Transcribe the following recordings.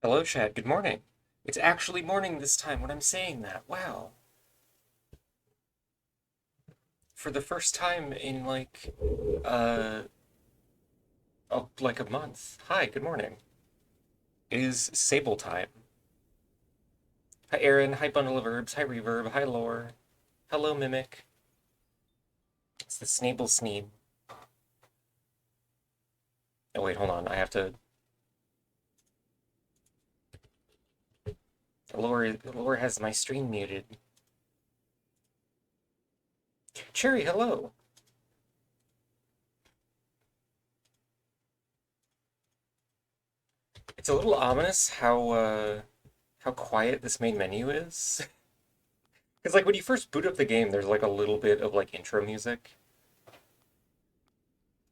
Hello, Chad. Good morning. It's actually morning this time when I'm saying that. Wow. For the first time in uh, like a month. Hi, good morning. It is Sable time. Hi, Aaron. Hi, Bundle of Herbs. Hi, Reverb. Hi, Lore. Hello, Mimic. It's the Snable Sneeb. Oh, wait, hold on. Lore has my stream muted. Cherry, hello. It's a little ominous how quiet this main menu is. Because like when you first boot up the game, there's like a little bit of like intro music,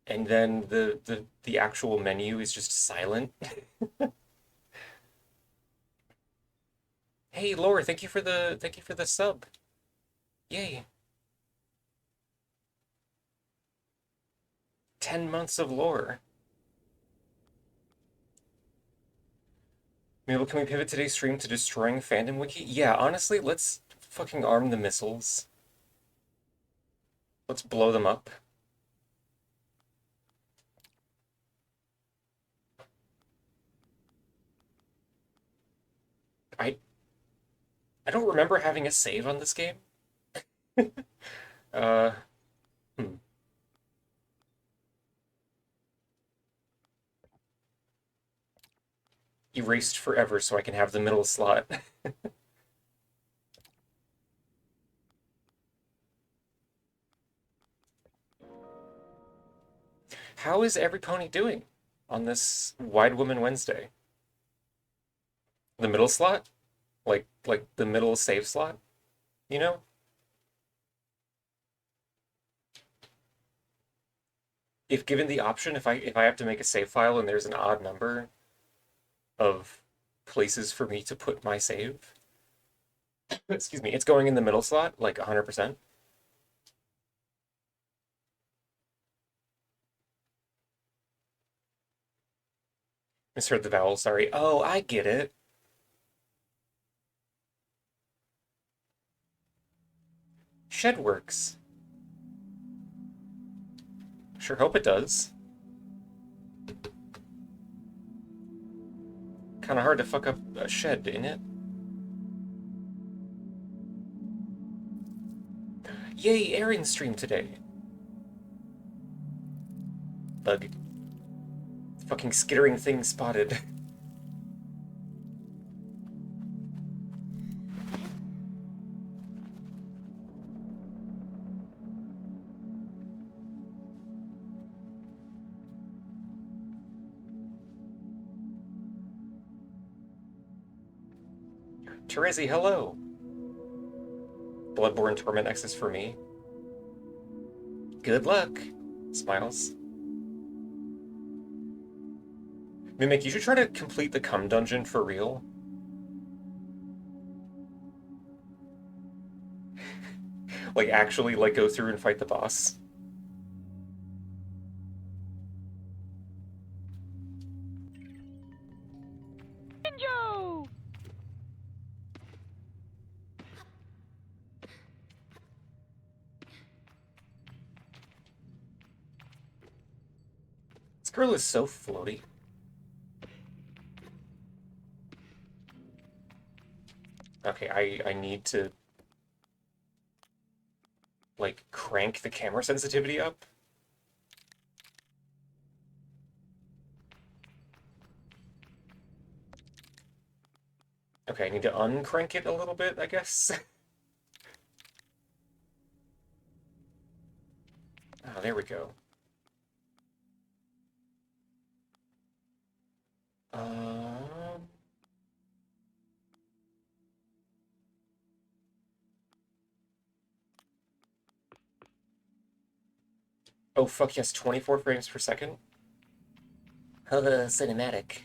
and then the actual menu is just silent. Hey, Laura, thank you for the sub. Yay. 10 months of lore. Maybe can we pivot today's stream to destroying fandom wiki? Yeah, honestly, let's fucking arm the missiles. Let's blow them up. I I don't remember having a save on this game. Uh, hmm. Erased forever so I can have the middle slot. How is every pony doing on this Wide Woman Wednesday? The middle slot? Like the middle save slot, you know? If given the option, if I have to make a save file and there's an odd number of places for me to put my save, excuse me, it's going in the middle slot, like 100%. Misheard the vowel, sorry. Oh, I get it. Shed works. Sure hope it does. Kind of hard to fuck up a shed, isn't it? Yay, Aaron stream today. Bug. Fucking skittering thing spotted. Terezi, hello. Bloodborne Torment X is for me. Good luck. Smiles. Mimic, you should try to complete the cum dungeon for real. Like actually like go through and fight the boss. Ninja! This girl is so floaty. Okay, I need to like crank the camera sensitivity up. Okay, I need to uncrank it a little bit, I guess. Oh, there we go. Um, oh fuck yes, 24 frames per second. Cinematic.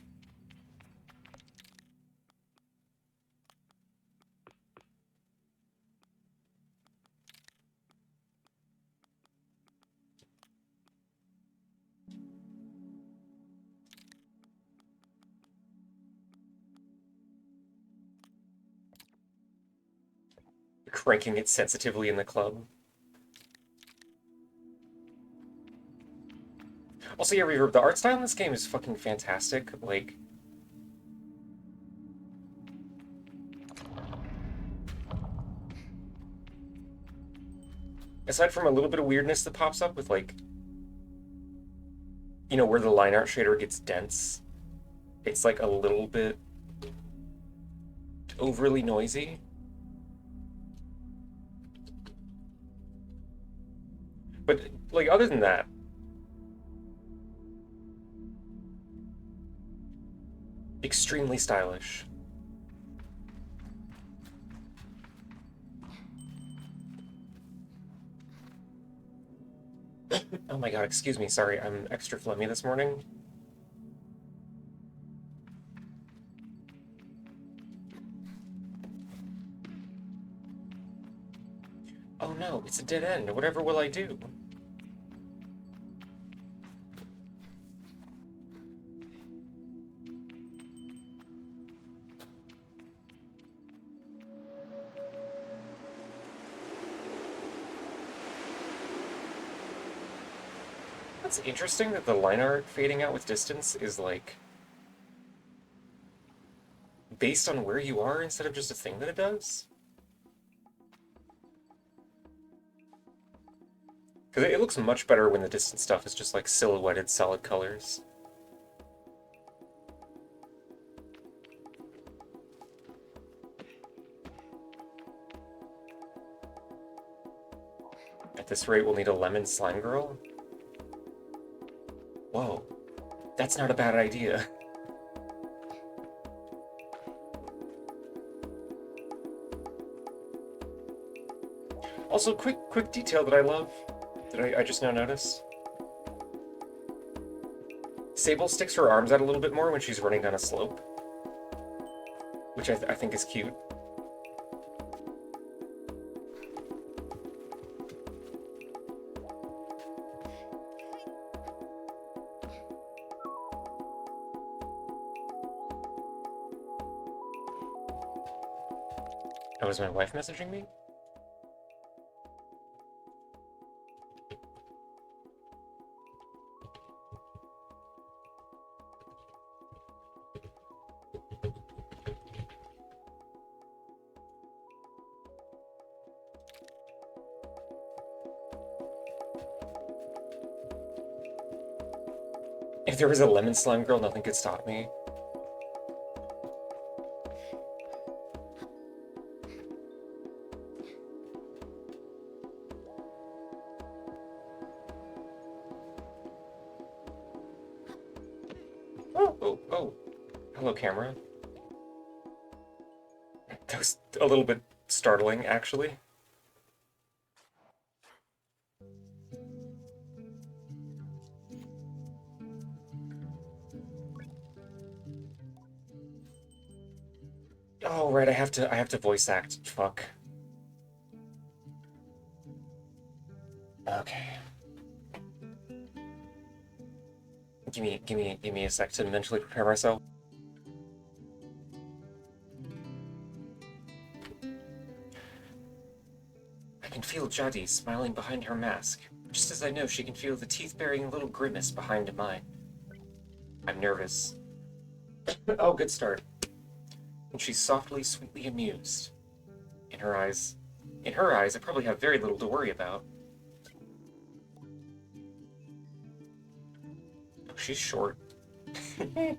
cranking it sensitively in the club. Also, yeah, Reverb, the art style in this game is fucking fantastic. Like, aside from a little bit of weirdness that pops up with, like, you know, where the line art shader gets dense, it's like a little bit overly noisy. But, like, other than that, extremely stylish. Oh my god, excuse me, sorry, I'm extra phlegmy this morning. Oh no, it's a dead end. Whatever will I do? That's interesting that the line art fading out with distance is like based on where you are instead of just a thing that it does. Because it looks much better when the distance stuff is just like silhouetted solid colors. At this rate, we'll need a lemon slime girl. Whoa, that's not a bad idea. Also, quick detail that I love, that I just now noticed. Sable sticks her arms out a little bit more when she's running down a slope, which I think is cute. Oh, is my wife messaging me? If there was a lemon slime girl, nothing could stop me. Oh. Hello, camera. That was a little bit startling, actually. Oh, right, I have to voice act. Fuck. Okay. Give me a sec to mentally prepare myself. I can feel Jadi smiling behind her mask, just as I know she can feel the teeth-bearing little grimace behind mine. I'm nervous. Oh, good start. And she's softly, sweetly amused. In her eyes, I probably have very little to worry about. Oh, she's short. You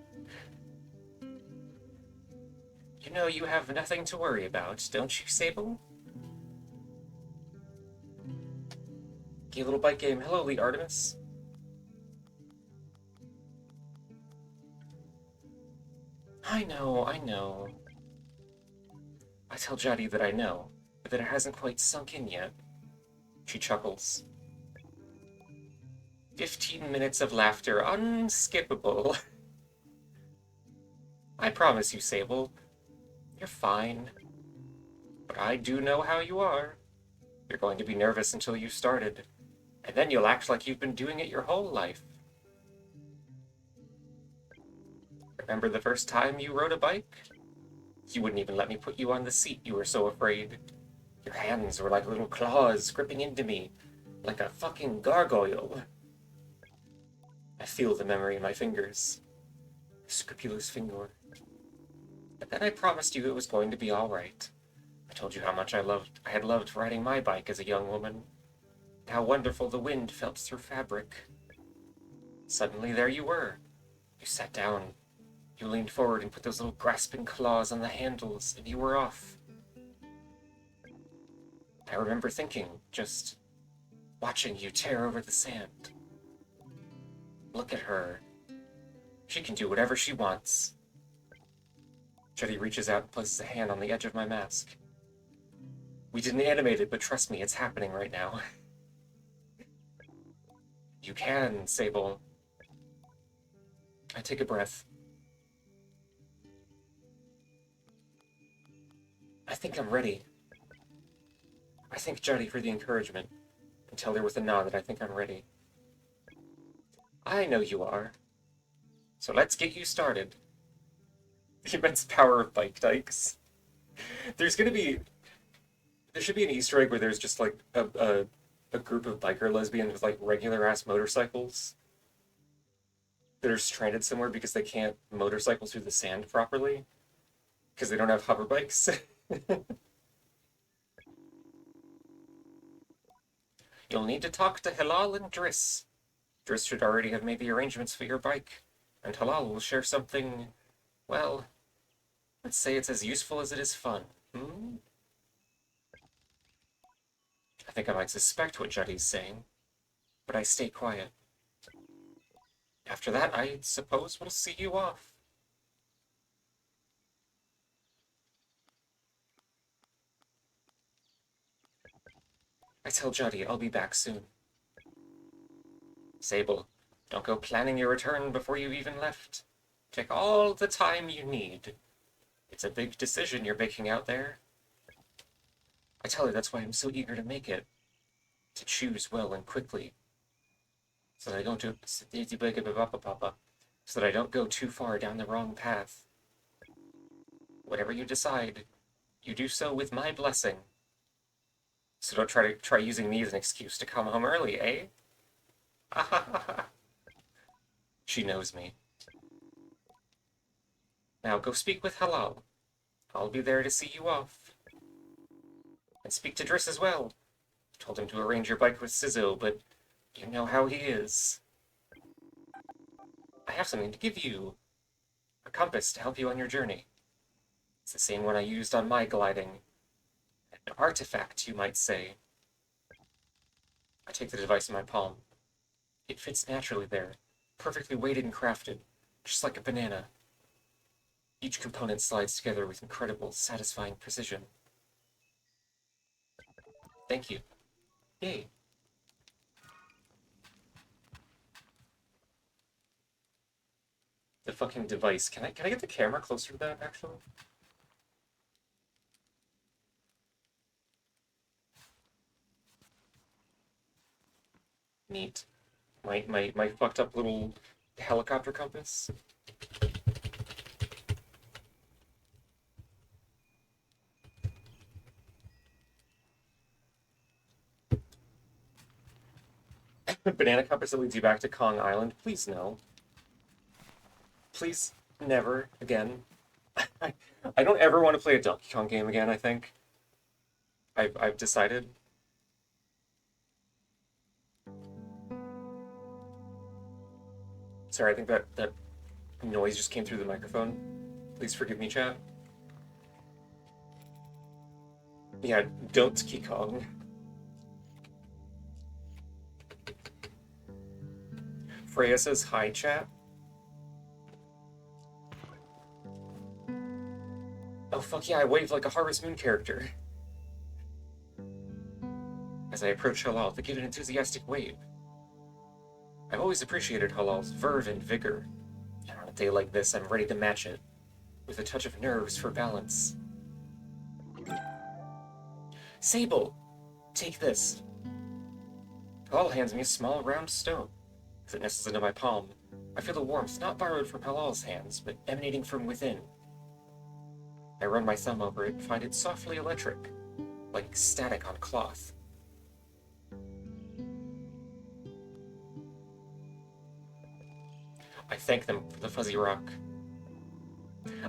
know you have nothing to worry about, don't you, Sable? Okay, little bite game. Hello, Lee Artemis. I know. I tell Jadi that I know, but that it hasn't quite sunk in yet. She chuckles. 15 minutes of laughter, unskippable. I promise you, Sable, you're fine. But I do know how you are. You're going to be nervous until you've started, and then you'll act like you've been doing it your whole life. Remember the first time you rode a bike? You wouldn't even let me put you on the seat, you were so afraid. Your hands were like little claws gripping into me, like a fucking gargoyle. I feel the memory in my fingers. Scrupulous finger. But then I promised you it was going to be all right. I told you how much I had loved riding my bike as a young woman, and how wonderful the wind felt through fabric. Suddenly there you were. You sat down. You leaned forward and put those little grasping claws on the handles, and you were off. I remember thinking, just watching you tear over the sand. Look at her. She can do whatever she wants. Jetty reaches out and places a hand on the edge of my mask. We didn't animate it, but trust me, it's happening right now. You can, Sable. I take a breath. I think I'm ready. I thank Jetty for the encouragement, and tell her with a nod that I think I'm ready. I know you are. So let's get you started. The immense power of bike dikes. There should be an Easter egg where there's just like a group of biker lesbians with like regular ass motorcycles that are stranded somewhere because they can't motorcycle through the sand properly because they don't have hover bikes. You'll need to talk to Hilal and Driss. Driss should already have made the arrangements for your bike, and Hilal will share something, well, let's say it's as useful as it is fun. Hmm? I think I might suspect what Jetty's saying, but I stay quiet. After that, I suppose we'll see you off. I tell Jetty I'll be back soon. Sable, don't go planning your return before you've even left. Take all the time you need. It's a big decision you're making out there. I tell her that's why I'm so eager to make it. To choose well and quickly. So that I don't go too far down the wrong path. Whatever you decide, you do so with my blessing. So don't try using me as an excuse to come home early, eh? She knows me. Now go speak with Halal. I'll be there to see you off. And speak to Driss as well. Told him to arrange your bike with Sizzo, but you know how he is. I have something to give you. A compass to help you on your journey. It's the same one I used on my gliding. An artifact, you might say. I take the device in my palm. It fits naturally there, perfectly weighted and crafted, just like a banana. Each component slides together with incredible, satisfying precision. Thank you. Yay. The fucking device. Can I get the camera closer to that, actually? Neat. My fucked up little helicopter compass. Banana compass that leads you back to Kong Island. Please no. Please never again. I don't ever want to play a Donkey Kong game again, I think. I've decided. Sorry, I think that noise just came through the microphone. Please forgive me, chat. Yeah, don't Key Kong. Freya says hi, chat. Oh fuck yeah, I wave like a Harvest Moon character. As I approach Halal, they give an enthusiastic wave. I've always appreciated Halal's verve and vigor, and on a day like this, I'm ready to match it, with a touch of nerves for balance. Sable! Take this. Halal hands me a small round stone. As it nestles into my palm, I feel a warmth not borrowed from Halal's hands, but emanating from within. I run my thumb over it and find it softly electric, like static on cloth. I thank them for the fuzzy rock.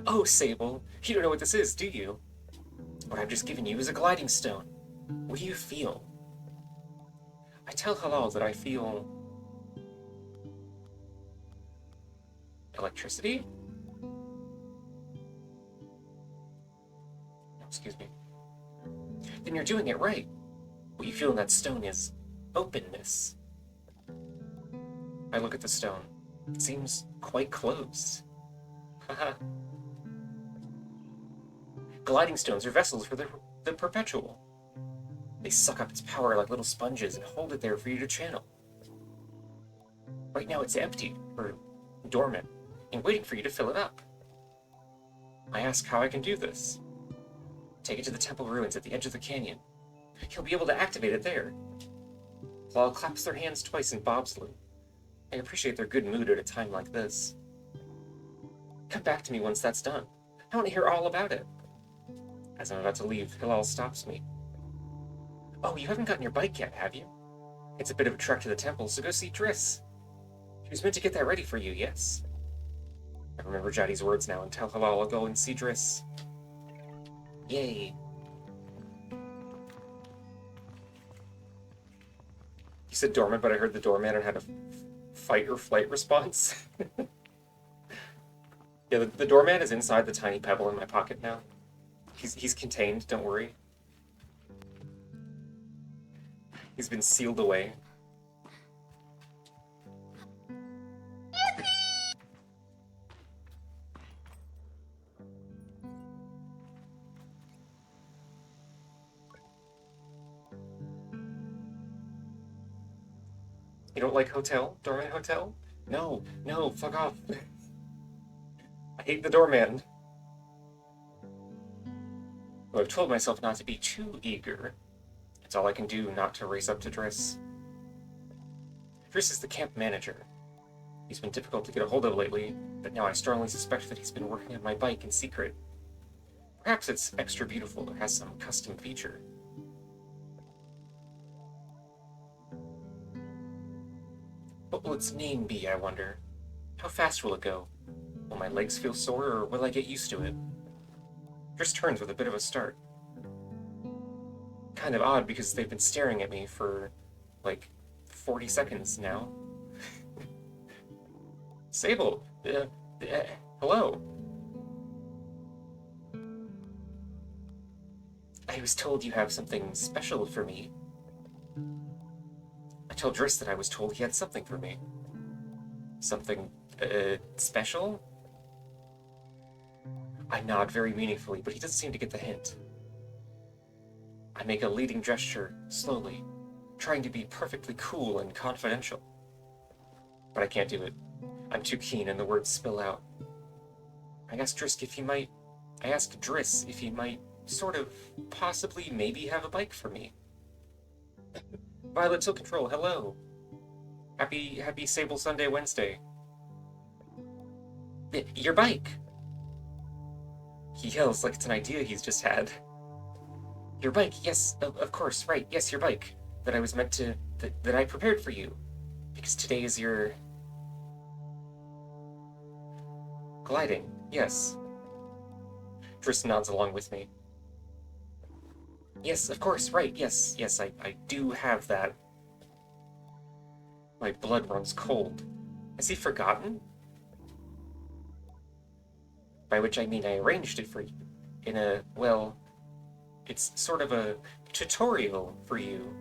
Oh, Sable, you don't know what this is, do you? What I've just given you is a gliding stone. What do you feel? I tell Halal that I feel... electricity? No, excuse me. Then you're doing it right. What you feel in that stone is openness. I look at the stone. It seems quite closed. Haha. Gliding stones are vessels for the perpetual. They suck up its power like little sponges and hold it there for you to channel. Right now it's empty, or dormant, and waiting for you to fill it up. I ask how I can do this. Take it to the temple ruins at the edge of the canyon. You'll be able to activate it there. Lal claps their hands twice in bobsleigh. I appreciate their good mood at a time like this. Come back to me once that's done. I want to hear all about it. As I'm about to leave, Hilal stops me. Oh, you haven't gotten your bike yet, have you? It's a bit of a trek to the temple, so go see Driss. She was meant to get that ready for you, yes. I remember Jadi's words now and tell Hilal I'll go and see Driss. Yay. You said dormant, but I heard the doorman and had a fight or flight response. Yeah, the doorman is inside the tiny pebble in my pocket now. He's contained, don't worry. He's been sealed away. You don't like hotel? Doorman hotel? No, no, fuck off. I hate the doorman. Well, I've told myself not to be too eager. It's all I can do not to race up to Driss. Driss is the camp manager. He's been difficult to get a hold of lately, but now I strongly suspect that he's been working on my bike in secret. Perhaps it's extra beautiful or has some custom feature. What will its name be, I wonder? How fast will it go? Will my legs feel sore, or will I get used to it? Driss turns with a bit of a start. Kind of odd because they've been staring at me for, like, 40 seconds now. Sable! Hello? I was told you have something special for me. I told Driss that I was told he had something for me. Something, special? I nod very meaningfully, but he doesn't seem to get the hint. I make a leading gesture, slowly, trying to be perfectly cool and confidential. But I can't do it. I'm too keen and the words spill out. I asked Driss if he might sort of, possibly, maybe have a bike for me. Violet Tilt Control, hello. Happy Sable Sunday Wednesday. Your bike! He yells like it's an idea he's just had. Your bike, yes, of course, right, yes, your bike. That I was meant to, that I prepared for you. Because today is your... gliding, yes. Driss nods along with me. Yes, of course, right, yes, I do have that. My blood runs cold. Has he forgotten? By which I mean I arranged it for you. In a, well, it's sort of a tutorial for you.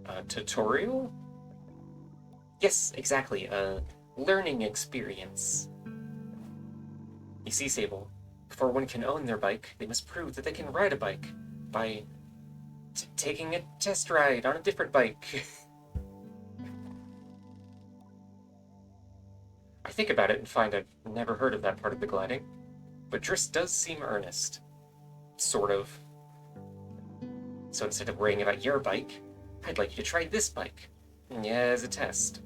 A tutorial? Yes, exactly, a learning experience. You see, Sable, before one can own their bike, they must prove that they can ride a bike by taking a test ride on a different bike. I think about it and find I've never heard of that part of the gliding, but Driss does seem earnest. Sort of. So instead of worrying about your bike, I'd like you to try this bike. Yeah, as a test.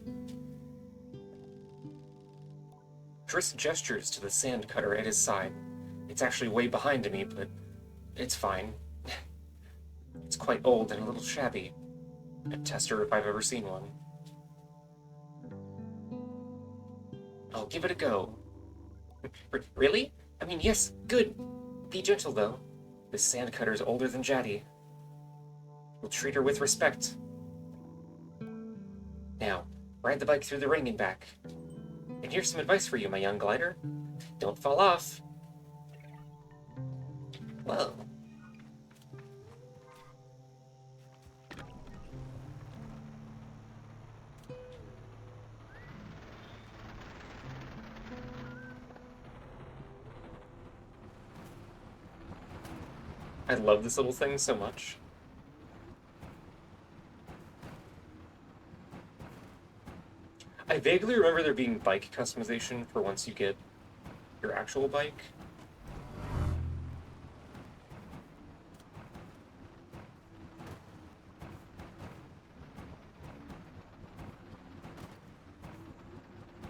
Driss gestures to the sand cutter at his side. It's actually way behind me, but it's fine. It's quite old and a little shabby. A tester if I've ever seen one. I'll give it a go. Really? I mean, yes, good. Be gentle, though. This sandcutter's older than Jaddy. We'll treat her with respect. Now, ride the bike through the ring and back. And here's some advice for you, my young glider. Don't fall off. Whoa. I love this little thing so much. I vaguely remember there being bike customization for once you get your actual bike.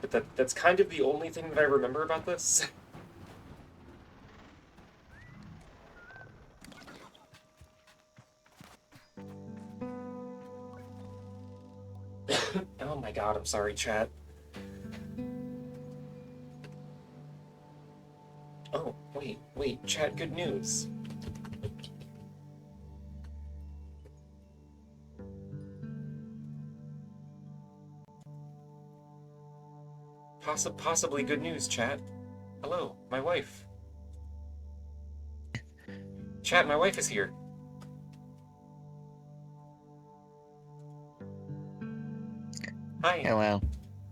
But that's kind of the only thing that I remember about this. Oh my god, I'm sorry, chat. Oh, wait, chat, good news. Possibly good news, chat. Hello, my wife. Chat, my wife is here. Hi. Hello.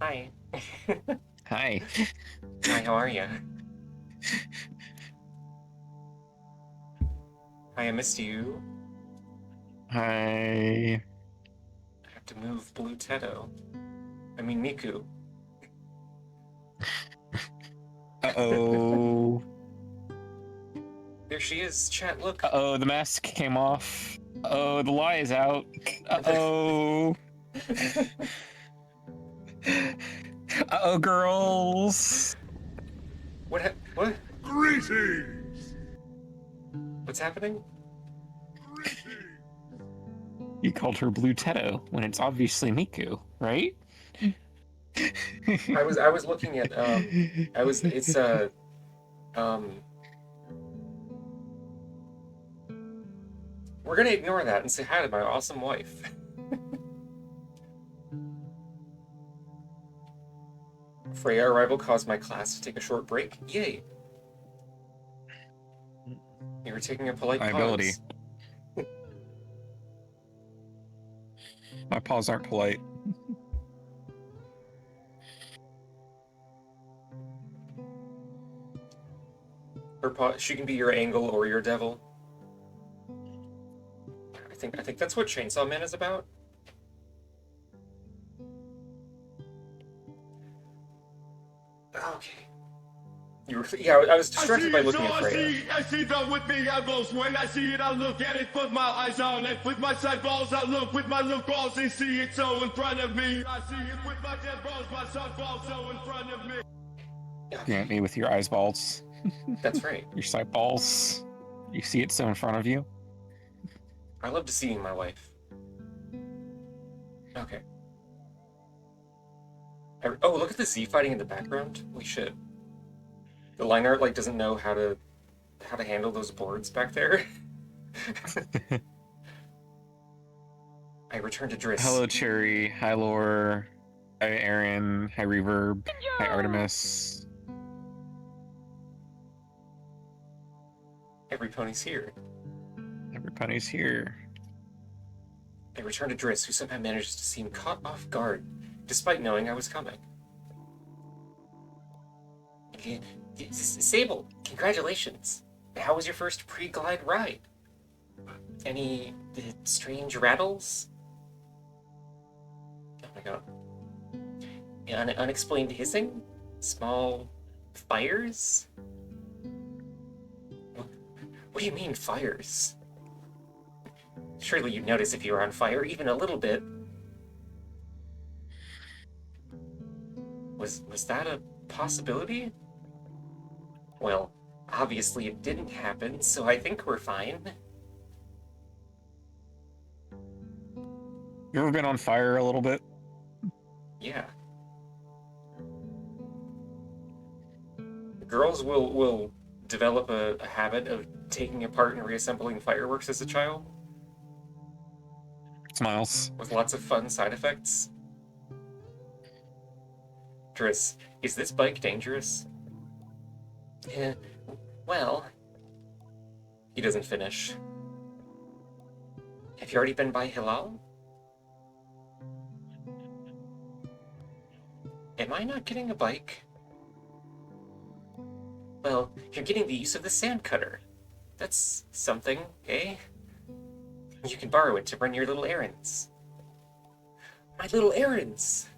Hi. Hi. Hi, how are you? Hi, I missed you. Hi. I have to move Blue Teto. I mean, Miku. Uh-oh. There she is. Chat, look. Uh-oh, the mask came off. Uh-oh, the lie is out. Uh-oh. Uh-oh, girls. What? Greetings! What's happening? You called her Blue Teto when it's obviously Miku, right? I was looking at it's we're gonna ignore that and say hi to my awesome wife. Freya arrival caused my class to take a short break. Yay! You were taking a polite Liability. pause. My paws aren't polite. She can be your angle or your devil. I think that's what Chainsaw Man is about. Okay. I was distracted by looking at Freya. I see that with me elbows. When I see it, I look at it, put my eyes on it. With my side balls, I look with my look balls and see it so in front of me. I see it with my dead balls, my side balls so in front of me. You at me with your eyes balls. That's right. Your sight balls. You see it so in front of you. I love deceiving my wife. Okay. Oh, look at the Z fighting in the background. Holy shit. The line art doesn't know how to handle those boards back there. I return to Driss. Hello, Cherry. Hi, Lore. Hi, Aaron. Hi, Reverb. Hi, Artemis. Every pony's here. Everybody's here. I return to Driss, who somehow manages to seem caught off guard, despite knowing I was coming. Sable, congratulations. How was your first pre-glide ride? Any strange rattles? Oh my god. Unexplained hissing? Small fires? What do you mean, fires? Surely you'd notice if you were on fire, even a little bit. Was that a possibility? Well, Obviously, it didn't happen, so I think we're fine. You ever been on fire a little bit? Yeah. Girls will develop a habit of taking apart and reassembling fireworks as a child, Smiles. with lots of fun side effects. Driss, is this bike dangerous? Eh, well, he doesn't finish. Have you already been by Hilal? Am I not getting a bike? Well, you're getting the use of the sand cutter. That's something, eh? You can borrow it to run your little errands. My little errands!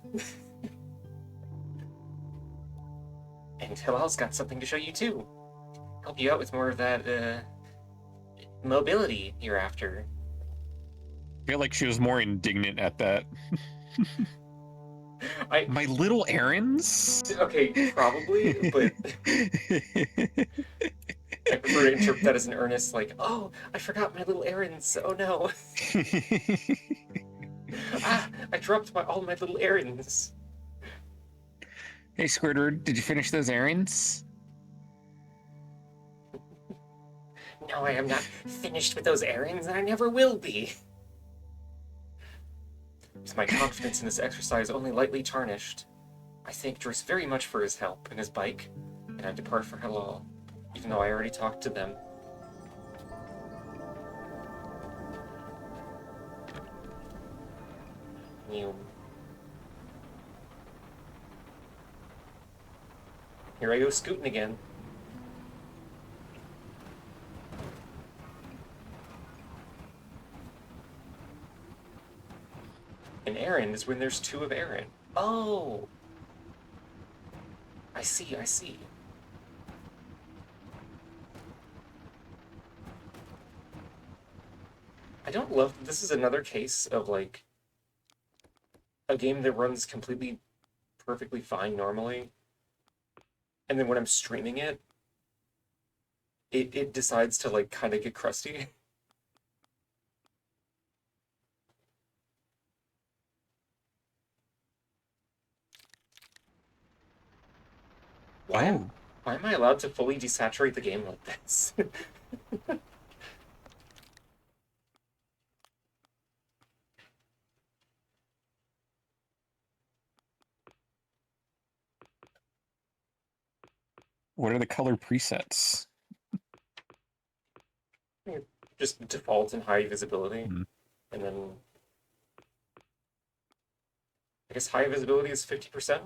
And Hilal's got something to show you too. Help you out with more of that, mobility you're after. I feel like she was more indignant at that. I My little errands? Okay, probably, but I prefer to interpret that as an earnest, like, oh, I forgot my little errands. Oh no. Ah, I dropped all my little errands. Hey, Squidward, did you finish those errands? No, I am not finished with those errands, and I never will be. With my confidence in this exercise only lightly tarnished, I thank Driss very much for his help and his bike, and I depart for Halal, even though I already talked to them. Here I go scooting again. An errand is when there's two of Aaron. Oh! I see, I see. I don't love... This is another case of, like, a game that runs completely perfectly fine normally, and then when I'm streaming it, it decides to, like, kind of get crusty. Oh. Why am I allowed to fully desaturate the game like this? What are the color presets? Just default and high visibility. Hmm. And then... I guess high visibility is 50%?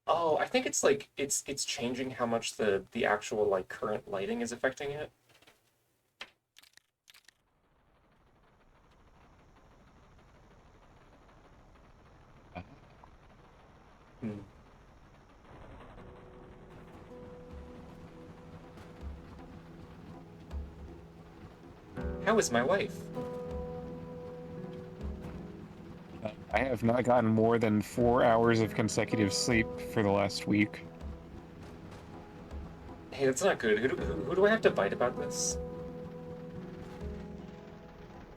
Oh, I think it's like it's changing how much the actual like current lighting is affecting it. Hmm. How is my wife? I have not gotten more than 4 hours of consecutive sleep for the last week. Hey, that's not good. Who do I have to bite about this?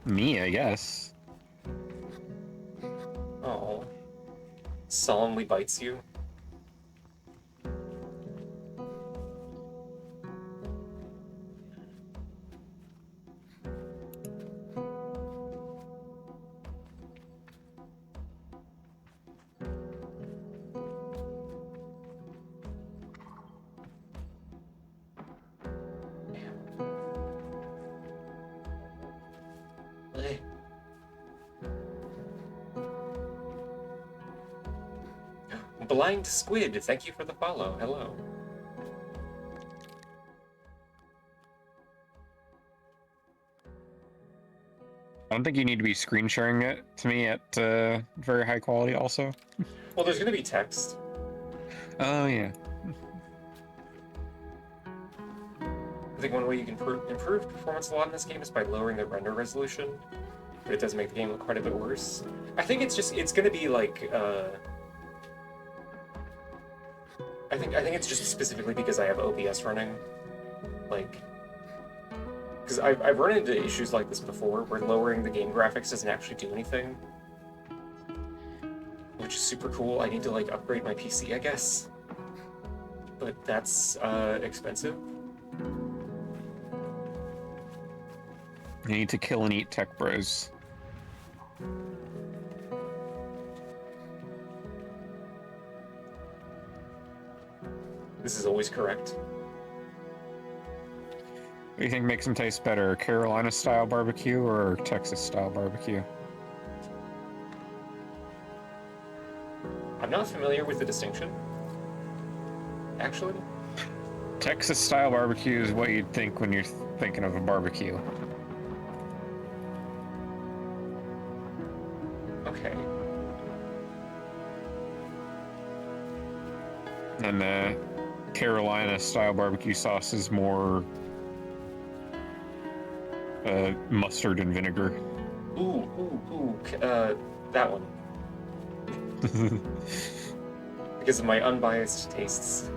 Me, I guess. Oh. Solemnly bites you. Hey. Blind Squid, thank you for the follow. Hello. I don't think you need to be screen sharing it to me at very high quality also. Well, there's gonna be text. Oh, yeah. I think one way you can improve performance a lot in this game is by lowering the render resolution, but it does make the game look quite a bit worse. I think it's gonna be like, I think it's just specifically because I have OBS running. Like, because I've run into issues like this before, where lowering the game graphics doesn't actually do anything. Which is super cool. I need to, like, upgrade my PC, I guess. But that's, expensive. You need to kill and eat tech bros. This is always correct. What do you think makes them taste better, Carolina-style barbecue or Texas-style barbecue? I'm not familiar with the distinction, actually. Texas-style barbecue is what you'd think when you're thinking of a barbecue. Okay. And the Carolina-style barbecue sauce is more mustard and vinegar. That one. Because of my unbiased tastes.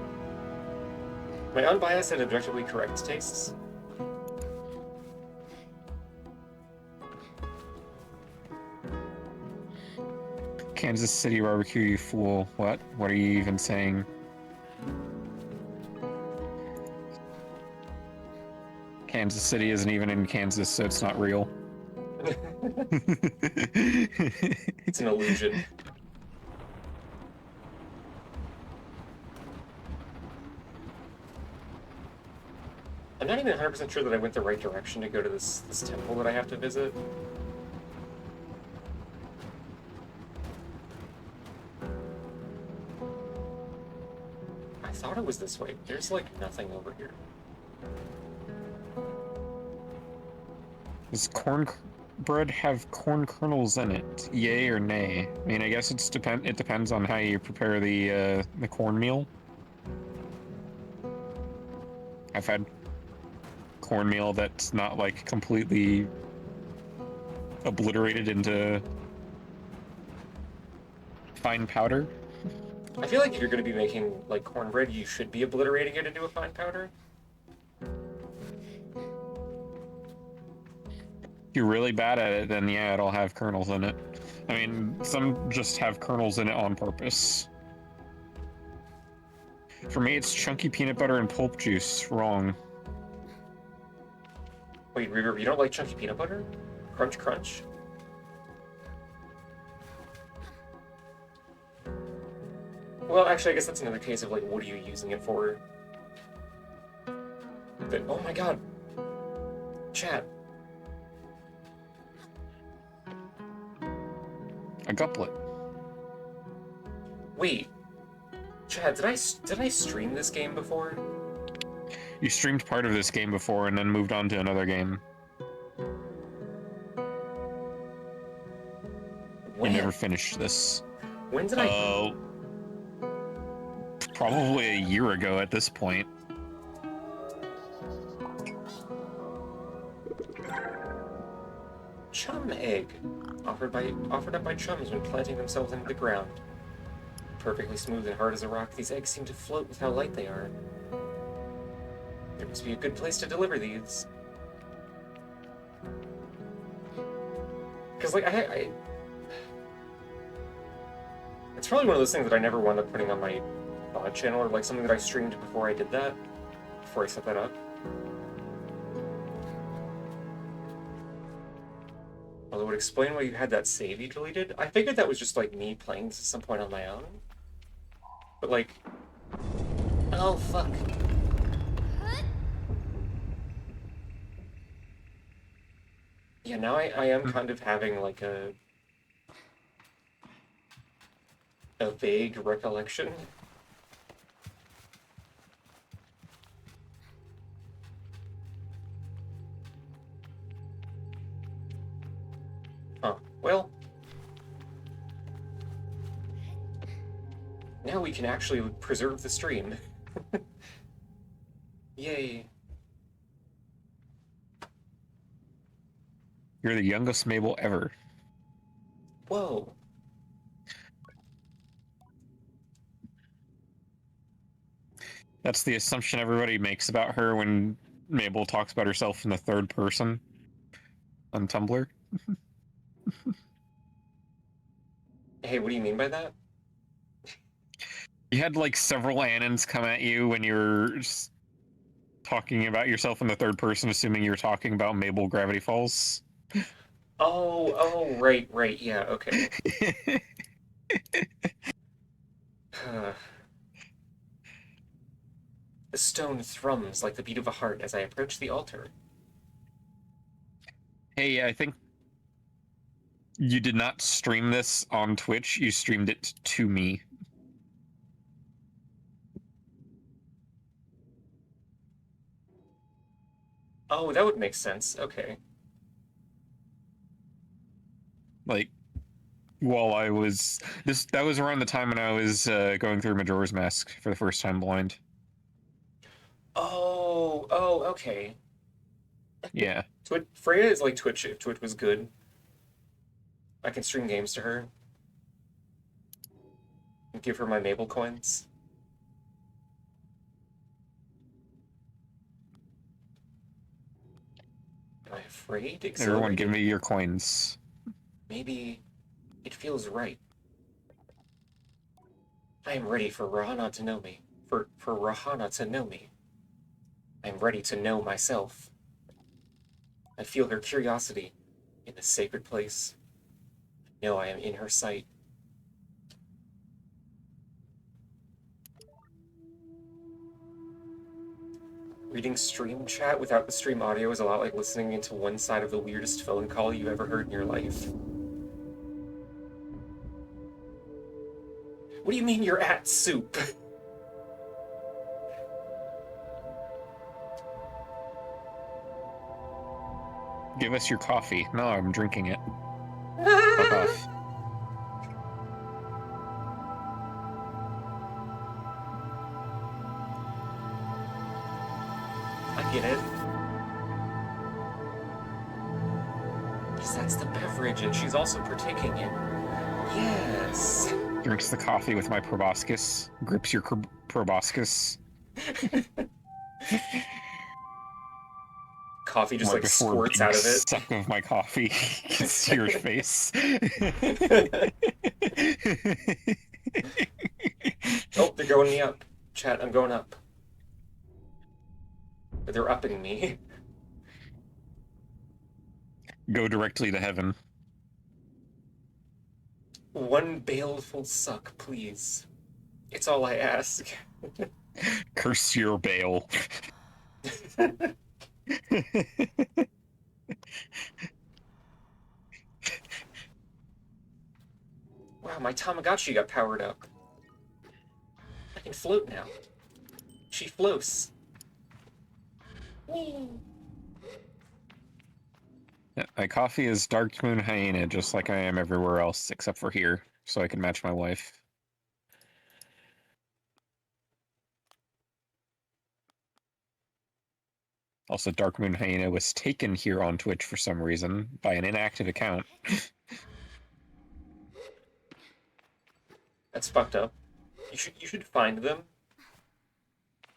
My unbiased and objectively correct tastes. Kansas City barbecue, you fool. What? What are you even saying? Kansas City isn't even in Kansas, so it's not real. It's an illusion. I'm not even 100% sure that I went the right direction to go to this temple that I have to visit. I thought it was this way. There's, like, nothing over here. Does cornbread have corn kernels in it? Yay or nay? I mean, I guess it depends on how you prepare the cornmeal. I've had cornmeal that's not like completely obliterated into fine powder. I feel like if you're going to be making, like, cornbread, you should be obliterating it into a fine powder. If you're really bad at it, then yeah, it'll have kernels in it. I mean, some just have kernels in it on purpose. For me, it's chunky peanut butter and pulp juice. Wrong. Wait, Reverb, you don't like chunky peanut butter? Crunch, crunch? Well, actually, I guess that's another case of, like, what are you using it for? But, oh my god! Chat. A guplet. Wait. Chad, did I stream this game before? You streamed part of this game before and then moved on to another game. When? You never finished this. When did I... Probably a year ago at this point. Chum egg. Offered up by chums when planting themselves into the ground. Perfectly smooth and hard as a rock, these eggs seem to float with how light they are. There must be a good place to deliver these. Because, like, it's probably one of those things that I never wound up putting on my VOD channel, or, like, something that I streamed before I did that. Before I set that up. Although it would explain why you had that save you deleted. I figured that was just, like, me playing this at some point on my own. But, like... Oh, fuck. Yeah, now I am kind of having, like, a vague recollection. Huh. Well... Now we can actually preserve the stream. Yay. You're the youngest Mabel ever. Whoa. That's the assumption everybody makes about her when Mabel talks about herself in the third person on Tumblr. Hey, what do you mean by that? You had like several Annans come at you when you were talking about yourself in the third person, assuming you were talking about Mabel Gravity Falls. Oh, right, yeah, okay. The stone thrums like the beat of a heart as I approach the altar. Hey, I think you did not stream this on Twitch. You streamed it to me. Oh, that would make sense. Okay. Like, while I was that was around the time when I was going through Majora's Mask for the first time blind. Oh, okay. Yeah. Freya is like Twitch if Twitch was good. I can stream games to her. And give her my Mabel coins. Am I afraid? Everyone, give Exhilarated? me your coins. Maybe it feels right. I am ready for Rahana to know me. For Rahana to know me. I am ready to know myself. I feel her curiosity in this sacred place. I know I am in her sight. Reading stream chat without the stream audio is a lot like listening into one side of the weirdest phone call you've ever heard in your life. What do you mean you're at soup? Give us your coffee. No, I'm drinking it. Fuck off. I get it. Because that's the beverage, and she's also partaking in. Yes. Drinks the coffee with my proboscis. Grips your proboscis. Coffee just Right like before a squirts big out of it. suck of my coffee gets to your face. Oh, they're going me up. Chat, I'm going up. They're upping me. Go directly to heaven. One baleful suck, please. It's all I ask. Curse your bale. Wow, my Tamagotchi got powered up. I can float now. She floats. Whee! My coffee is Dark Moon Hyena, just like I am everywhere else, except for here, so I can match my wife. Also, Dark Moon Hyena was taken here on Twitch for some reason by an inactive account. That's fucked up. You should find them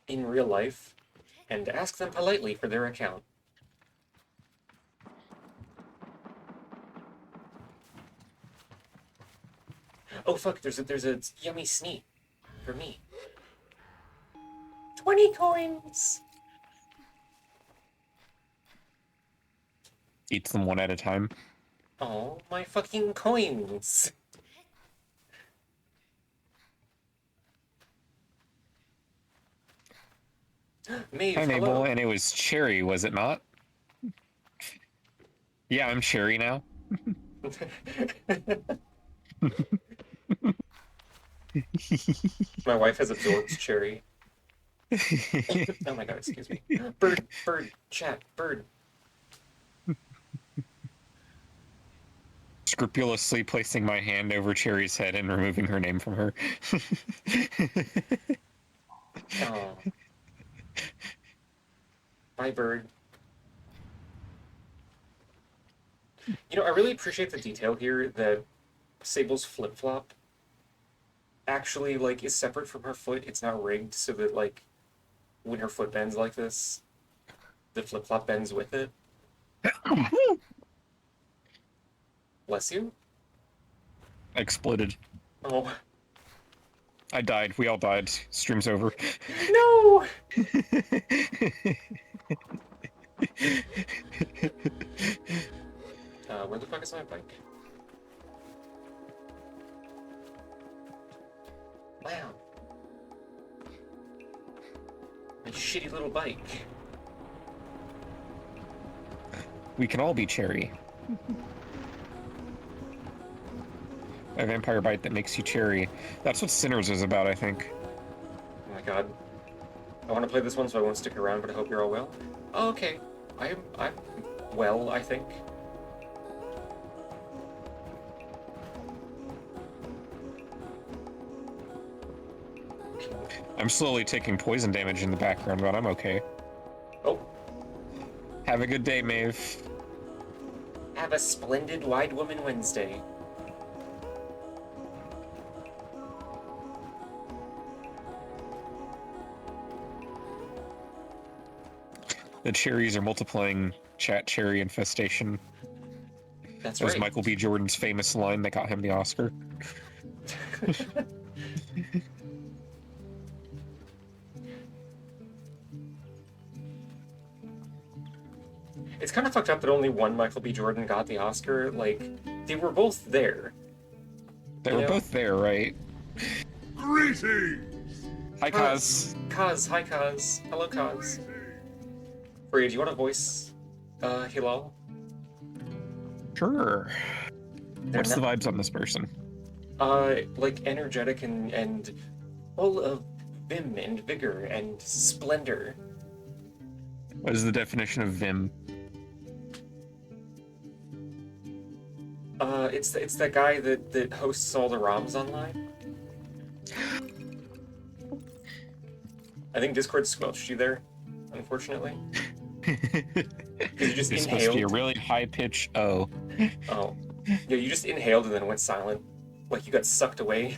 in real life and ask them politely for their account. Oh fuck, there's a yummy sneak for me. 20 coins! Eats them one at a time. Oh, my fucking coins! Maeve, Hi, Mabel, hello. and it was Cherry, was it not? Yeah, I'm Cherry now. My wife has absorbed Cherry. Oh my god, excuse me. Bird, chat, bird. Scrupulously placing my hand over Cherry's head and removing her name from her. Oh. Bye, bird. You know, I really appreciate the detail here that Sable's flip-flop actually, like, is separate from her foot. It's not rigged so that, like, when her foot bends like this, the flip-flop bends with it. Bless you. I exploded. Oh. I died. We all died. Stream's over. No! Where the fuck is my bike? Wow. My shitty little bike. We can all be cherry. A vampire bite that makes you cherry. That's what Sinners is about, I think. Oh my god. I want to play this one, so I won't stick around, but I hope you're all well. Oh, okay. I'm well, I think. I'm slowly taking poison damage in the background, but I'm okay. Oh. Have a good day, Maeve. Have a splendid Wide Woman Wednesday. The cherries are multiplying. Chat cherry infestation. That's That was right. Michael B. Jordan's famous line that got him the Oscar. It's kind of fucked up that only one Michael B. Jordan got the Oscar. Like, they were both there. They You were know? both there, right? Greetings! Hi, Kaz. Kaz, hi Kaz. Hello Kaz. Free, do you want to voice Hilal? Sure. They're What's the not- vibes on this person? Like energetic and full of vim and vigor and splendor. What is the definition of Vim? It's that guy that hosts all the ROMs online. I think Discord squelched you there, unfortunately. You just It's supposed to be a inhaled. really high pitch O. Oh, yeah, you just inhaled and then went silent, like you got sucked away.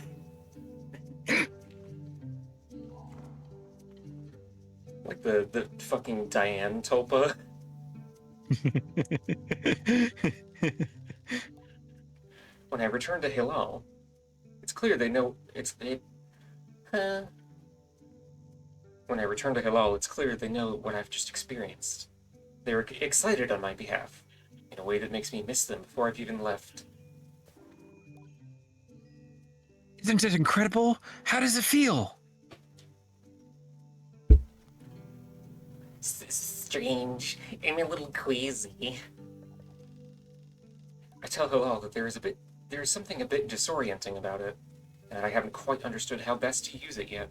Like the fucking Diane Tulpa. When I return to Hilal, it's clear they know When I return to Hilal, it's clear they know what I've just experienced. They're excited on my behalf, in a way that makes me miss them before I've even left. Isn't it incredible? How does it feel? Strange. I'm a little queasy. I tell Hilal that there is something a bit disorienting about it, and I haven't quite understood how best to use it yet.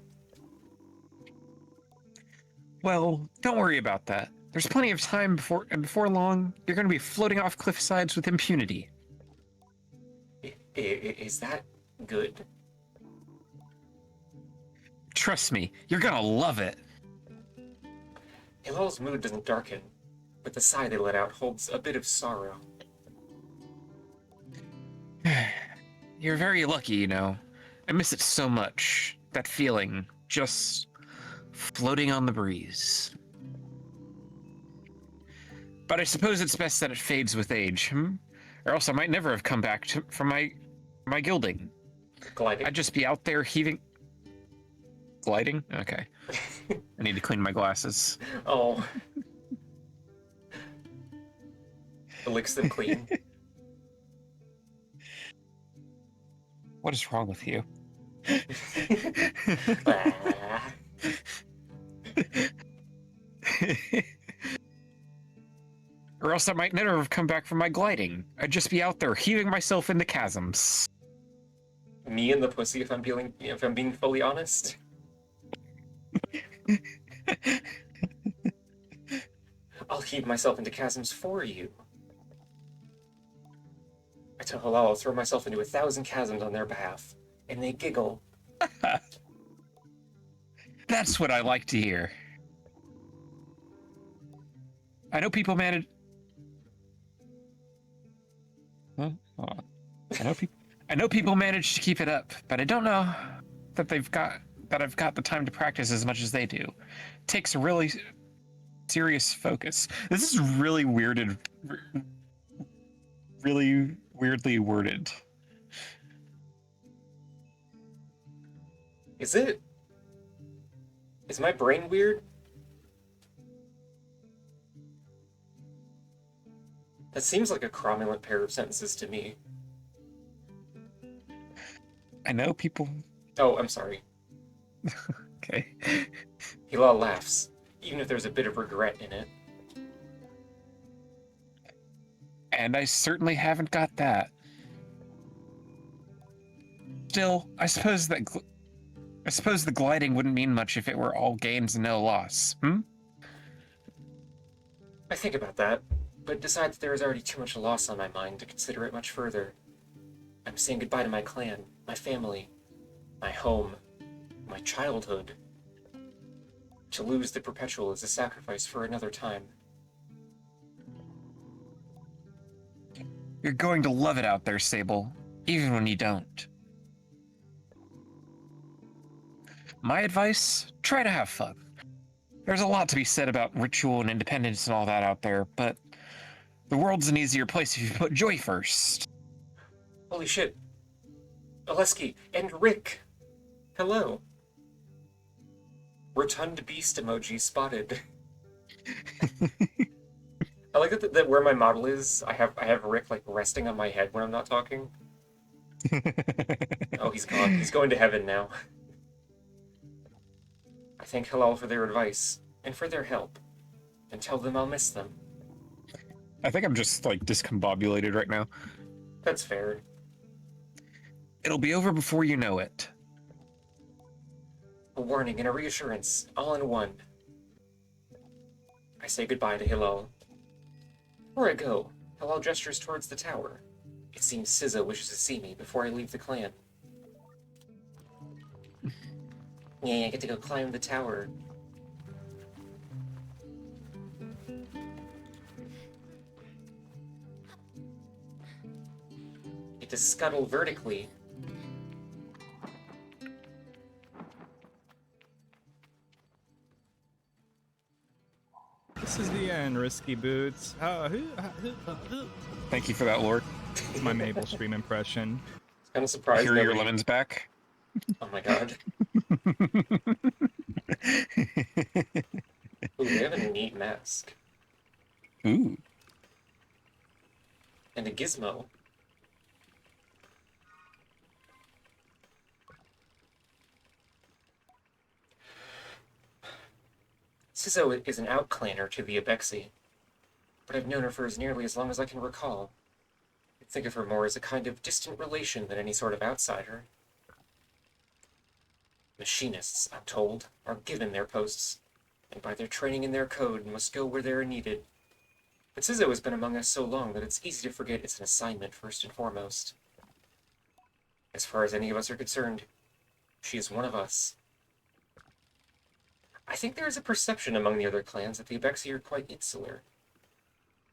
Well, don't worry about that. There's plenty of time before long, you're going to be floating off cliff sides with impunity. Is that good? Trust me, you're going to love it. Hilal's mood doesn't darken, but the sigh they let out holds a bit of sorrow. You're very lucky, you know. I miss it so much. That feeling, just floating on the breeze. But I suppose it's best that it fades with age, or else I might never have come back from my gilding. Gliding. I'd just be out there heaving... Gliding? Okay. I need to clean my glasses. Oh. Licks them clean. What is wrong with you? Ah. Or else I might never have come back from my gliding. I'd just be out there heaving myself in the chasms. Me and the pussy, if I'm being fully honest. I'll heave myself into chasms for you. I tell Halal I'll throw myself into 1,000 chasms on their behalf, and they giggle. That's what I like to hear. I know people manage... Huh? Hold on. I know people manage to keep it up, but I don't know that I've got the time to practice as much as they do. It takes a really serious focus. This is really weirdly worded. Is it? Is my brain weird? That seems like a cromulent pair of sentences to me. I know people. Oh, I'm sorry. Okay. Hilal laughs, even if there's a bit of regret in it. And I certainly haven't got that. Still, I suppose the gliding wouldn't mean much if it were all gains and no loss. I think about that, but decide that there is already too much loss on my mind to consider it much further. I'm saying goodbye to my clan, my family, my home, my childhood. To lose the perpetual is a sacrifice for another time. You're going to love it out there, Sable, even when you don't. My advice, try to have fun. There's a lot to be said about ritual and independence and all that out there, but the world's an easier place if you put joy first. Holy shit. Oleski and Rick! Hello. Rotund beast emoji spotted. I like that where my model is, I have Rick like resting on my head when I'm not talking. Oh, he's gone. He's going to heaven now. I thank Halal for their advice, and for their help, and tell them I'll miss them. I think I'm just like discombobulated right now. That's fair. It'll be over before you know it. A warning and a reassurance, all in one. I say goodbye to Hilal. Before I go, Halal gestures towards the tower. It seems SZA wishes to see me before I leave the clan. Yay, I get to go climb the tower. Get to scuttle vertically. This is the end, Risky Boots. Thank you for that, Lord. It's my Mabel stream impression. It's kind of surprised Here are your nobody- lemons back. Oh my god. Ooh, they have a neat mask. Ooh. And a gizmo. Sizo is an outclanner to the Abexi, but I've known her for as nearly as long as I can recall. I think of her more as a kind of distant relation than any sort of outsider. Machinists, I'm told, are given their posts, and by their training in their code must go where they are needed. But Sizo has been among us so long that it's easy to forget it's an assignment first and foremost. As far as any of us are concerned, she is one of us. I think there is a perception among the other clans that the Abexi are quite insular,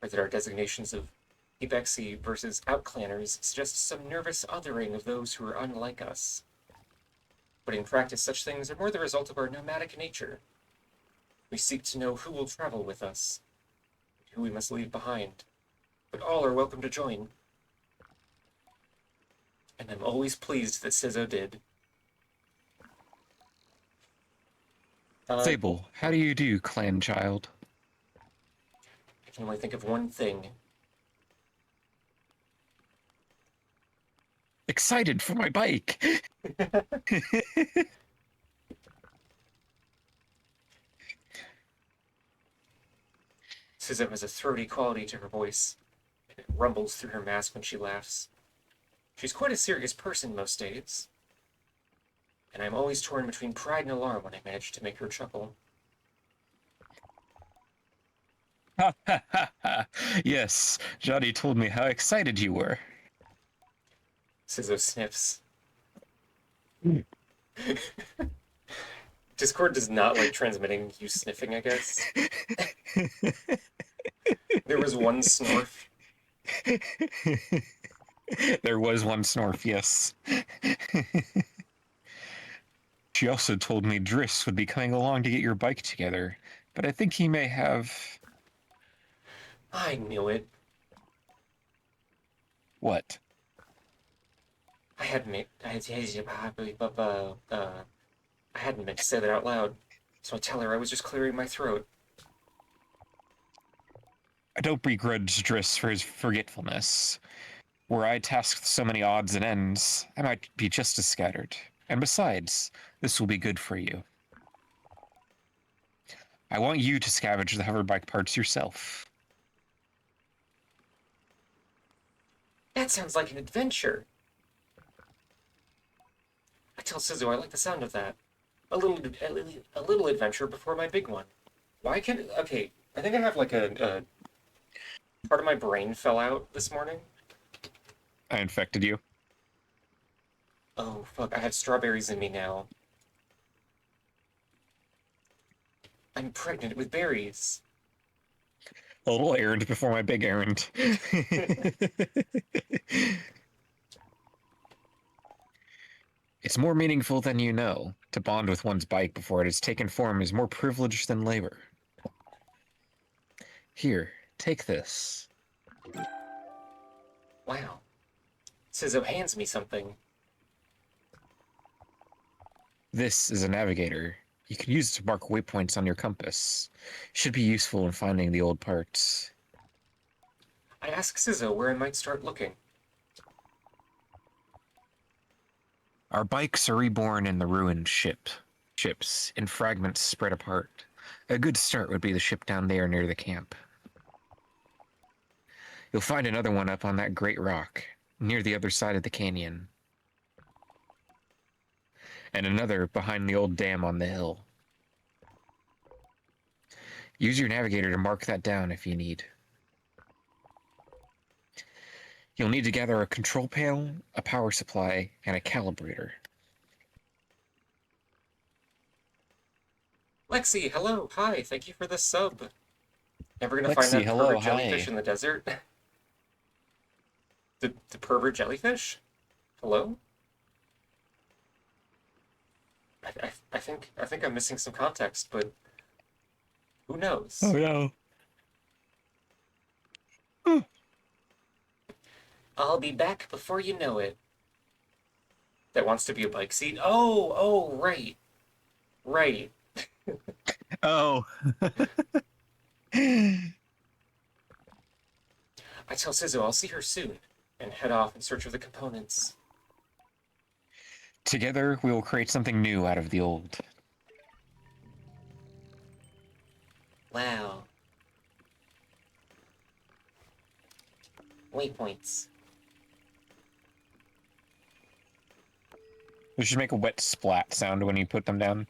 or that our designations of Abexi versus outclanners suggest some nervous othering of those who are unlike us. But in practice, such things are more the result of our nomadic nature. We seek to know who will travel with us, and who we must leave behind, but all are welcome to join. And I'm always pleased that Sizzo did. Sable, how do you do, clan child? I can only think of one thing. Excited for my bike! Sizzo has a throaty quality to her voice, and it rumbles through her mask when she laughs. She's quite a serious person most days, and I'm always torn between pride and alarm when I manage to make her chuckle. Yes, Johnny told me how excited you were. Sizzo sniffs. Discord does not like transmitting you sniffing, I guess. There was one snorf. There was one Snorf, yes. She also told me Driss would be coming along to get your bike together, but I think he may have... I knew it. What? I hadn't meant, I hadn't meant to say that out loud, so I tell her I was just clearing my throat. I don't begrudge Driss for his forgetfulness. Were I tasked with so many odds and ends, I might be just as scattered. And besides, this will be good for you. I want you to scavenge the hoverbike parts yourself. That sounds like an adventure. I tell Suzu I like the sound of that. A little adventure before my big one. Why can't... Okay, I think I have like a part of my brain fell out this morning. I infected you. Oh, fuck, I have strawberries in me now. I'm pregnant with berries. A little errand before my big errand. It's more meaningful than you know. To bond with one's bike before it has taken form is more privileged than labor. Here, take this. Wow. Suzu hands me something. This is a navigator. You can use it to mark waypoints on your compass. Should be useful in finding the old parts. I ask Suzu where I might start looking. Our bikes are reborn in the ruined ships, in fragments spread apart. A good start would be the ship down there near the camp. You'll find another one up on that great rock, near the other side of the canyon. And another behind the old dam on the hill. Use your navigator to mark that down if you need. You'll need to gather a control panel, a power supply, and a calibrator. Lexi, hello, hi, thank you for the sub. Never gonna find Lexi, that hello, pervert jellyfish hi. in the desert? The pervert jellyfish? Hello? I think I'm missing some context, but who knows? no. I'll be back before you know it. That wants to be a bike seat? Oh, right. Right. Oh. I tell Suzu I'll see her soon, and head off in search of the components. Together, we will create something new out of the old. Wow. Waypoints. We should make a wet splat sound when you put them down.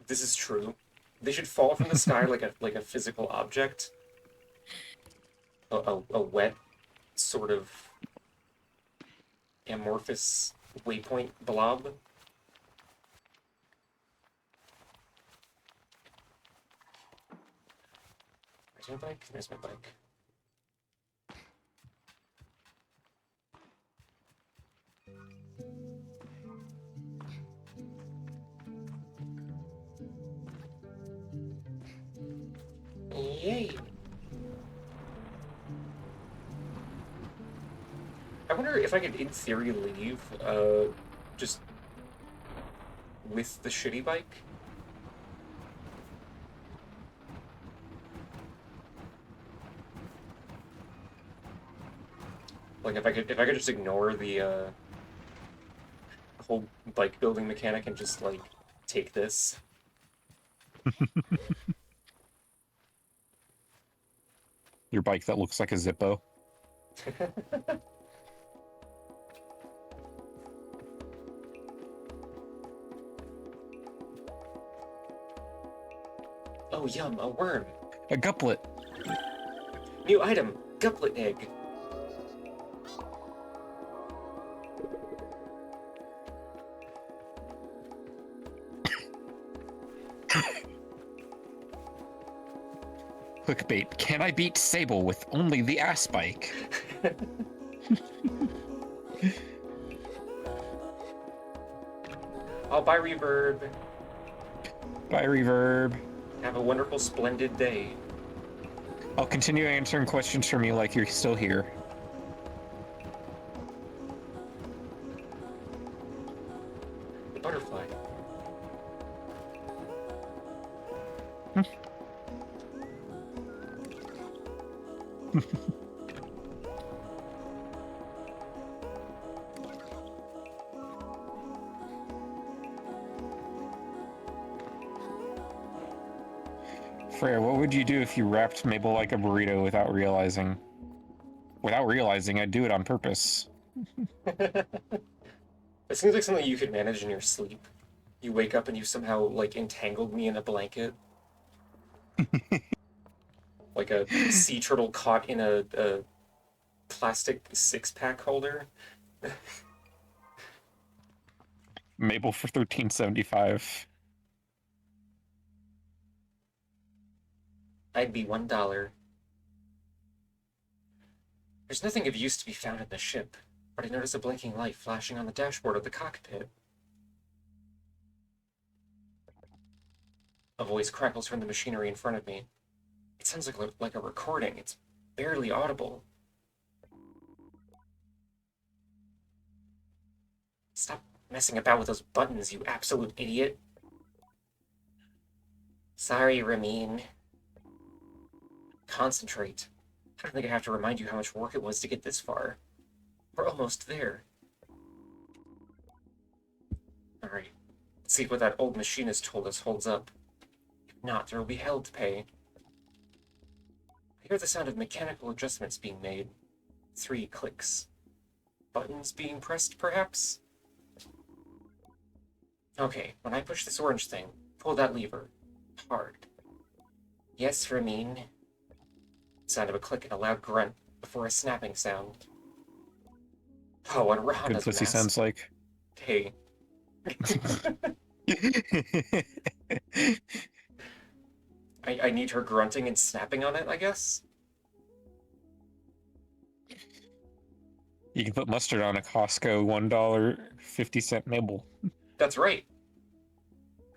This is true. They should fall from the sky like a physical object. A wet, sort of amorphous waypoint blob. Where's my bike? There's my bike. Yay! I wonder if I could, in theory, leave, just with the shitty bike. Like, if I could just ignore the whole bike building mechanic and just, like, take this. Your bike that looks like a Zippo. Oh, yum, a worm. A guplet. New item, guplet egg. Clickbait. Can I beat Sable with only the ass bike? I'll buy reverb. Bye, Reverb. Have a wonderful, splendid day. I'll continue answering questions from you like you're still here. The butterfly. Freya, what would you do if you wrapped Mabel like a burrito without realizing? Without realizing, I'd do it on purpose. It seems like something you could manage in your sleep. You wake up and you somehow, like, entangled me in a blanket. Like a sea turtle caught in a plastic six-pack holder. Mabel for $13.75. I'd be $1. There's nothing of use to be found in the ship, but I notice a blinking light flashing on the dashboard of the cockpit. A voice crackles from the machinery in front of me. It sounds like a recording. It's barely audible. Stop messing about with those buttons, you absolute idiot. Sorry, Ramin. Concentrate. I don't think I have to remind you how much work it was to get this far. We're almost there. Alright. Let's see if what that old machinist told us holds up. If not, there will be hell to pay. I hear the sound of mechanical adjustments being made. 3 clicks. Buttons being pressed, perhaps? Okay, when I push this orange thing, pull that lever. Hard. Yes, Ramin. Sound of a click and a loud grunt before a snapping sound. Oh, what Good Rahana's pussy mask. sounds like. Hey. I need her grunting and snapping on it, I guess? You can put mustard on a Costco $1.50 Mabel. That's right.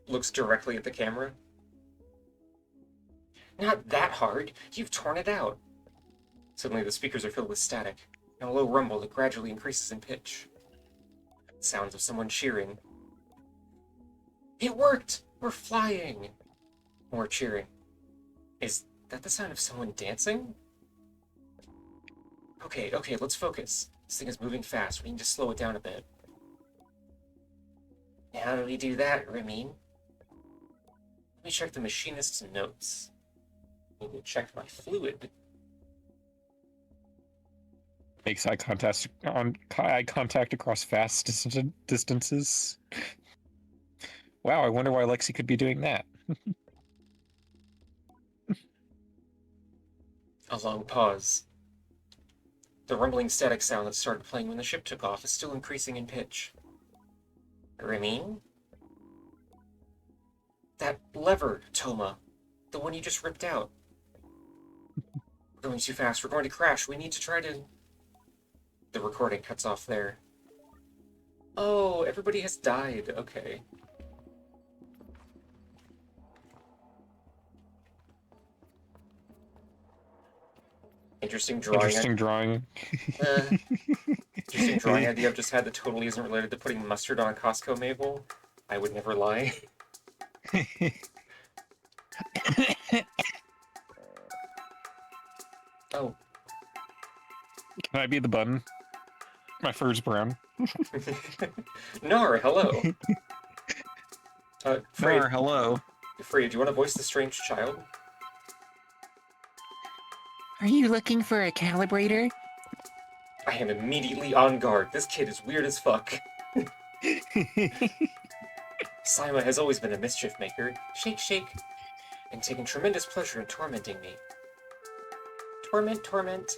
Looks directly at the camera. Not that hard. You've torn it out. Suddenly the speakers are filled with static, and a low rumble that gradually increases in pitch. Sounds of someone cheering. It worked! We're flying! More cheering. Is that the sound of someone dancing? Okay, let's focus. This thing is moving fast. We need to slow it down a bit. How do we do that, Ramin? Let me check the machinist's notes. I need to check my fluid. Makes eye contact across vast distances. Wow, I wonder why Lexi could be doing that. A long pause. The rumbling static sound that started playing when the ship took off is still increasing in pitch. Ramin? That lever, Toma. The one you just ripped out. We're going too fast. We're going to crash. We need to try to... The recording cuts off there. Oh, everybody has died. Okay. Interesting drawing. Interesting drawing. Interesting drawing idea I've just had that totally isn't related to putting mustard on a Costco Mabel. I would never lie. Oh. Can I be the button? My fur's brown. Nar, hello. Freya, Nar, hello. Freya, do you want to voice the strange child? Are you looking for a calibrator? I am immediately on guard. This kid is weird as fuck. Sima has always been a mischief maker. Shake, shake. And taken tremendous pleasure in tormenting me. Torment, torment.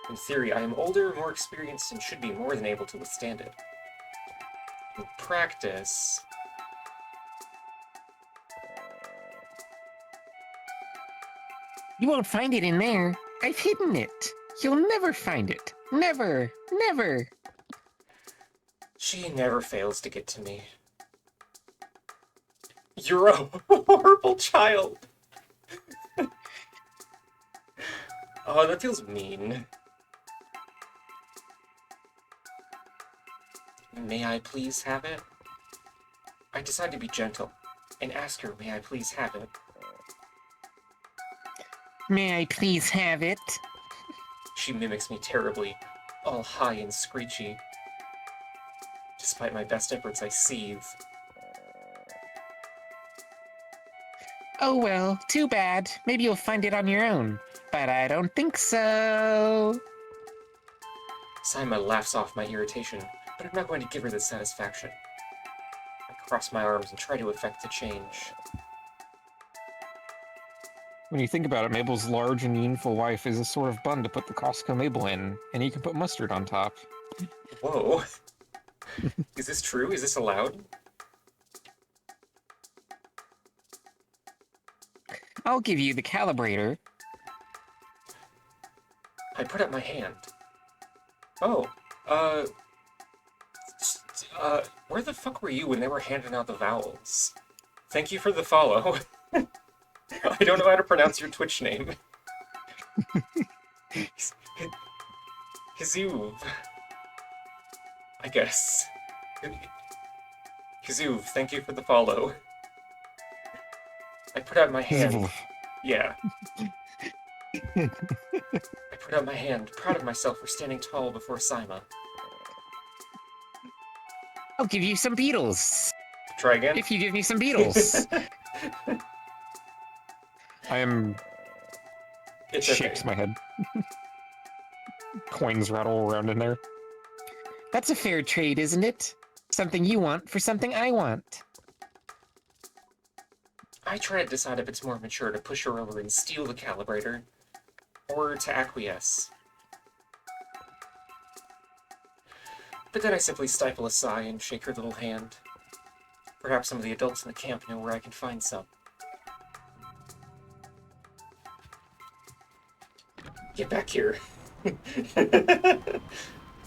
In theory, I am older, more experienced, and should be more than able to withstand it. In practice... You won't find it in there. I've hidden it. You'll never find it. Never, never. She never fails to get to me. You're a horrible child. Oh, that feels mean. May I please have it? I decide to be gentle and ask her, may I please have it? May I please have it? She mimics me terribly, all high and screechy. Despite my best efforts, I seethe. Oh well, too bad. Maybe you'll find it on your own. But I don't think so. Saima laughs off my irritation, but I'm not going to give her this satisfaction. I cross my arms and try to effect the change. When you think about it, Mabel's large and meaningful wife is a sort of bun to put the Costco Mabel in, and you can put mustard on top. Whoa. Is this true? Is this allowed? I'll give you the calibrator. I put up my hand. Oh, where the fuck were you when they were handing out the vowels? Thank you for the follow. I don't know how to pronounce your Twitch name. Hizuv. I guess. Hizuv, thank you for the follow. I put out my hand. Yeah. I put out my hand, proud of myself for standing tall before Saima. I'll give you some beetles. Try again? If you give me some beetles. I am... It's shakes okay. my head. Coins rattle around in there. That's a fair trade, isn't it? Something you want for something I want. I try to decide if it's more mature to push her over and steal the calibrator, or to acquiesce. But then I simply stifle a sigh and shake her little hand. Perhaps some of the adults in the camp know where I can find some. Get back here.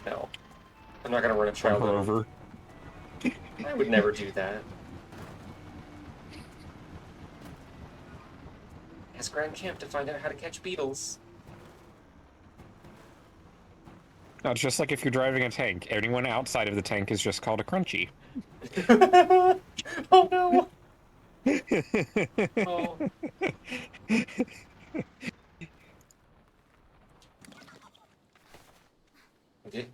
No. I'm not gonna run a child Her over. over. I would never do that. Ask Grand Camp to find out how to catch beetles. No, it's just like if you're driving a tank. Anyone outside of the tank is just called a crunchy. Oh no! Oh. Okay.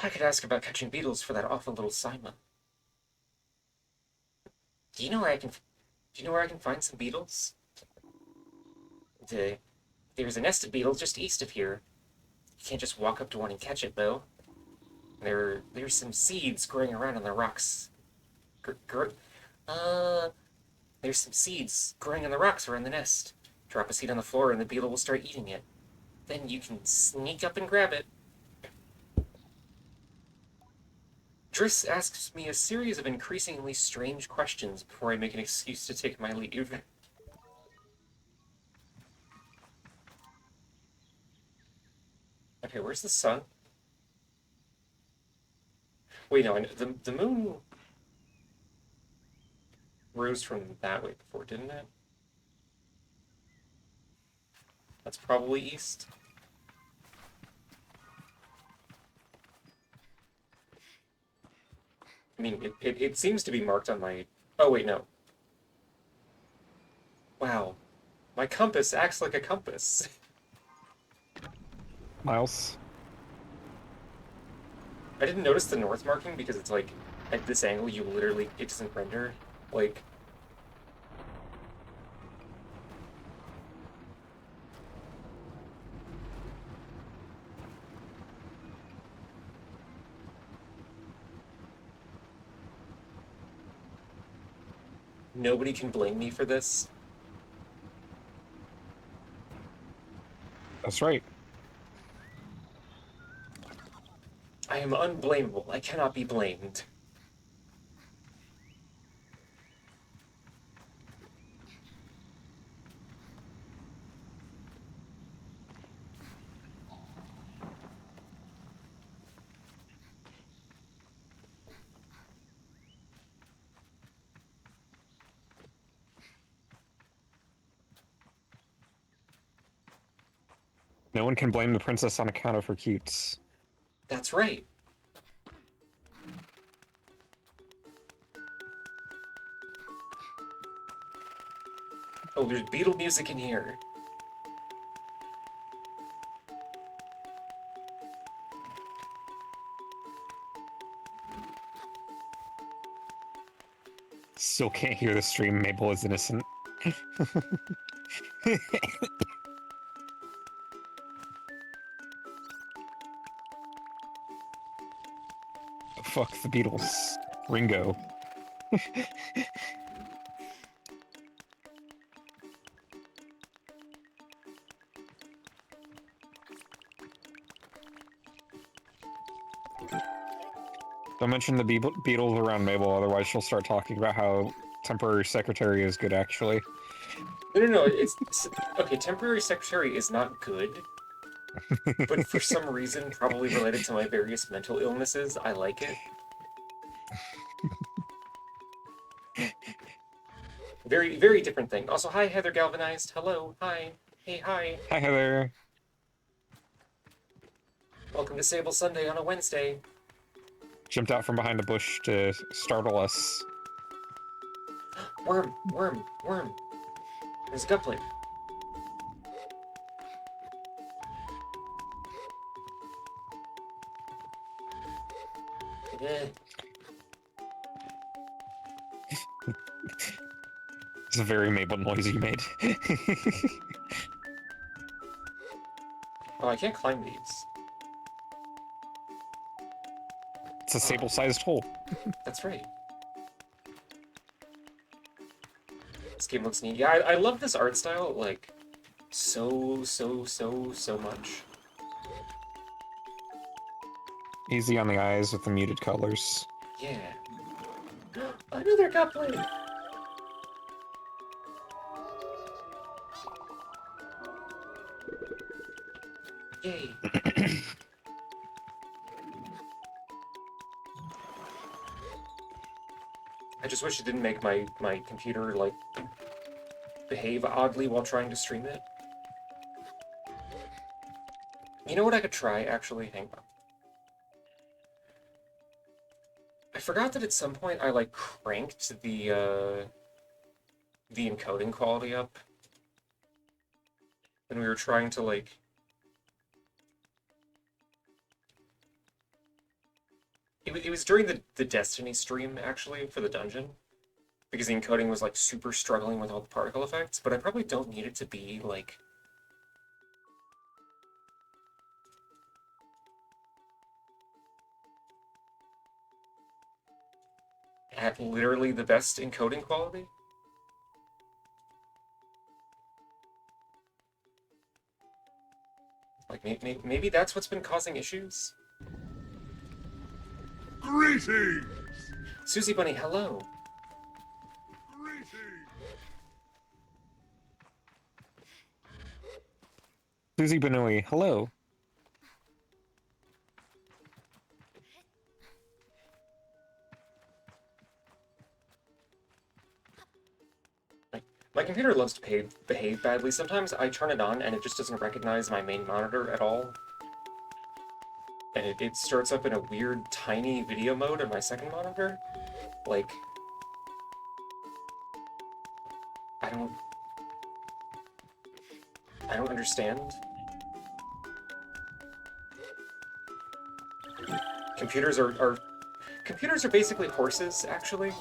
I could ask about catching beetles for that awful little Saima. Do you know where I can? Do you know where I can find some beetles? There's a nest of beetles just east of here. You can't just walk up to one and catch it, though. There's some seeds growing around on the rocks. There's some seeds growing on the rocks around the nest. Drop a seed on the floor and the beetle will start eating it. Then you can sneak up and grab it. Driss asks me a series of increasingly strange questions before I make an excuse to take my leave. Okay, where's the sun? Wait, no, the moon rose from that way before, didn't it? That's probably east. I mean, it seems to be marked on my... Oh, wait, no. Wow. My compass acts like a compass. Miles. I didn't notice the north marking because it's like, at this angle, it doesn't render. Like... Nobody can blame me for this. That's right. I am unblameable. I cannot be blamed. No one can blame the princess on account of her cutes. That's right. Oh, there's beetle music in here. Still can't hear the stream. Mabel is innocent. Fuck the Beatles. Ringo. Don't mention the Beatles around Mabel, otherwise she'll start talking about how temporary secretary is good, actually. No. Okay. Temporary secretary is not good, but for some reason, probably related to my various mental illnesses, I like it. Very, very different thing. Also, hi, Heather Galvanized. Hello. Hi. Hey, hi. Hi, Heather. Welcome to Sable Sunday on a Wednesday. Jumped out from behind a bush to startle us. Worm. There's a gut plate. Eh. It's a very Mabel noise you made. Oh, I can't climb these. It's a Sable-sized hole. That's right. This game looks neat. Yeah, I love this art style, like, so much. Easy on the eyes with the muted colors. Yeah. Another gut plate! Yay. I just wish it didn't make my computer, like, behave oddly while trying to stream it. You know what I could try, actually? Hang on. I forgot that at some point I, like, cranked the encoding quality up. When we were trying to, like... It was during the Destiny stream, actually, for the dungeon. Because the encoding was, like, super struggling with all the particle effects, but I probably don't need it to be, like... at literally the best encoding quality. Like, maybe that's what's been causing issues? Greetings! Susie Bunny, hello! Greetings! Susie Benoy, hello. My computer loves to behave badly. Sometimes I turn it on and it just doesn't recognize my main monitor at all. And it starts up in a weird, tiny video mode on my second monitor. Like... I don't understand. Computers are basically horses, actually.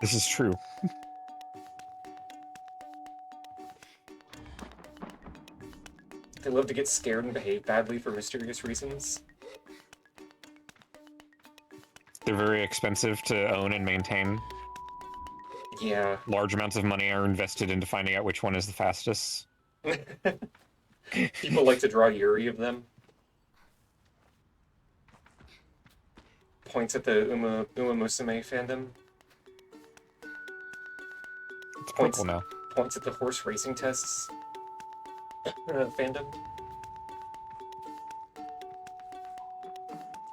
This is true. They love to get scared and behave badly for mysterious reasons. They're very expensive to own and maintain. Yeah. Large amounts of money are invested into finding out which one is the fastest. People like to draw Yuri of them. Points at the Uma Musume fandom. It's Points, purple now. points at the horse racing tests fandom.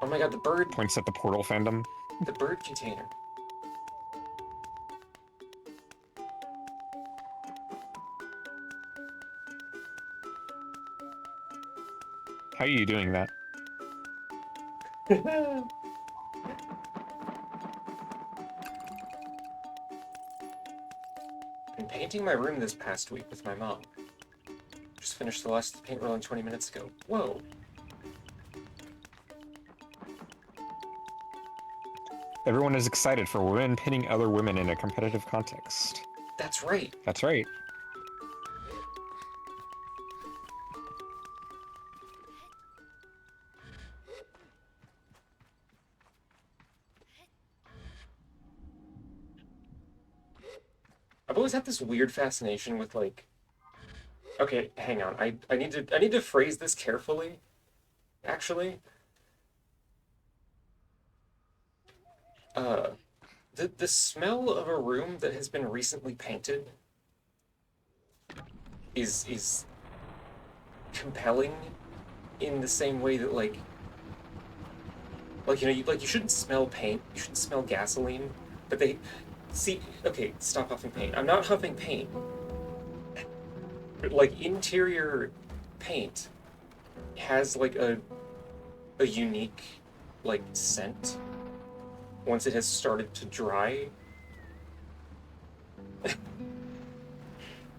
Oh my god, the bird Points at the portal fandom. The bird container. How are you doing that? Been painting my room this past week with my mom. Just finished the last paint rolling 20 minutes ago. Whoa. Everyone is excited for women pitting other women in a competitive context. That's right. That's right. I've always had this weird fascination with like. Okay, hang on. I need to phrase this carefully. Actually, uh, the smell of a room that has been recently painted is compelling in the same way that like you shouldn't smell paint. You shouldn't smell gasoline. But they see. Okay, stop huffing paint. I'm not huffing paint. But like interior paint has like a unique like scent once it has started to dry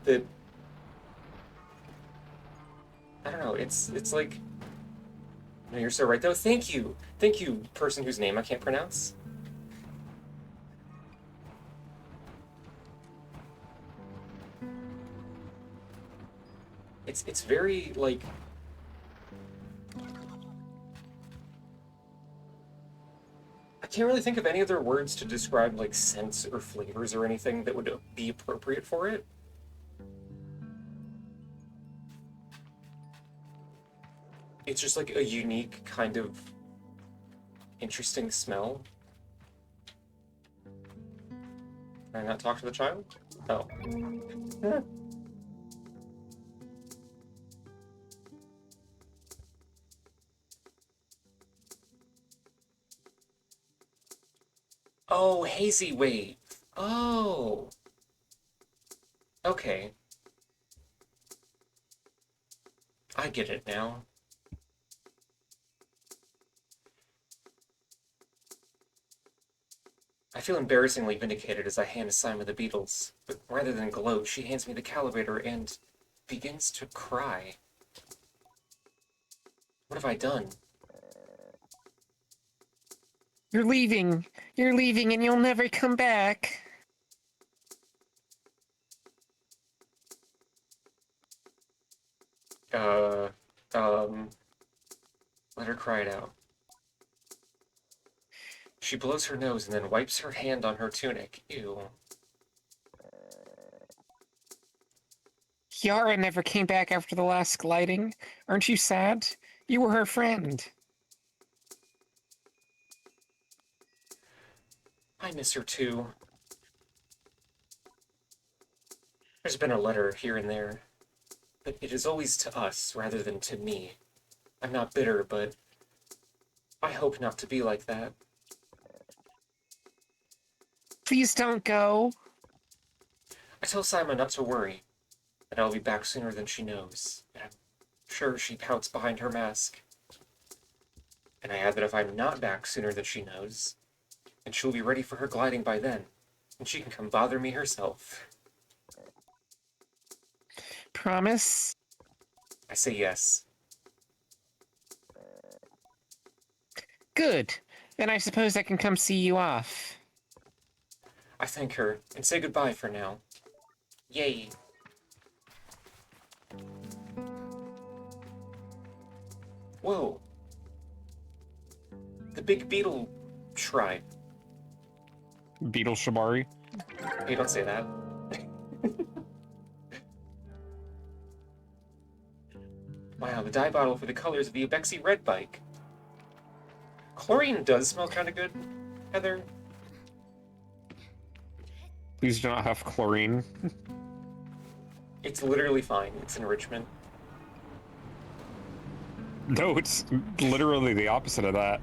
that I don't know, it's like no, you're so right though. Thank you, person whose name I can't pronounce. It's very like I can't really think of any other words to describe like scents or flavors or anything that would be appropriate for it. It's just like a unique kind of interesting smell. Can I not talk to the child? Oh. Oh, hazy wave. Oh. Okay. I get it now. I feel embarrassingly vindicated as I hand a sign with the Beatles, but rather than gloat, she hands me the calibrator and begins to cry. What have I done? You're leaving. You're leaving and you'll never come back. Uh, um, let her cry it out. She blows her nose and then wipes her hand on her tunic. Ew. Yara never came back after the last gliding. Aren't you sad? You were her friend. I miss her too. There's been a letter here and there, but it is always to us rather than to me. I'm not bitter, but I hope not to be like that. Please don't go. I tell Simon not to worry, that I'll be back sooner than she knows. And I'm sure she pouts behind her mask. And I add that if I'm not back sooner than she knows, then she'll be ready for her gliding by then, and she can come bother me herself. Promise? I say yes. Good. Then I suppose I can come see you off. I thank her, and say goodbye for now. Yay. Whoa. The big beetle shrine. Beetle Shibari. Hey, don't say that. Wow, the dye bottle for the colors of the Ubexi red bike. Chlorine does smell kind of good, Heather. Please do not have chlorine. It's literally fine. It's enrichment. No, it's literally the opposite of that.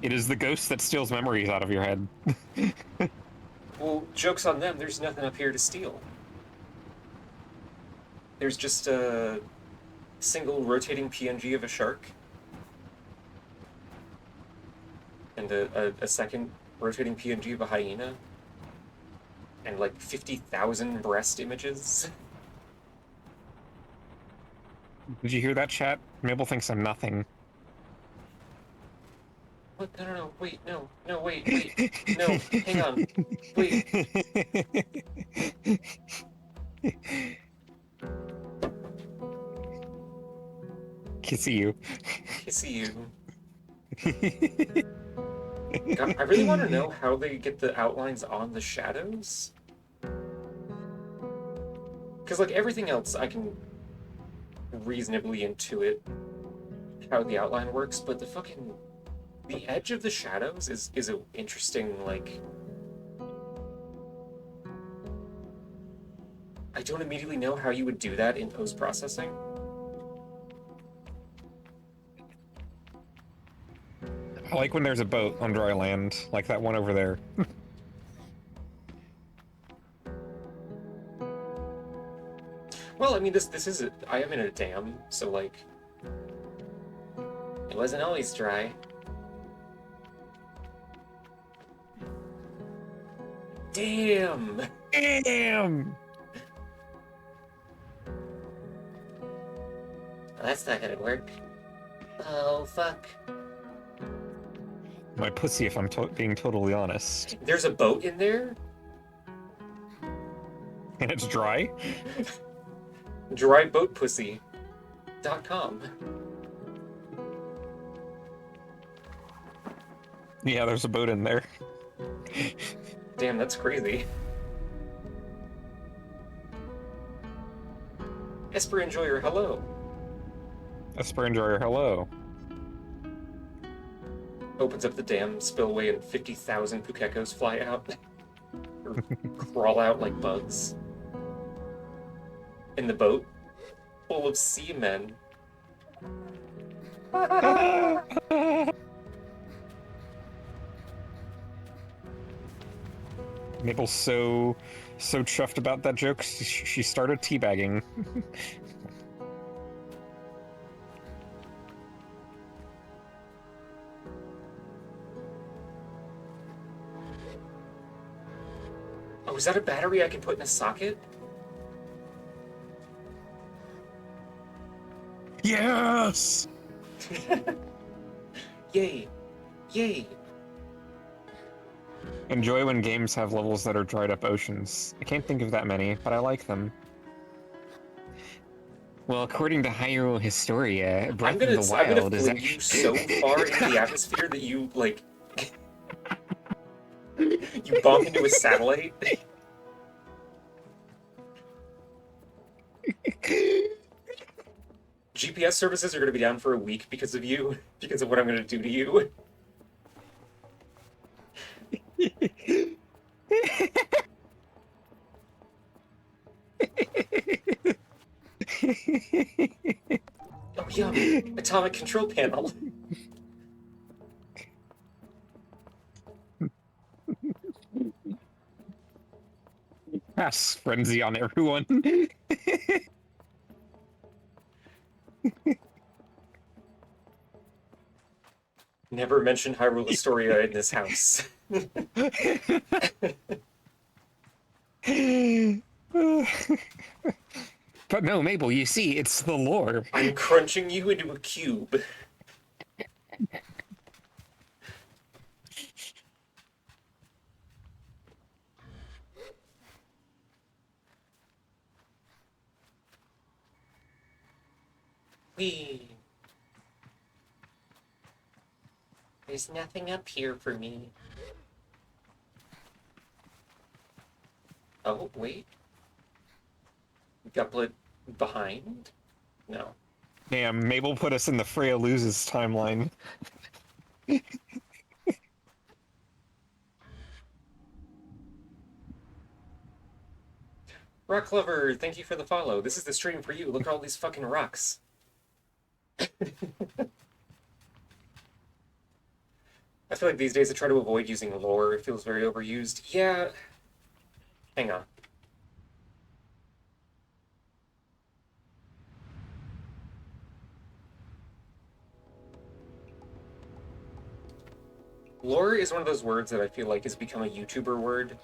It is the ghost that steals memories out of your head. Well, joke's on them. There's nothing up here to steal. There's just single rotating PNG of a shark. And a second rotating PNG of a hyena. And like 50,000 breast images. Did you hear that, chat? Mabel thinks I'm nothing. What? No, no, no, wait, no, no, wait. No, hang on. Wait. Kissy you. Kissy you. God, I really want to know how they get the outlines on the shadows. Because, like, everything else I can reasonably intuit how the outline works, but the edge of the shadows is an interesting, like... I don't immediately know how you would do that in post-processing. I like when there's a boat on dry land, like that one over there. Well, I mean, this is... I am in a dam, so, like... It wasn't always dry. Damn! Damn! That's not gonna work. Oh, fuck. My pussy, if I'm being totally honest. There's a boat in there? And it's dry? Dryboatpussy.com. Yeah, there's a boat in there. Damn, that's crazy. Esper Enjoyer, hello. Esper Enjoyer, hello. Opens up the dam spillway and 50,000 Pukekos fly out. Or crawl out like bugs. In the boat, full of seamen. Mabel's so chuffed about that joke, she started teabagging. Oh, is that a battery I can put in a socket? Yes! Yay! Yay! Enjoy when games have levels that are dried up oceans. I can't think of that many, but I like them. Well, according to Hyrule Historia, Breath of the I'm gonna Wild is fling actually... you so far into the atmosphere that you, like... you bump into a satellite. GPS services are gonna be down for a week because of you, because of what I'm gonna do to you. Oh, yum! Atomic control panel. Pass frenzy on everyone. Never mention Hyrule Historia in this house. But no, Mabel, you see, it's the lore. I'm crunching you into a cube. Whee! There's nothing up here for me. Oh, wait. Guplet behind? No. Damn, Mabel put us in the Freya loses timeline. Rock Lover, thank you for the follow. This is the stream for you. Look at all these fucking rocks. I feel like these days I try to avoid using lore. It feels very overused. Yeah. Hang on. Lore is one of those words that I feel like has become a YouTuber word.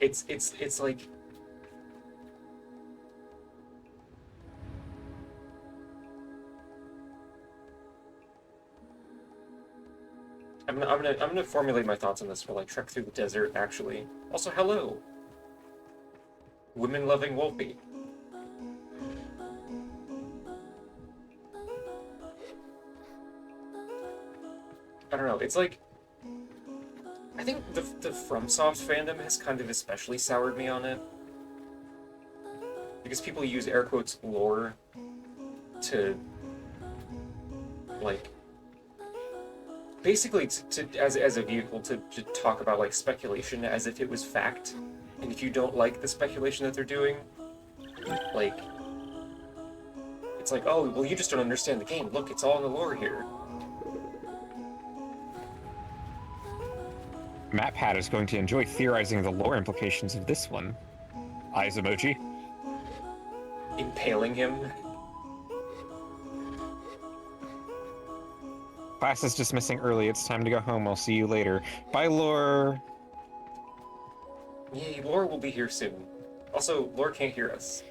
It's like I'm gonna formulate my thoughts on this while I trek through the desert, actually. Also, hello! Women-loving Wolfie. I don't know, it's like... I think the FromSoft fandom has kind of especially soured me on it. Because people use air quotes lore to, like, basically as a vehicle to talk about, like, speculation as if it was fact. And if you don't like the speculation that they're doing, like, it's like, oh, well, you just don't understand the game. Look, it's all in the lore here. MatPat is going to enjoy theorizing the lore implications of this one. Eyes emoji. Impaling him. Class is dismissing early. It's time to go home. I'll see you later. Bye, Lore. Yay, Lore will be here soon. Also, Lore can't hear us.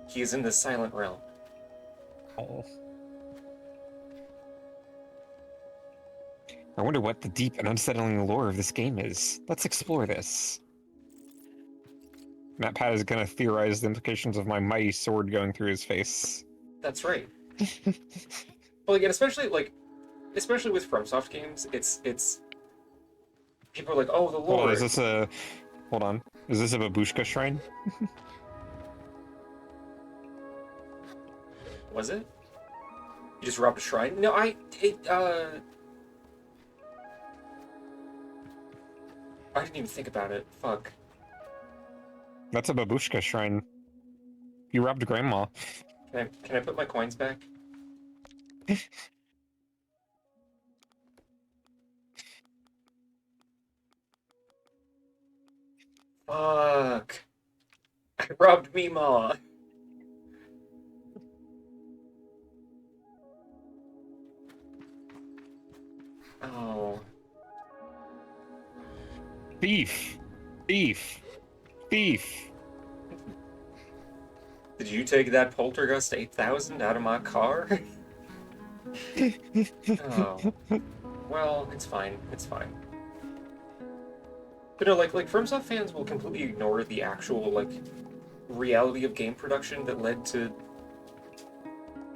He is in the silent realm. Oh. I wonder what the deep and unsettling lore of this game is. Let's explore this. MatPat is gonna theorize the implications of my mighty sword going through his face. That's right. Well, again, especially with FromSoft games, it's people are like, oh, the lore. Oh, is this a... Hold on. Is this a babushka shrine? Was it? You just robbed a shrine? No, I didn't even think about it. Fuck. That's a babushka shrine. You robbed Grandma. Can I put my coins back? Fuck. I robbed Meemaw. Oh. Thief! Thief! Thief! Did you take that Poltergust 8000 out of my car? Oh. Well, it's fine. It's fine. But no, like FromSoft fans will completely ignore the actual, like, reality of game production that led to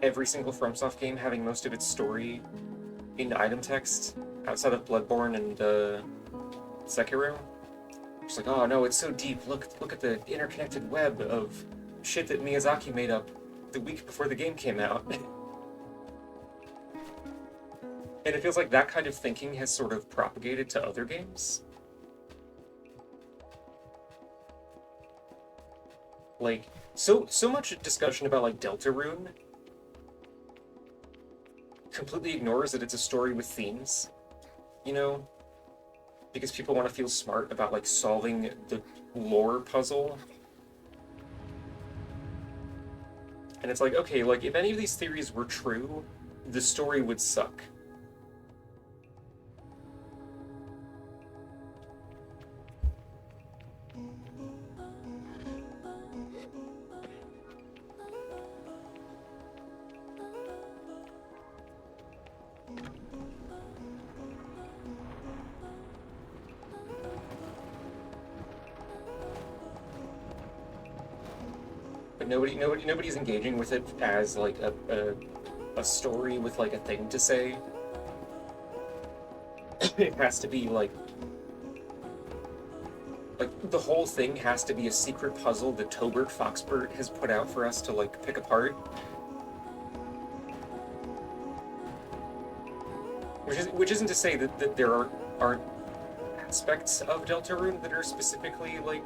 every single FromSoft game having most of its story in item text outside of Bloodborne and Sekiro. It's like, oh no, it's so deep. Look at the interconnected web of shit that Miyazaki made up the week before the game came out. And it feels like that kind of thinking has sort of propagated to other games. Like, so much discussion about, like, Deltarune completely ignores that it's a story with themes, you know? Because people want to feel smart about, like, solving the lore puzzle. And it's like, okay, like, if any of these theories were true, the story would suck. But nobody's engaging with it as, like, a story with, like, a thing to say. It has to be, like, the whole thing has to be a secret puzzle that Tobert Foxbert has put out for us to, like, pick apart. Which isn't to say that there aren't aspects of Deltarune that are specifically, like,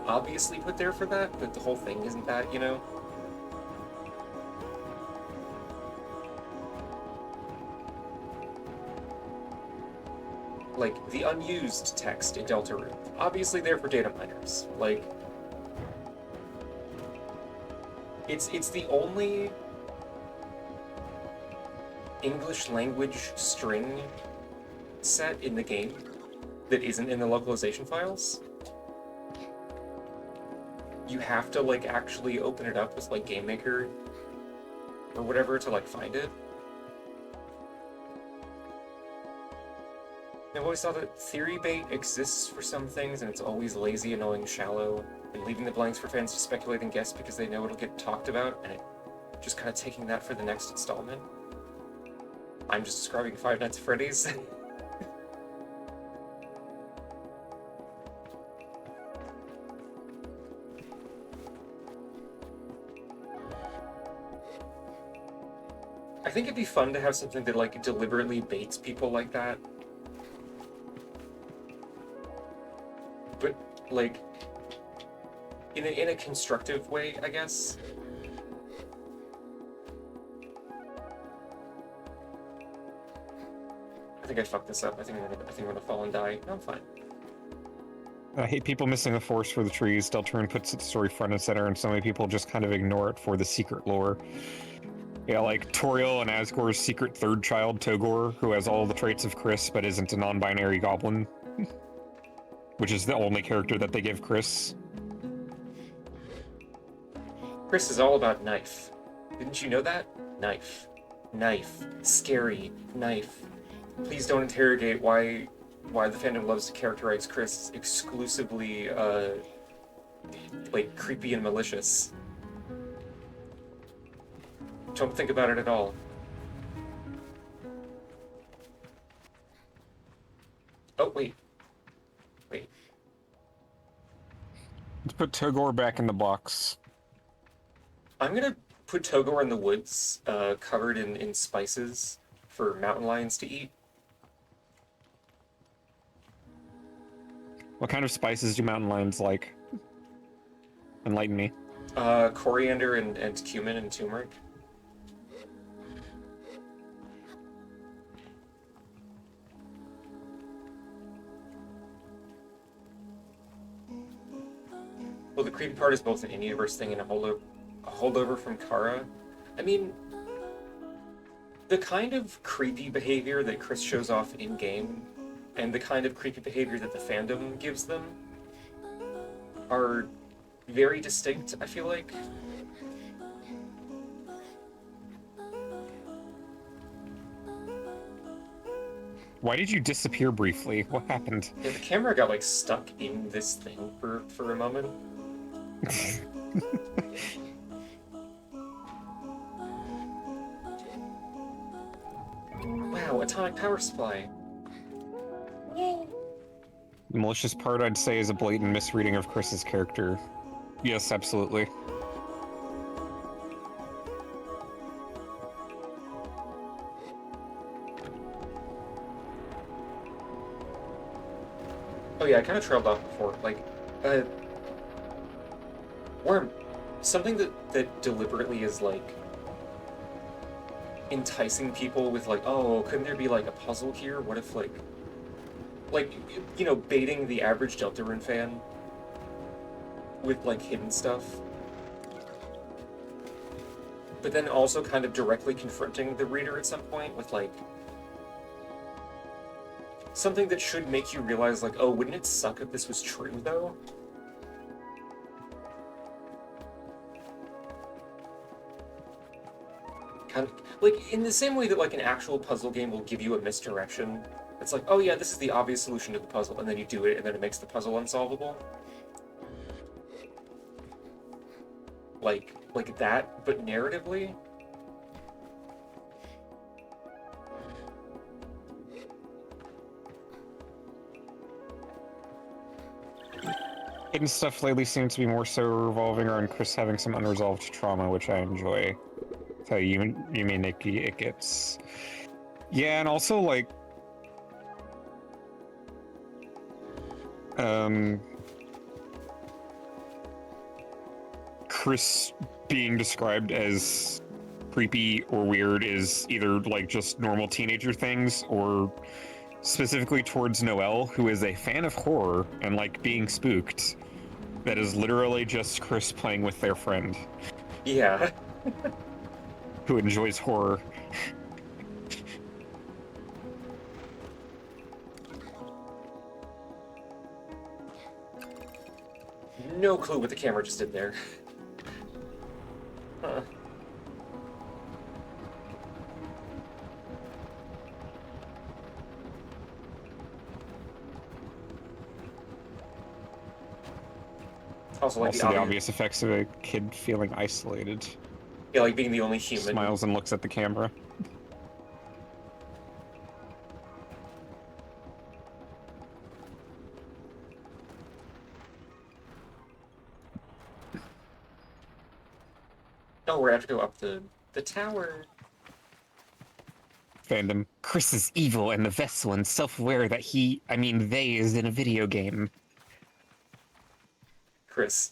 obviously put there for that, but the whole thing isn't that, you know? like the unused text in Deltarune, obviously there for data miners. Like, it's the only English language string set in the game that isn't in the localization files. You have to like actually open it up with like GameMaker or whatever to like find it. I've always thought that theory bait exists for some things, and it's always lazy, annoying, shallow, and leaving the blanks for fans to speculate and guess because they know it'll get talked about, and it just kind of taking that for the next installment. I'm just describing Five Nights at Freddy's. I think it'd be fun to have something that like deliberately baits people like that. But like in a constructive way, I guess. I think I fucked this up. I think I'm gonna fall and die. No, I'm fine. I hate people missing the forest for the trees. Deltarune puts its story front and center, and so many people just kind of ignore it for the secret lore. Yeah, like Toriel and Asgore's secret third child, Togor, who has all the traits of Chris but isn't a non-binary goblin. Which is the only character that they give Chris. Chris is all about knife. Didn't you know that? Knife. Knife. Scary. Knife. Please don't interrogate why the fandom loves to characterize Chris exclusively, like, creepy and malicious. Don't think about it at all. Oh, wait. Wait. Let's put Togor back in the box. I'm gonna put Togor in the woods, covered in spices for mountain lions to eat. What kind of spices do mountain lions like? Enlighten me. Coriander and cumin and turmeric. Well, the creepy part is both an in-universe thing and a holdover from Kara. I mean, the kind of creepy behavior that Chris shows off in-game and the kind of creepy behavior that the fandom gives them are very distinct, I feel like. Why did you disappear briefly? What happened? Yeah, the camera got, like, stuck in this thing for a moment. Wow, atomic power supply. The malicious part, I'd say, is a blatant misreading of Chris's character. Yes, absolutely. Oh yeah, I kind of trailed off before. Like, Worm, something that deliberately is, like, enticing people with, like, oh, couldn't there be, like, a puzzle here? What if, like, you know, baiting the average Deltarune fan with, like, hidden stuff. But then also kind of directly confronting the reader at some point with, like, something that should make you realize, like, oh, wouldn't it suck if this was true, though? Kind of, like, in the same way that, like, an actual puzzle game will give you a misdirection. It's like, oh yeah, this is the obvious solution to the puzzle, and then you do it, and then it makes the puzzle unsolvable. Like that, but narratively. Hidden stuff lately seems to be more so revolving around Chris having some unresolved trauma, which I enjoy. So you mean it gets... Yeah, and also, like... Chris being described as creepy or weird is either, like, just normal teenager things, or specifically towards Noelle, who is a fan of horror and like being spooked. That is literally just Chris playing with their friend Yeah. who enjoys horror. No clue what the camera just did there. Huh. Also, like Also, the obvious effects of a kid feeling isolated. yeah, like being the only human. Smiles and looks at the camera. Oh, we're gonna have to go up the tower. Fandom. Chris is evil and the vessel and self-aware that they is in a video game. Chris,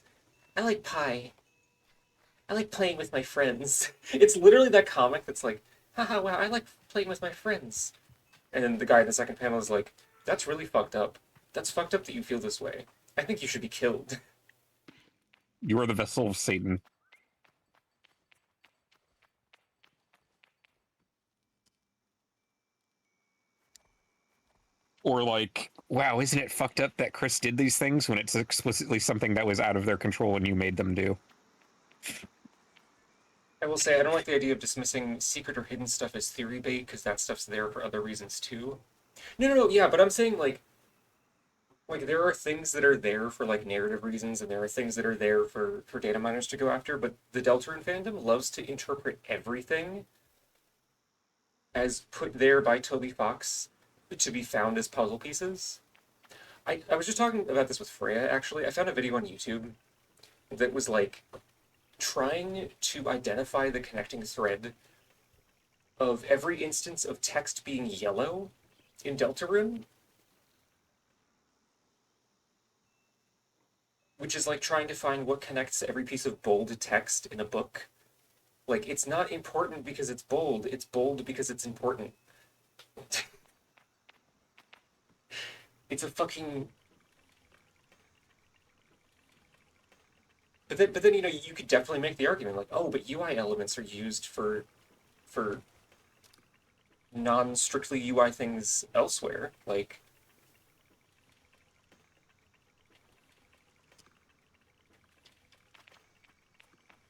I like pie. I like playing with my friends. It's literally that comic that's like, haha, wow, I like playing with my friends. And then the guy in the second panel is like, that's really fucked up. That's fucked up that you feel this way. I think you should be killed. You are the vessel of Satan. Or like, wow, isn't it fucked up that Chris did these things when it's explicitly something that was out of their control and you made them do? I will say, I don't like the idea of dismissing secret or hidden stuff as theory bait, because that stuff's there for other reasons too. No, yeah, but I'm saying, like, there are things that are there for, like, narrative reasons, and there are things that are there for data miners to go after, but the Deltarune fandom loves to interpret everything as put there by Toby Fox to be found as puzzle pieces. I was just talking about this with Freya, actually. I found a video on YouTube that was, like, trying to identify the connecting thread of every instance of text being yellow in Deltarune, which is like trying to find what connects every piece of bold text in a book. Like, it's not important because it's bold because it's important. It's a fucking... But then, you know, you could definitely make the argument, like, oh, but UI elements are used for non-strictly UI things elsewhere. Like,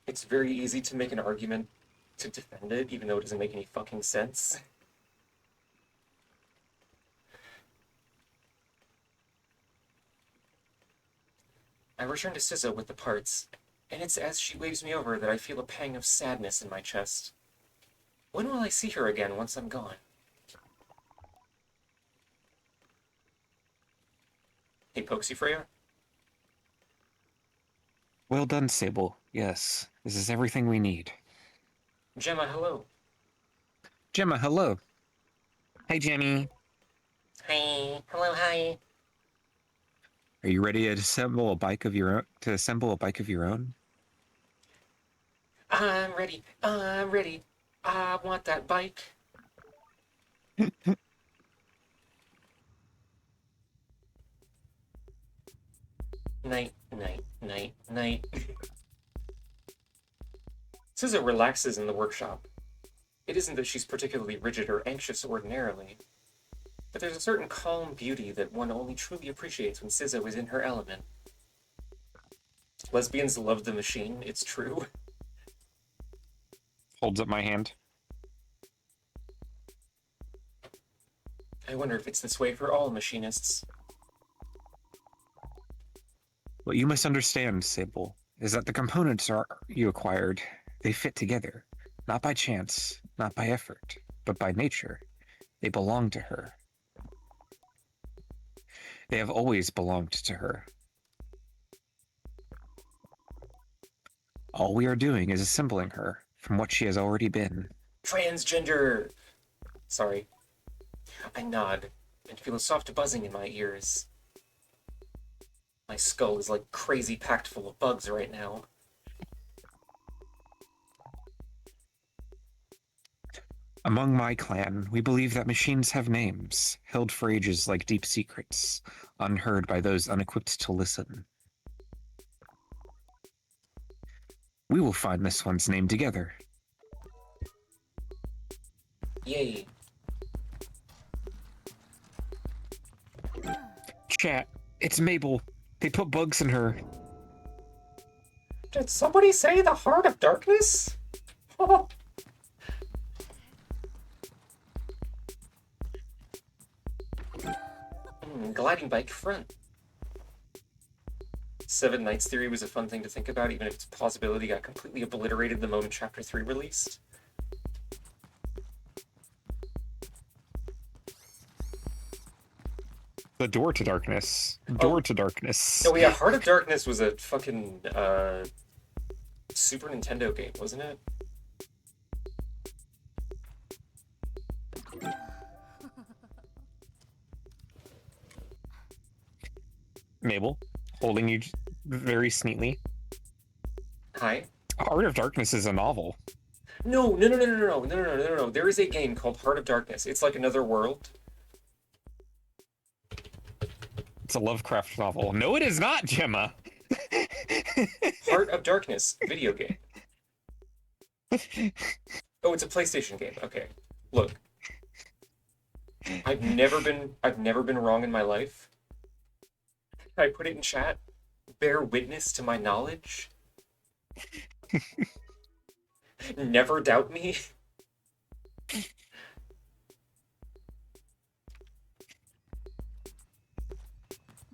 it's very easy to make an argument to defend it, even though it doesn't make any fucking sense. I return to SZA with the parts, and it's as she waves me over that I feel a pang of sadness in my chest. When will I see her again once I'm gone? Hey, Pokesy Freya? Well done, Sable. Yes, this is everything we need. Gemma, hello. Gemma, hello. Hi, Jenny. Hi. Hello, hi. Are you ready to assemble a bike of your own? I'm ready. I'm ready. I want that bike. Night, night, night, night. SZA relaxes in the workshop. It isn't that she's particularly rigid or anxious ordinarily, but there's a certain calm beauty that one only truly appreciates when SZA is in her element. Lesbians love the machine, it's true. Holds up my hand. I wonder if it's this way for all machinists. What you must understand, Sable, is that the components you acquired, they fit together. Not by chance, not by effort, but by nature. They belong to her. They have always belonged to her. All we are doing is assembling her from what she has already been. Transgender! Sorry. I nod and feel a soft buzzing in my ears. My skull is like crazy packed full of bugs right now. Among my clan, we believe that machines have names, held for ages like deep secrets, unheard by those unequipped to listen. We will find this one's name together. Yay. Chat, it's Mabel. They put bugs in her. Did somebody say the Heart of Darkness? Gliding bike front. Seven Knights theory was a fun thing to think about, even if its plausibility got completely obliterated the moment Chapter 3 released. The door to darkness. Door to darkness. Oh yeah, Heart of Darkness was a fucking Super Nintendo game, wasn't it? Mabel, holding you very neatly. Hi. Heart of Darkness is a novel. No. There is a game called Heart of Darkness. It's like another world. It's a Lovecraft novel. No, it is not, Gemma. Heart of Darkness video game. Oh, it's a PlayStation game. Okay. Look. I've never been wrong in my life. I put it in chat. Bear witness to my knowledge. Never doubt me.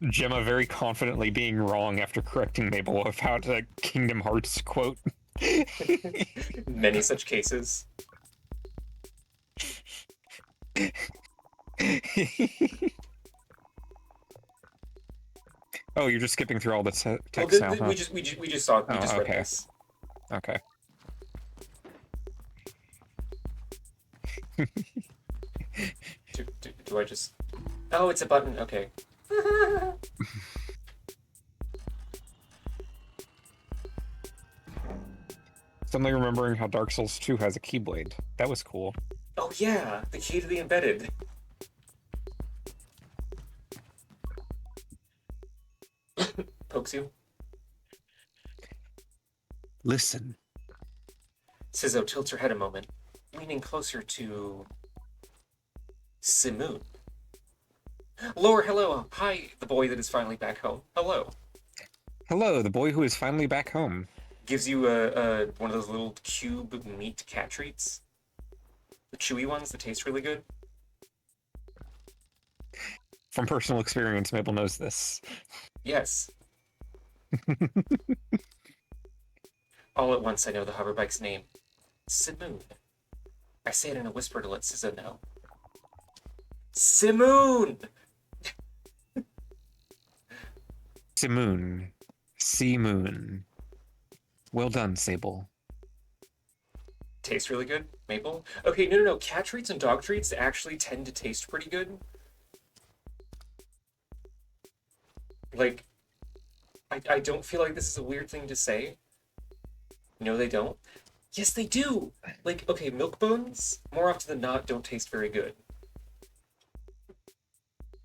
Gemma very confidently being wrong after correcting Mabel about a Kingdom Hearts quote. Many such cases. Oh, you're just skipping through all the Well, text now, huh? we just saw we just read okay. this. Okay. Do I just... Oh, it's a button. Okay. Suddenly remembering how Dark Souls 2 has a Keyblade. That was cool. Oh yeah, the key to the embedded. Pokes you. Listen. Sizzo tilts her head a moment, leaning closer to... Simoon. Lore, hello. Hi, the boy that is finally back home. Hello. Hello, the boy who is finally back home. Gives you one of those little cube meat cat treats. The chewy ones that taste really good. From personal experience, Mabel knows this. Yes. All at once I know the hoverbike's name. Simoon. I say it in a whisper to let Sizzo know. Simoon! Simoon. Sea Moon. Well done, Sable. Tastes really good? Maple? Okay, no. Cat treats and dog treats actually tend to taste pretty good. Like, I don't feel like this is a weird thing to say. No, they don't. Yes, they do! Like, okay, milk bones, more often than not, don't taste very good.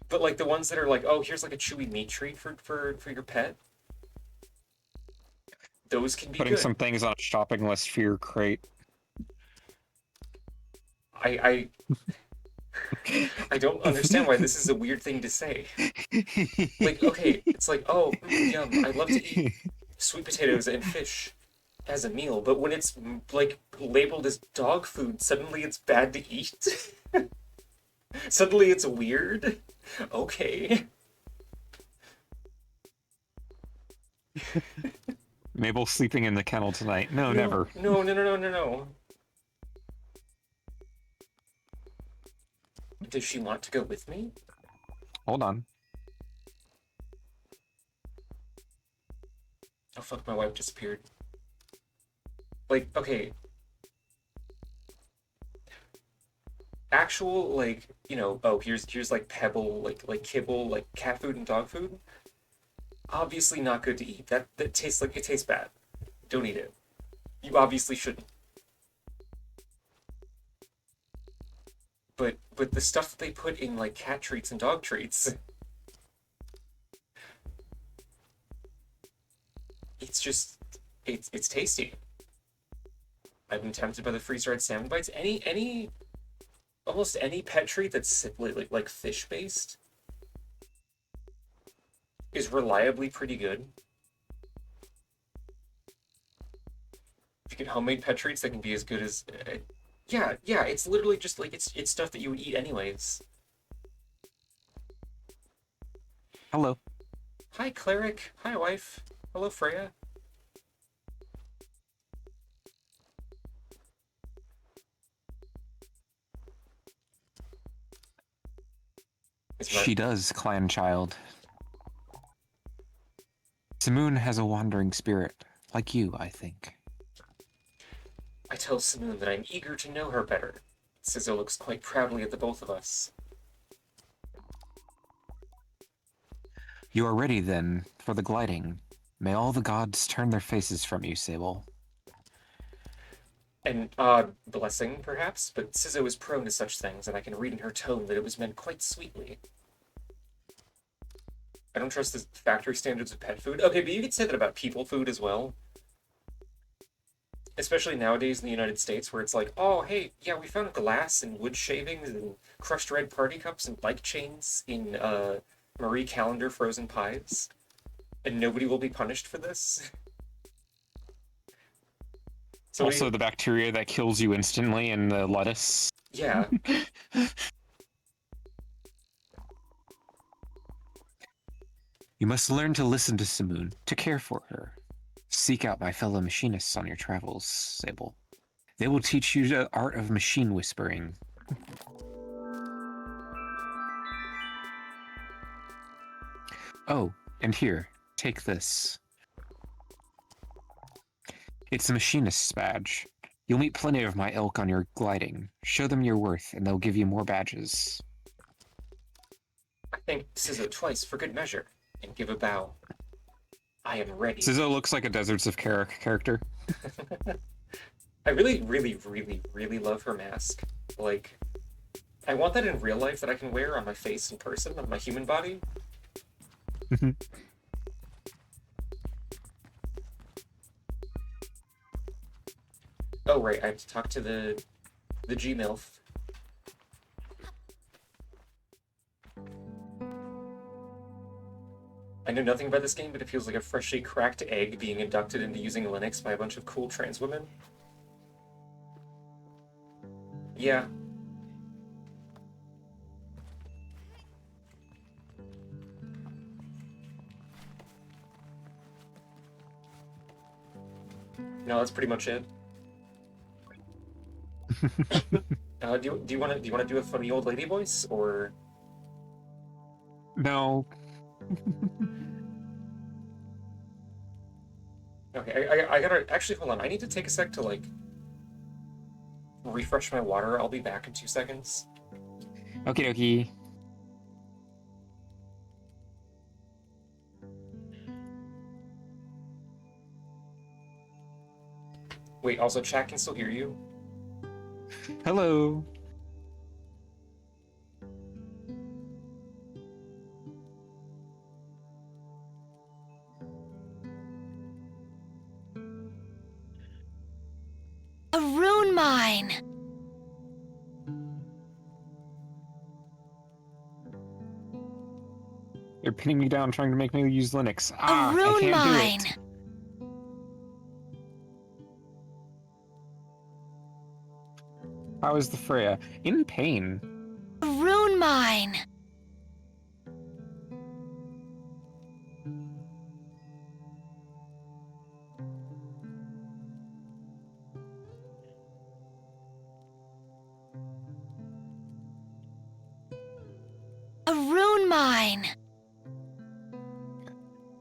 But, like, the ones that are like, oh, here's, like, a chewy meat treat for your pet. Those can be Putting good. some things on a shopping list for your crate. I don't understand why this is a weird thing to say. Like, okay, it's like, oh, yum, I love to eat sweet potatoes and fish as a meal, but when it's, like, labeled as dog food, suddenly it's bad to eat? Suddenly it's weird? Okay. Mabel sleeping in the kennel tonight. No, never. No. Does she want to go with me? Hold on. Oh fuck, my wife disappeared. Like, okay. Actual, like, you know, oh, here's like pebble, like kibble, like cat food and dog food. Obviously not good to eat. That tastes like, it tastes bad. Don't eat it. You obviously shouldn't. but the stuff that they put in like cat treats and dog treats, it's just it's tasty. I've been tempted by the freeze-dried salmon bites. Any almost any pet treat that's like fish based is reliably pretty good. If you get homemade pet treats, they can be as good as. Yeah. It's literally just like it's stuff that you would eat anyways. Hello. Hi, cleric. Hi, wife. Hello, Freya. She does, clan child. Simoon has a wandering spirit, like you, I think. I tell Simoon that I'm eager to know her better. Sizzo looks quite proudly at the both of us. You are ready, then, for the gliding. May all the gods turn their faces from you, Sable. An odd blessing, perhaps, but Sizzo is prone to such things, and I can read in her tone that it was meant quite sweetly. I don't trust the factory standards of pet food. Okay, but you could say that about people food as well. Especially nowadays in the United States, where it's like, oh, hey, yeah, we found glass and wood shavings and crushed red party cups and bike chains in Marie Callender frozen pies, and nobody will be punished for this. So Also, the bacteria that kills you instantly in the lettuce. yeah. You must learn to listen to Simoon, to care for her. Seek out my fellow machinists on your travels, Sable. They will teach you the art of machine whispering. Oh, and here, take this. It's a machinist's badge. You'll meet plenty of my ilk on your gliding. Show them your worth, and they'll give you more badges. I thank Sizzo twice for good measure, and give a bow. I am ready. Sizzo looks like a Deserts of Karak character. I really, really, really, really love her mask. Like, I want that in real life that I can wear on my face in person, on my human body. Oh, right, I have to talk to the G-MILF. I know nothing about this game, but it feels like a freshly cracked egg being inducted into using Linux by a bunch of cool trans women. Yeah. No, that's pretty much it. Do you want to do a funny old lady voice, or No. okay? I gotta actually hold on. I need to take a sec to like refresh my water. I'll be back in 2 seconds. Okie dokie. Wait, also chat can still hear you. Hello. A rune mine! You're pinning me down trying to make me use Linux. A I rune can't mine! do it. How is the Freya? In pain. A rune mine! A rune mine!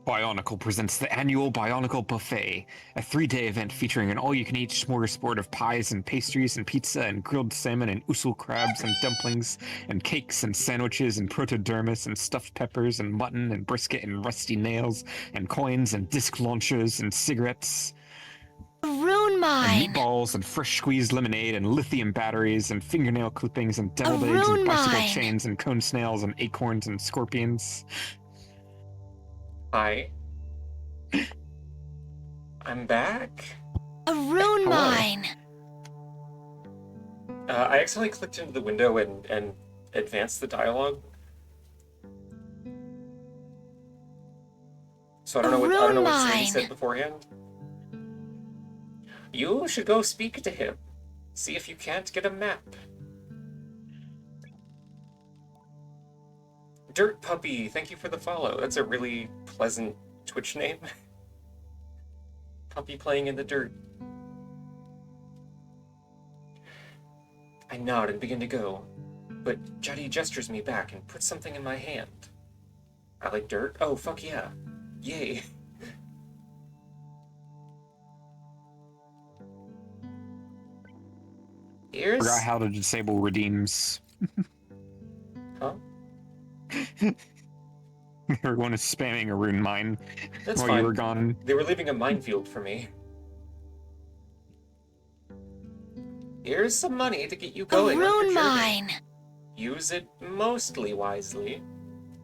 Bionicle presents the annual Bionicle Buffet, a 3-day event featuring an all-you-can-eat smorgasbord of pies and pastries and pizza and grilled salmon and usul crabs and dumplings and cakes and sandwiches and protodermis and stuffed peppers and mutton and brisket and rusty nails and coins and disc launchers and cigarettes. A rune And mine. meatballs and fresh squeezed lemonade and lithium batteries and fingernail clippings and deviled A eggs and rune bicycle mine. chains and cone snails and acorns and scorpions. Hi. I'm back. A rune Hello. mine. I accidentally clicked into the window and advanced the dialogue. So I don't know what Sandy Mine. said beforehand. You should go speak to him. See if you can't get a map. Dirt Puppy, thank you for the follow. That's a really pleasant Twitch name. Puppy playing in the dirt. I nod and begin to go, but Juddy gestures me back and puts something in my hand. I like dirt? Oh, fuck yeah. Yay. Here's... Forgot how to disable redeems. Huh? Everyone is spamming a rune mine That's while fine. you were gone. They were leaving a minefield for me. Here's some money to get you A going on your rune journey. mine. Use it mostly wisely,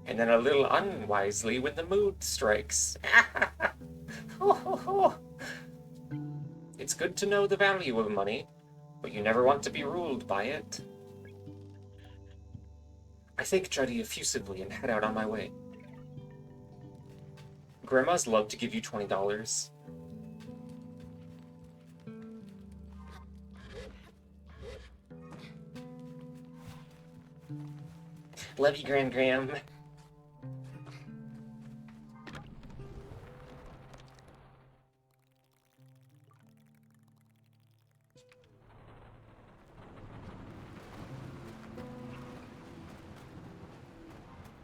and then a little unwisely when the mood strikes. It's good to know the value of money, but you never want to be ruled by it. I thank Juddy effusively and head out on my way. Grandmas love to give you $20. Love you, Gram.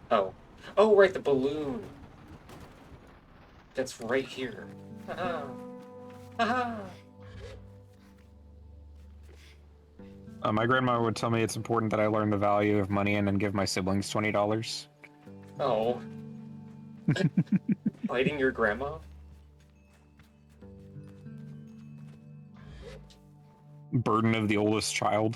Oh. Oh, right, the balloon. That's right here. Haha. Haha. My grandma would tell me it's important that I learn the value of money and then give my siblings $20. Oh. Biting your grandma? Burden of the oldest child.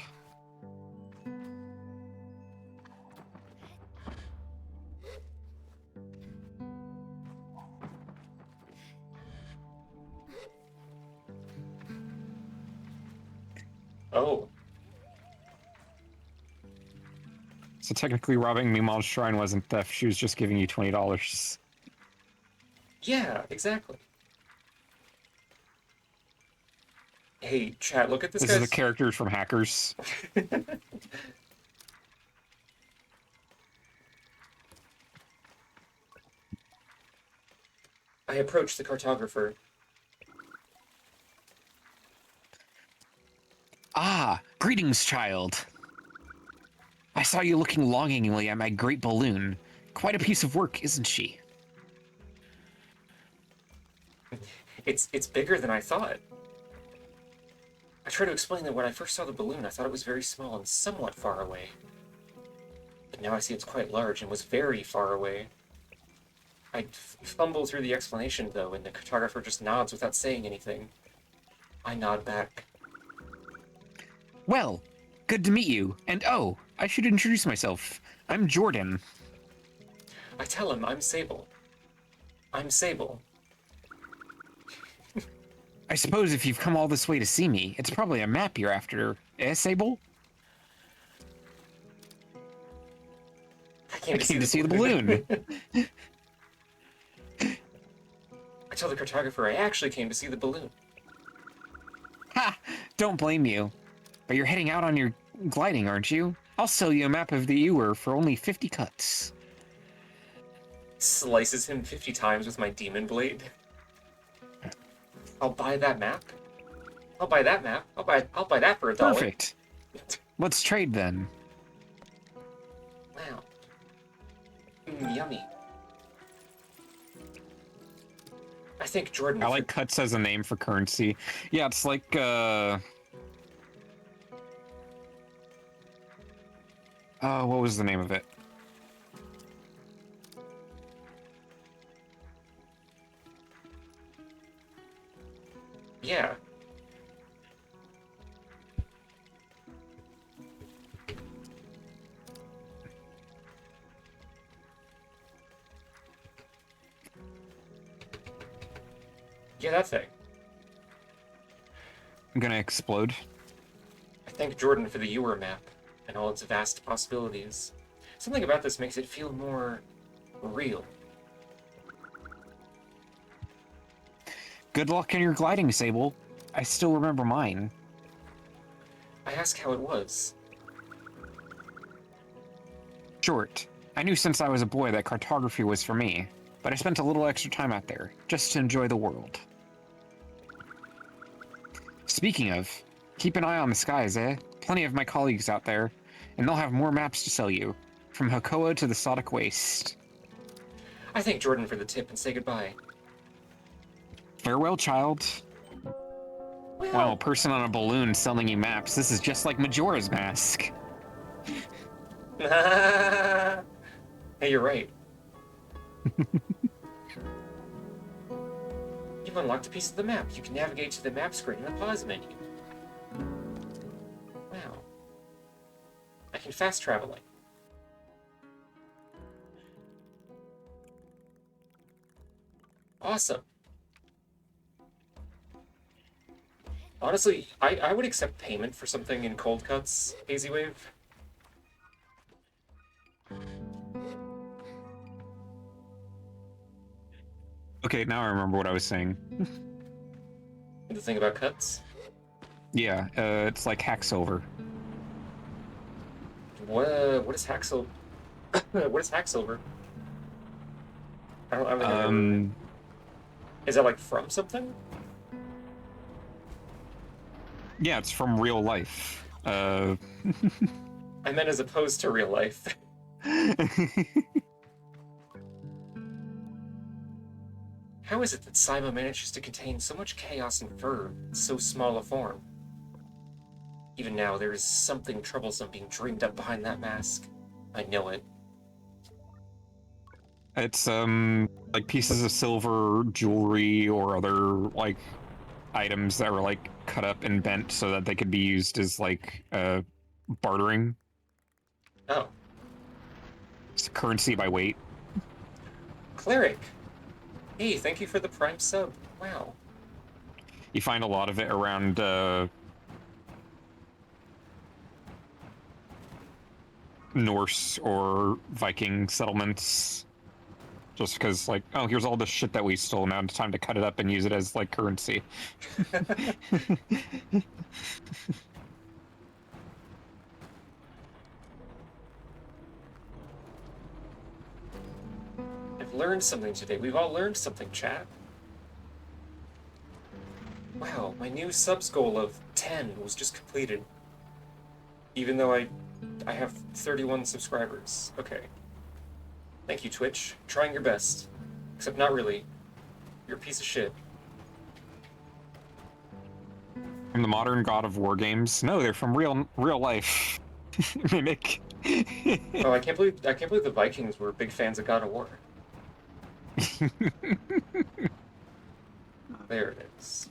Oh. So technically robbing Mimal's shrine wasn't theft, she was just giving you $20. Yeah, exactly. Hey, chat, look at this This guy's... is the characters from Hackers. I approach the cartographer. Ah, greetings, child. I saw you looking longingly at my great balloon. Quite a piece of work, isn't she? It's bigger than I thought. I try to explain that when I first saw the balloon, I thought it was very small and somewhat far away. But now I see it's quite large and was very far away. I fumble through the explanation, though, and the cartographer just nods without saying anything. I nod back. Well, good to meet you. And oh, I should introduce myself. I'm Jordan. I tell him I'm Sable. I'm Sable. I suppose if you've come all this way to see me, it's probably a map you're after. Eh, Sable? I came To see the balloon. I tell the cartographer I actually came to see the balloon. Ha! Don't blame you. But you're heading out on your gliding, aren't you? I'll sell you a map of the Ewer for only 50 cuts. Slices him 50 times with my demon blade. I'll buy that map. I'll buy that map. I'll buy that for $1. Perfect. Let's trade then. Wow. Yummy. I think Jordan... I like cuts as a name for currency. Yeah, it's like, what was the name of it? Yeah. Yeah, that thing. I'm gonna explode. I thank Jordan for the Ewer map and all its vast possibilities. Something about this makes it feel more real. Good luck in your gliding, Sable. I still remember mine. I ask how it was. Short. I knew since I was a boy that cartography was for me, but I spent a little extra time out there, just to enjoy the world. Speaking of, keep an eye on the skies, eh? Plenty of my colleagues out there, and they'll have more maps to sell you, from Hakoa to the Sodic Waste. I thank Jordan for the tip and say goodbye. Farewell, child. Wow, person on a balloon selling you maps. This is just like Majora's Mask. Hey, you're right. You've unlocked a piece of the map. You can navigate to the map screen in the pause menu. Wow. I can fast traveling. Awesome. Honestly, I would accept payment for something in Cold Cuts, Hazy Wave. Okay, now I remember what I was saying. The thing about cuts. Yeah, it's like hack silver. What is Hacksil? What is Hacksilver? I don't think I've ever... Is that like from something? Yeah, it's from real life. I meant as opposed to real life. How is it that Saiba manages to contain so much chaos and fur in so small a form? Even now, there is something troublesome being dreamed up behind that mask. I know it. It's like pieces of silver, jewelry, or other like items that were like cut up and bent so that they could be used as like bartering. Oh. It's currency by weight. Cleric! Hey, thank you for the Prime sub. Wow. You find a lot of it around Norse or Viking settlements. Just because, like, oh, here's all the shit that we stole. Now it's time to cut it up and use it as, like, currency. I've learned something today. We've all learned something, chat. Wow, my new subs goal of 10 was just completed. Even though I have 31 subscribers. Okay. Thank you, Twitch. Trying your best. Except not really. You're a piece of shit. From the modern God of War games? No, they're from real life. Mimic. Oh, I can't believe the Vikings were big fans of God of War. There it is.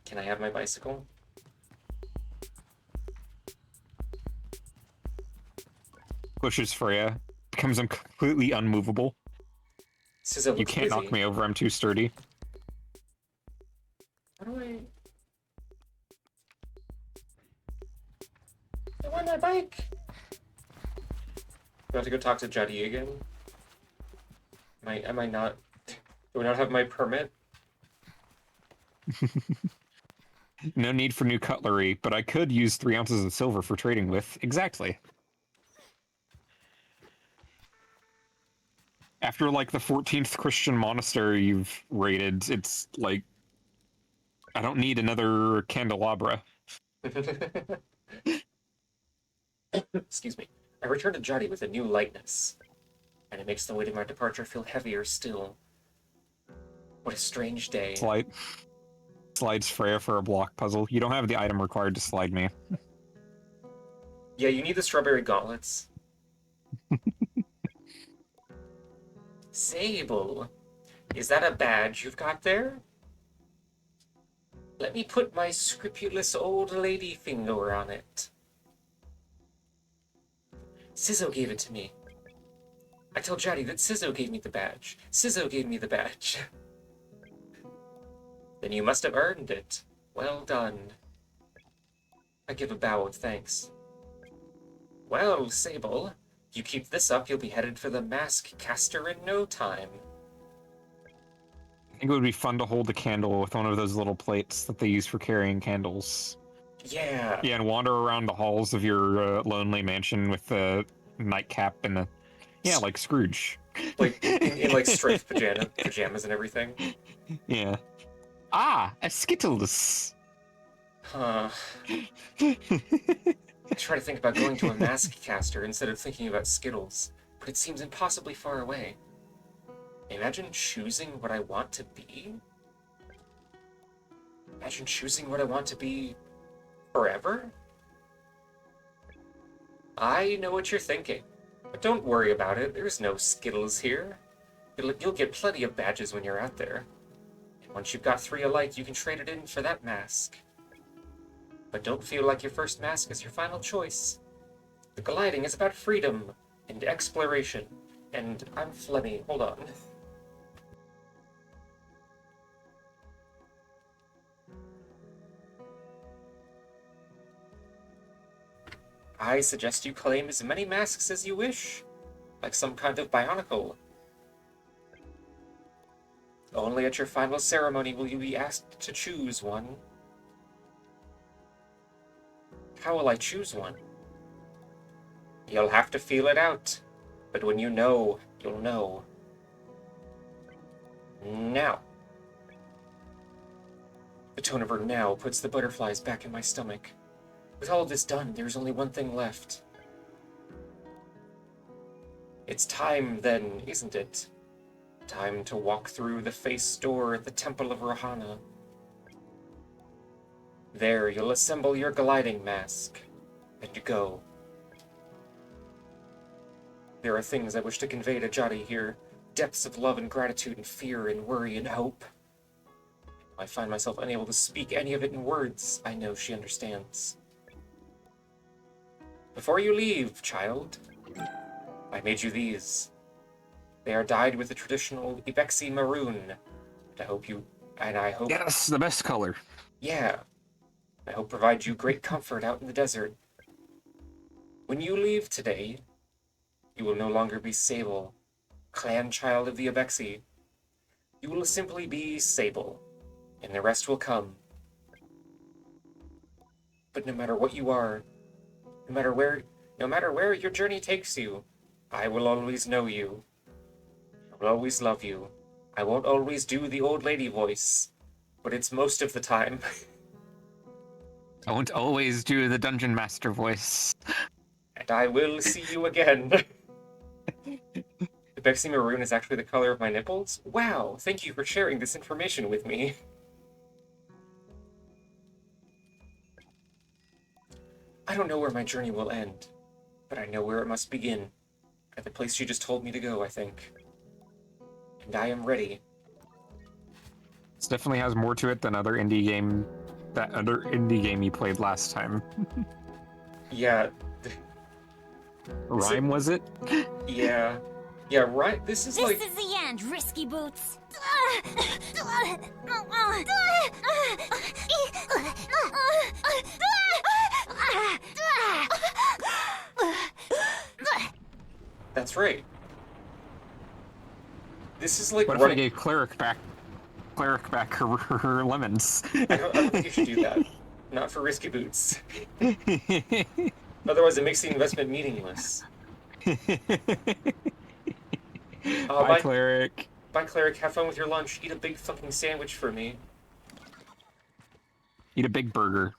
Can I have my bicycle? Pushes Freya. Becomes completely unmovable. Sizzo You looks can't busy. knock me over, I'm too sturdy. How do I... I want my bike! Do I have to go talk to Jaddy again? Am I not... Do I not have my permit? No need for new cutlery, but I could use 3 ounces of silver for trading with. Exactly. After, like, the 14th Christian monastery you've raided, it's like... I don't need another candelabra. Excuse me. I return to Jaddy with a new lightness, and it makes the weight of my departure feel heavier still. What a strange day. Slides Freya for a block puzzle. You don't have the item required to slide me. Yeah, you need the strawberry gauntlets. Sable, is that a badge you've got there? Let me put my scrupulous old lady finger on it. Sizzo gave it to me. tell Jaddy that Sizzo gave me the badge. Sizzo gave me the badge. Then you must have earned it. Well done. I give a bow of thanks. Well, Sable, you keep this up, you'll be headed for the mask caster in no time. I think it would be fun to hold a candle with one of those little plates that they use for carrying candles. Yeah. Yeah, and wander around the halls of your lonely mansion with the nightcap and the... Yeah, like Scrooge. Like, in like, striped pajamas and everything. Yeah. Ah, a Skittles! Huh. I try to think about going to a mask caster instead of thinking about Skittles, but it seems impossibly far away. Imagine choosing what I want to be? Imagine choosing what I want to be forever? I know what you're thinking, but don't worry about it. There's no Skittles here. You'll get plenty of badges when you're out there. And once you've got 3 alike, you can trade it in for that mask. But don't feel like your first mask is your final choice. The gliding is about freedom and exploration. And I'm Flemmy. Hold on. I suggest you claim as many masks as you wish, like some kind of bionicle. Only at your final ceremony will you be asked to choose one. How will I choose one? You'll have to feel it out, but when you know, you'll know. Now. The tone of her now puts the butterflies back in my stomach. With all of this done, there's only one thing left. It's time then, isn't it? Time to walk through the face door at the Temple of Rohana. There, you'll assemble your gliding mask, and go. There are things I wish to convey to Jaddy here, depths of love and gratitude and fear and worry and hope. I find myself unable to speak any of it in words. I know she understands. Before you leave, child, I made you these. They are dyed with the traditional Ibexi maroon, and I hope Yes, the best color. Yeah. I hope provide you great comfort out in the desert. When you leave today, you will no longer be Sable, clan child of the Ibexi. You will simply be Sable, and the rest will come. But no matter what you are, no matter where your journey takes you, I will always know you. I will always love you. I won't always do the old lady voice, but it's most of the time. I won't always do the Dungeon Master voice. And I will see you again. The Bexy Maroon is actually the color of my nipples? Wow, thank you for sharing this information with me. I don't know where my journey will end, but I know where it must begin. At the place she just told me to go, I think. And I am ready. This definitely has more to it than that other indie game you played last time. Yeah. Rhyme, was it? Yeah. Yeah, right? This is like... This is the end, Risky Boots. That's right. This is like... What if I gave Cleric back her lemons? I don't think you should do that. Not for Risky Boots. Otherwise it makes the investment meaningless. Bye, Cleric. Bye, Cleric. Have fun with your lunch. Eat a big fucking sandwich for me. Eat a big burger.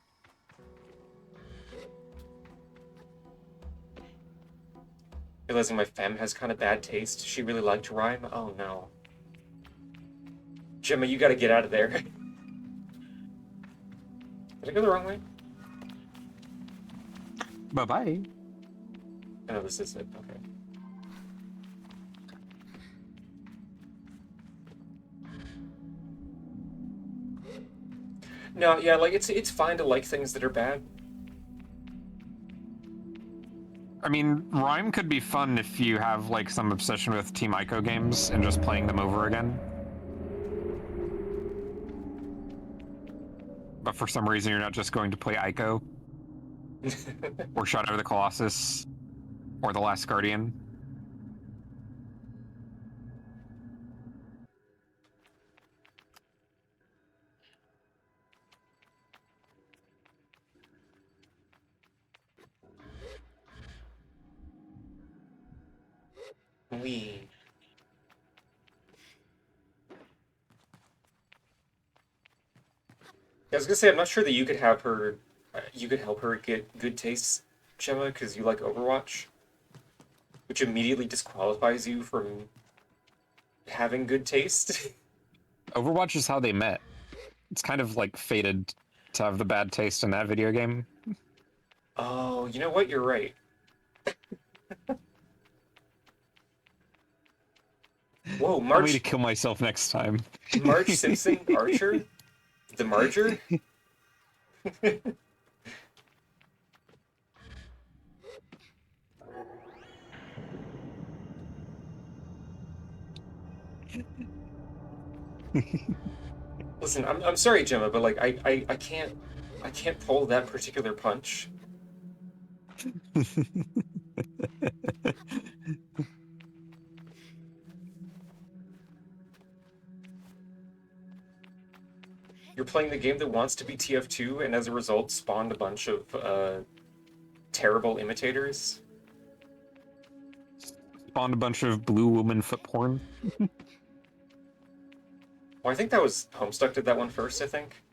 Realizing my femme has kind of bad taste. She really liked rhyme. Oh no. Gemma, you gotta get out of there. Did I go the wrong way? Bye-bye. Oh, this is it. Okay. No, yeah, like it's fine to like things that are bad. I mean, Rhyme could be fun if you have like some obsession with Team Ico games and just playing them over again. But for some reason, you're not just going to play Ico or Shadow of the Colossus or The Last Guardian. We. I was gonna say I'm not sure that you could have her, you could help her get good taste, Gemma, because you like Overwatch, which immediately disqualifies you from having good taste. Overwatch is how they met. It's kind of like fated to have the bad taste in that video game. Oh, you know what? You're right. Whoa, Tell me Marge, to kill myself next time. Marge Simpson Archer, the Marger. Listen, I'm sorry, Gemma, but like I can't pull that particular punch. You're playing the game that wants to be TF2 and as a result spawned a bunch of terrible imitators. Spawned a bunch of blue woman foot porn. Well, I think that was Homestuck did that one first, I think.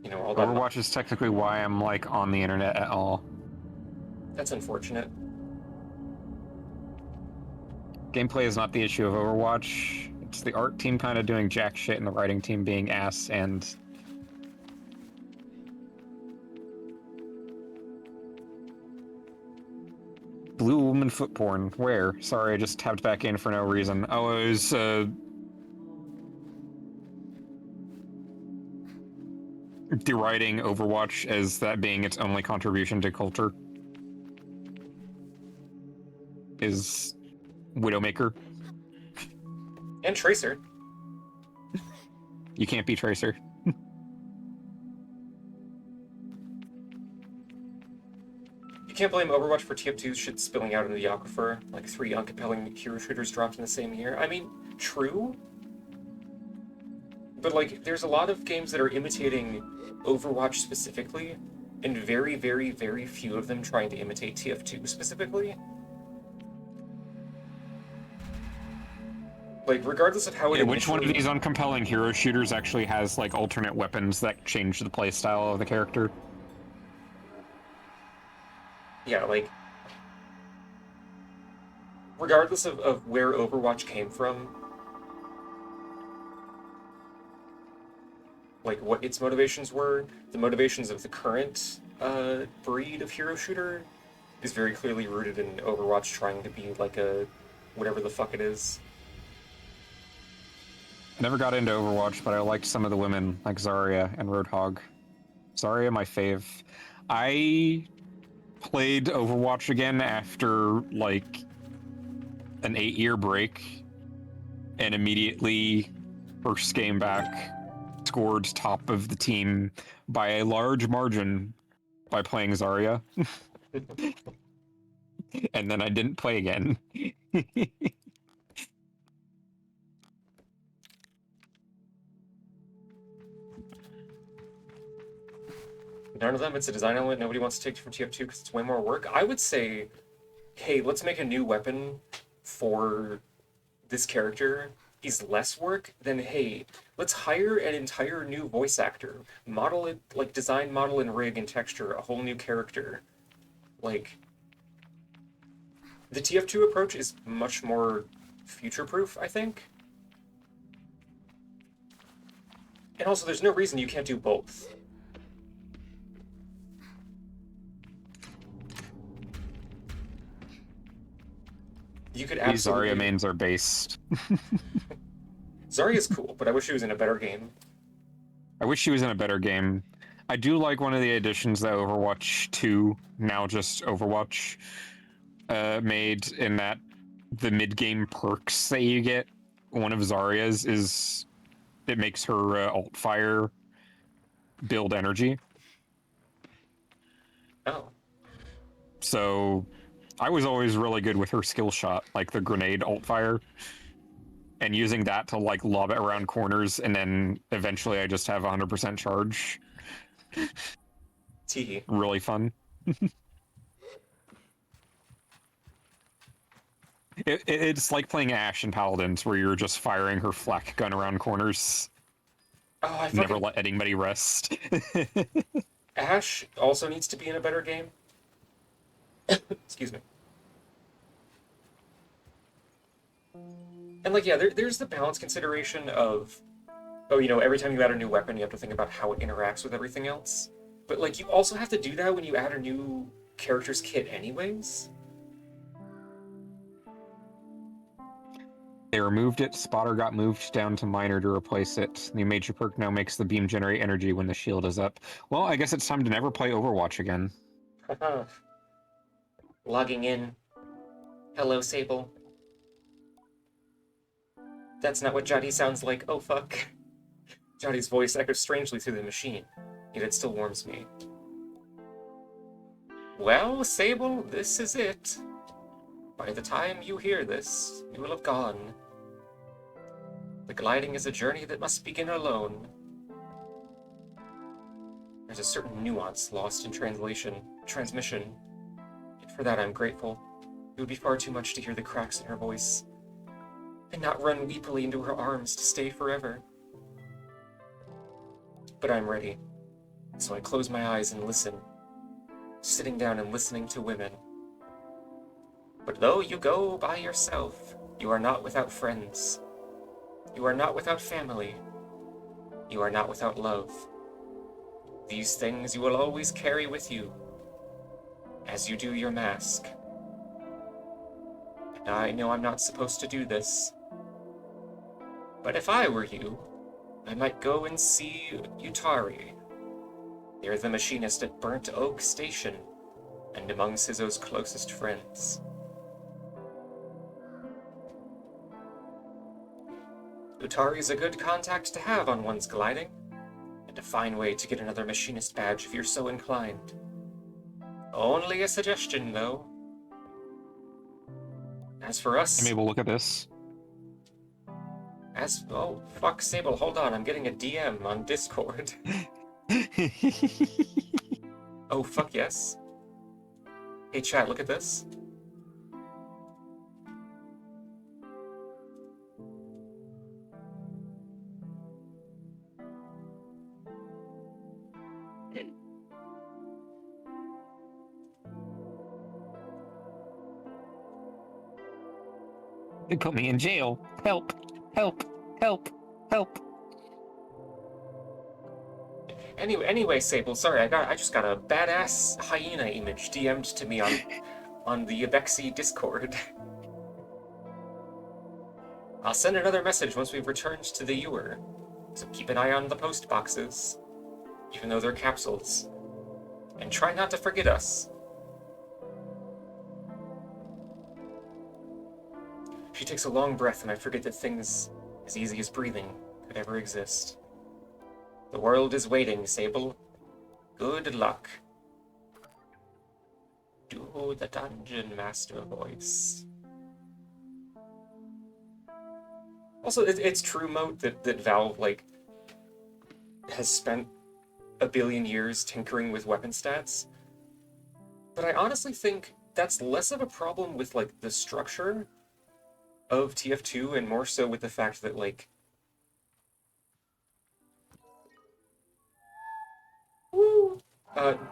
You know, all that. Overwatch is technically why I'm like on the internet at all. That's unfortunate. Gameplay is not the issue of Overwatch. It's the art team kind of doing jack shit and the writing team being ass and... Blue woman foot porn. Where? Sorry, I just tapped back in for no reason. Oh, it was, deriding Overwatch as that being its only contribution to culture. Is Widowmaker. And Tracer. You can't be Tracer. You can't blame Overwatch for TF2's shit spilling out into the aquifer, like 3 uncompelling hero shooters dropped in the same year. I mean, true. But like, there's a lot of games that are imitating Overwatch specifically, and very, very, very few of them trying to imitate TF2 specifically. Like, regardless of how it Which one of initially... these uncompelling hero shooters actually has like alternate weapons that change the playstyle of the character? Yeah, like... Regardless of where Overwatch came from, like what its motivations were, the motivations of the current breed of hero shooter is very clearly rooted in Overwatch trying to be like a whatever the fuck it is. I never got into Overwatch, but I liked some of the women, like Zarya and Roadhog. Zarya, my fave. I played Overwatch again after, like, an 8-year break, and immediately, first game back, scored top of the team by a large margin by playing Zarya. And then I didn't play again. None of them, it's a design element nobody wants to take from TF2 because it's way more work. I would say, hey, let's make a new weapon for this character is less work than, hey, let's hire an entire new voice actor, model it, like design, model, and rig and texture a whole new character. Like, the TF2 approach is much more future-proof, I think. And also, there's no reason you can't do both. You could These absolutely... Zarya mains are based. Zarya's cool, but I wish she was in a better game. I wish she was in a better game. I do like one of the additions that Overwatch 2, now just Overwatch, made, in that the mid-game perks that you get, one of Zarya's is it makes her alt fire build energy. Oh, So I was always really good with her skill shot, like the grenade alt fire, and using that to like lob it around corners, and then eventually I just have 100% charge. tee. Really fun. It's like playing Ashe in Paladins, where you're just firing her flak gun around corners, Oh, I never fucking... let anybody rest. Ashe also needs to be in a better game. Excuse me. And like, yeah, there's the balance consideration of, oh, you know, every time you add a new weapon, you have to think about how it interacts with everything else. But like, you also have to do that when you add a new character's kit anyways. They removed it. Spotter got moved down to minor to replace it. The major perk now makes the beam generate energy when the shield is up. Well, I guess it's time to never play Overwatch again. Logging in. Hello, Sable. That's not what Jotty sounds like. Oh, fuck. Jotty's voice echoes strangely through the machine, yet it still warms me. Well, Sable, this is it. By the time you hear this, you will have gone. The gliding is a journey that must begin alone. There's a certain nuance lost in transmission. Yet for that I'm grateful. It would be far too much to hear the cracks in her voice, and not run weepily into her arms to stay forever. But I'm ready, so I close my eyes and listen, sitting down and listening to women. But though you go by yourself, you are not without friends. You are not without family. You are not without love. These things you will always carry with you, as you do your mask. And I know I'm not supposed to do this, but if I were you, I might go and see Utari. They're the machinist at Burnt Oak Station, and among Sizzo's closest friends. Utari's a good contact to have on one's gliding, and a fine way to get another machinist badge if you're so inclined. Only a suggestion, though. As for us... I'm able to look at this. Oh, fuck, Sable, hold on, I'm getting a DM on Discord. Oh, fuck yes. Hey, chat, look at this. They put me in jail. Help! Help! Help! Help! Anyway, Sable, sorry, I just got a badass hyena image DM'd to me on the Abexi Discord. I'll send another message once we've returned to the Ewer, so keep an eye on the post boxes, even though they're capsules. And try not to forget us. She takes a long breath, and I forget that things as easy as breathing could ever exist. The world is waiting, Sable. Good luck. Do the Dungeon Master voice. Also, it's true, Moat, that Valve, like, has spent a billion years tinkering with weapon stats. But I honestly think that's less of a problem with, like, the structure of TF2 and more so with the fact that, like,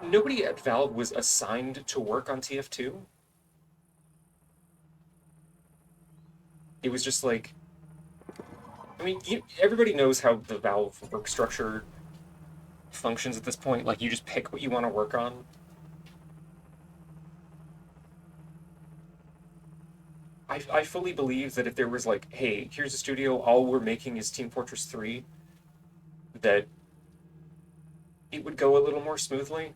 nobody at Valve was assigned to work on TF2. It was just like, I mean, everybody knows how the Valve work structure functions at this point. Like, you just pick what you want to work on. I fully believe that if there was like, hey, here's a studio, all we're making is Team Fortress 3, that it would go a little more smoothly.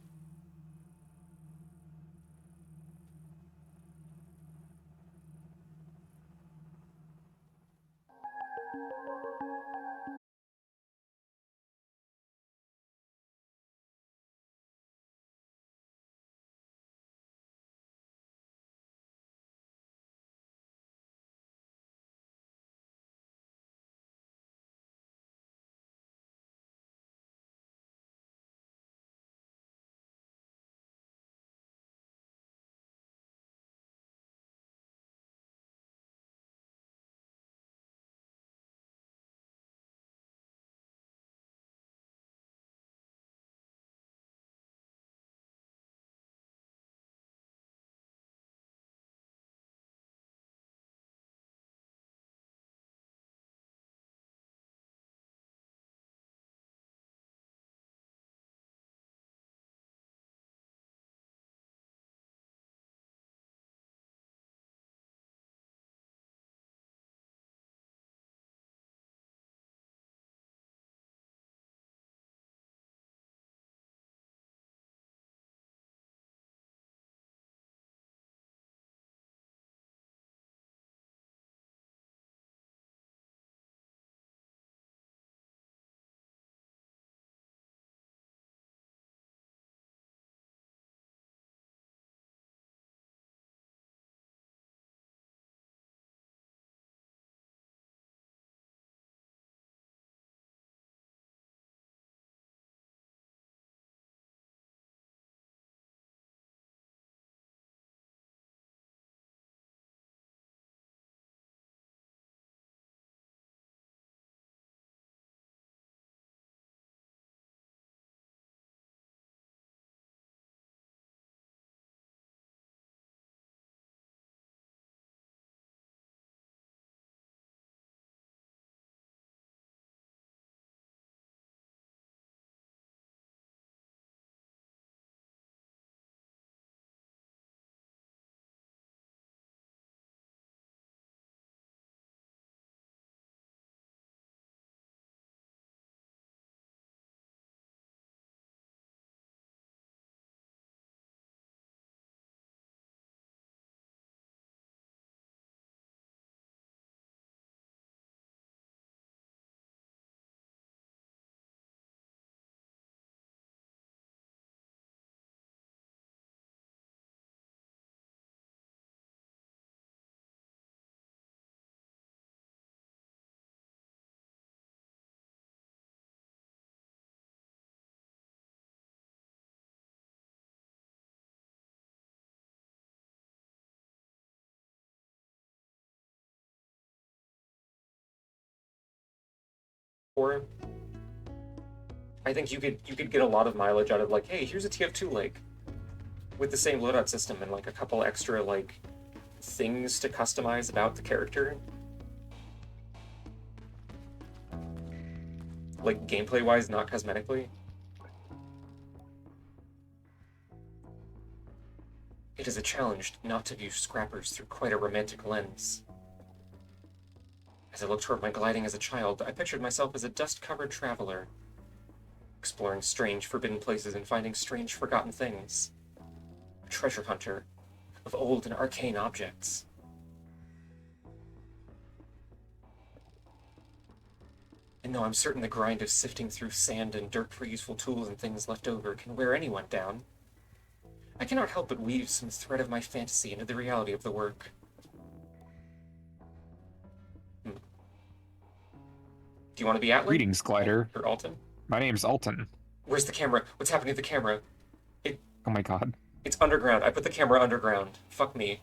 Or I think you could get a lot of mileage out of like, hey, here's a TF2 lake with the same loadout system and like a couple extra like things to customize about the character. Like gameplay wise, not cosmetically. It is a challenge not to view scrappers through quite a romantic lens. As I looked toward my gliding as a child, I pictured myself as a dust-covered traveler, exploring strange, forbidden places and finding strange, forgotten things. A treasure hunter of old and arcane objects. And though I'm certain the grind of sifting through sand and dirt for useful tools and things left over can wear anyone down, I cannot help but weave some thread of my fantasy into the reality of the work. Do you want to be Atlan? Greetings, Glider. Or Alton? My name's Alton. Where's the camera? What's happening to the camera? Oh my god. It's underground. I put the camera underground. Fuck me.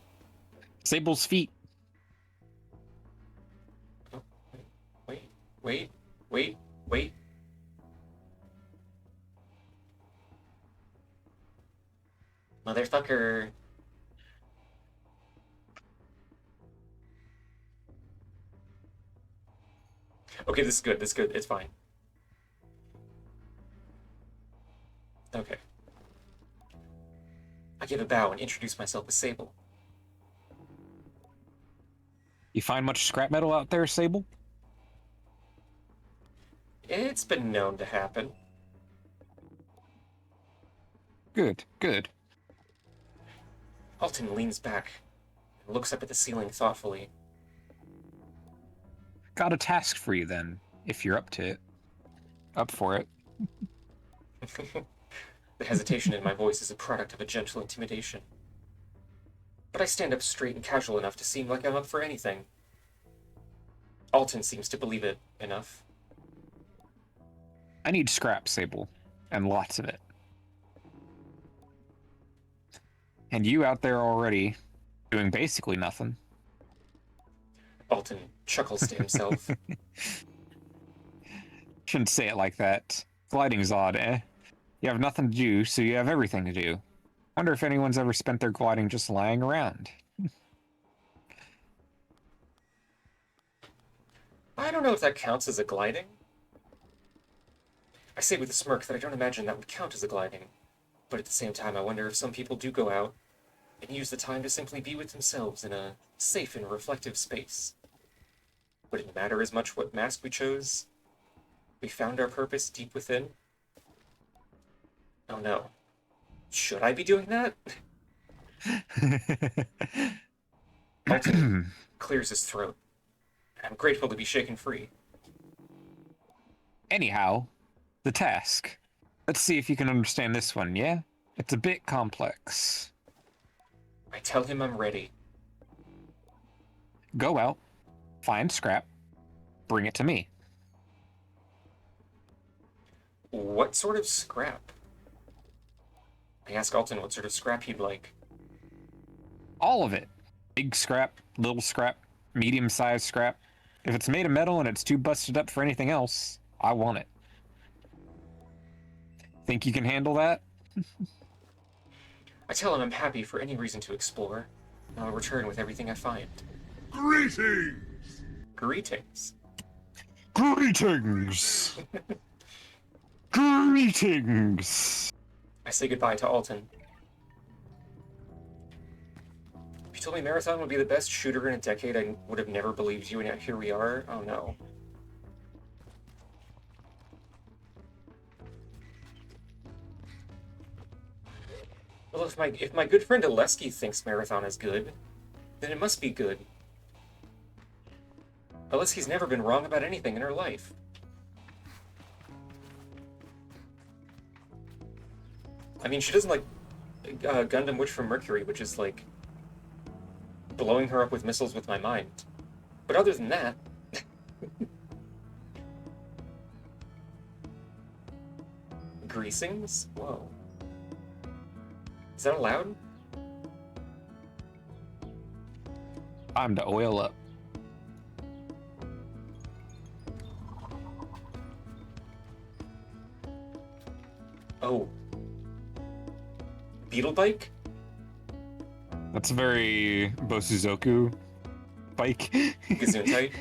Sable's feet. Oh, wait, wait, wait, wait. Motherfucker. Okay, this is good. This is good. It's fine. Okay. I give a bow and introduce myself as Sable. You find much scrap metal out there, Sable? It's been known to happen. Good, good. Alton leans back and looks up at the ceiling thoughtfully. Got a task for you then, if you're up to it. Up for it. The hesitation in my voice is a product of a gentle intimidation. But I stand up straight and casual enough to seem like I'm up for anything. Alton seems to believe it enough. I need scrap, Sable, and lots of it. And you out there already, doing basically nothing. Alton chuckles to himself. Shouldn't say it like that. Gliding's odd, eh? You have nothing to do, so you have everything to do. Wonder if anyone's ever spent their gliding just lying around. I don't know if that counts as a gliding. I say with a smirk that I don't imagine that would count as a gliding. But at the same time, I wonder if some people do go out and use the time to simply be with themselves in a safe and reflective space. Would it matter as much what mask we chose? We found our purpose deep within? Oh no. Should I be doing that? Alton clears his throat. I'm grateful to be shaken free. Anyhow, the task. Let's see if you can understand this one, yeah? It's a bit complex. I tell him I'm ready. Go out, find scrap, bring it to me. What sort of scrap? I ask Alton what sort of scrap he'd like. All of it. Big scrap, little scrap, medium-sized scrap. If it's made of metal and it's too busted up for anything else, I want it. Think you can handle that? I tell him I'm happy for any reason to explore, and I'll return with everything I find. Greetings! Greetings. Greetings! Greetings! I say goodbye to Alton. If you told me Marathon would be the best shooter in a decade, I would have never believed you, and yet here we are. Oh no. Well, if my good friend Oleski thinks Marathon is good, then it must be good. Oleski's never been wrong about anything in her life. I mean, she doesn't like Gundam Witch from Mercury, which is like blowing her up with missiles with my mind. But other than that... Greasings? Whoa. Is that allowed? Time to oil up. Oh. Beetle bike? That's a very Bosuzoku bike. Gesundheit?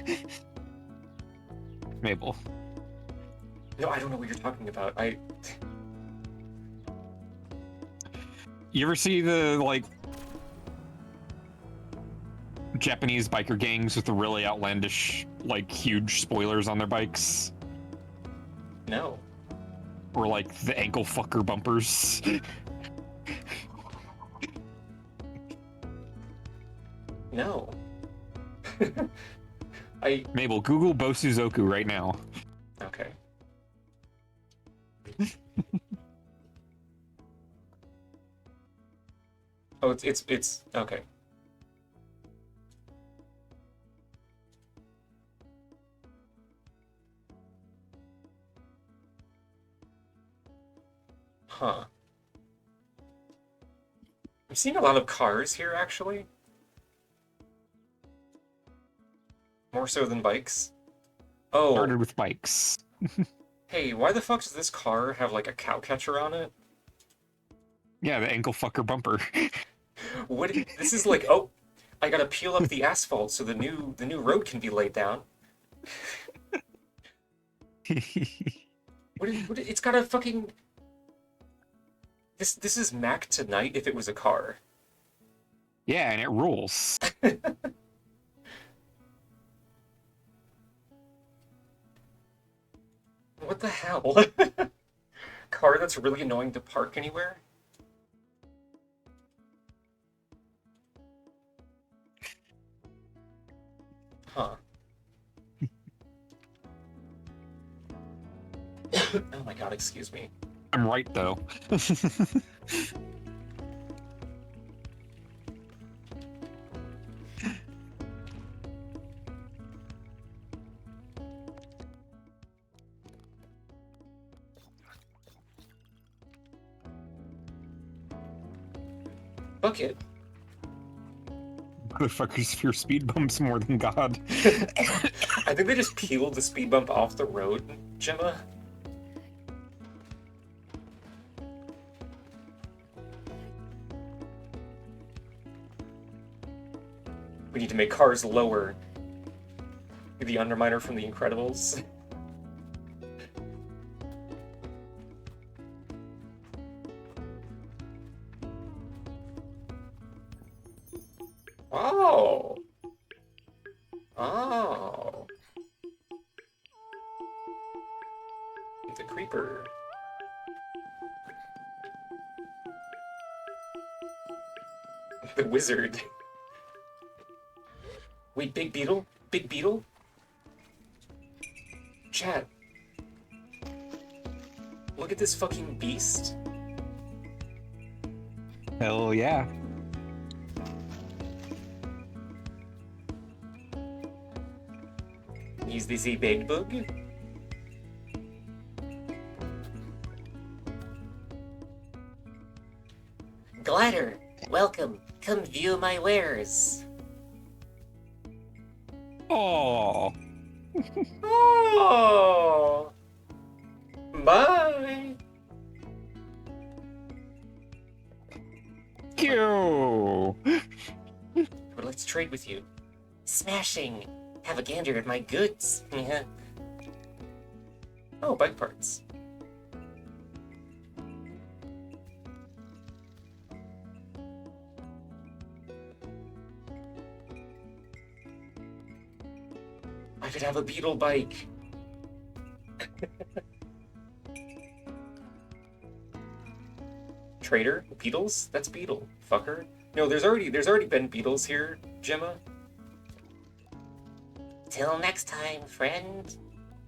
Mabel. No, I don't know what you're talking about. You ever see the, like, Japanese biker gangs with the really outlandish, like, huge spoilers on their bikes? No. Or, like, the ankle fucker bumpers? No. Mabel, Google Bosuzoku right now. Okay. Oh, it's okay. Huh. I'm seeing a lot of cars here, actually. More so than bikes. Oh, Started with bikes. hey, why the fuck does this car have, like, a cow catcher on it? Yeah, the ankle fucker bumper. What? This is like, oh, I gotta peel up the asphalt so the new road can be laid down. It's got a fucking... This is Mac tonight if it was a car. Yeah, and it rules. the hell? Car that's really annoying to park anywhere? Huh. Oh my god, excuse me. I'm right, though. Bucket. Motherfuckers fear speed bumps more than God. I think they just peeled the speed bump off the road, Gemma. We need to make cars lower. The Underminer from The Incredibles. Oh. Oh. It's a creeper. The wizard. Wait, Big Beetle? Big Beetle? Chat. Look at this fucking beast. Hell yeah. Is this a bed bug? Glider, welcome. Come view my wares. Oh. Oh! Bye! Yo. Would like to trade with you. Smashing. Have a gander at my goods. Oh, bike parts. I could have a beetle bike. Trader? Beetles? That's beetle. Fucker. No, there's already been beetles here, Gemma. Till next time, friend.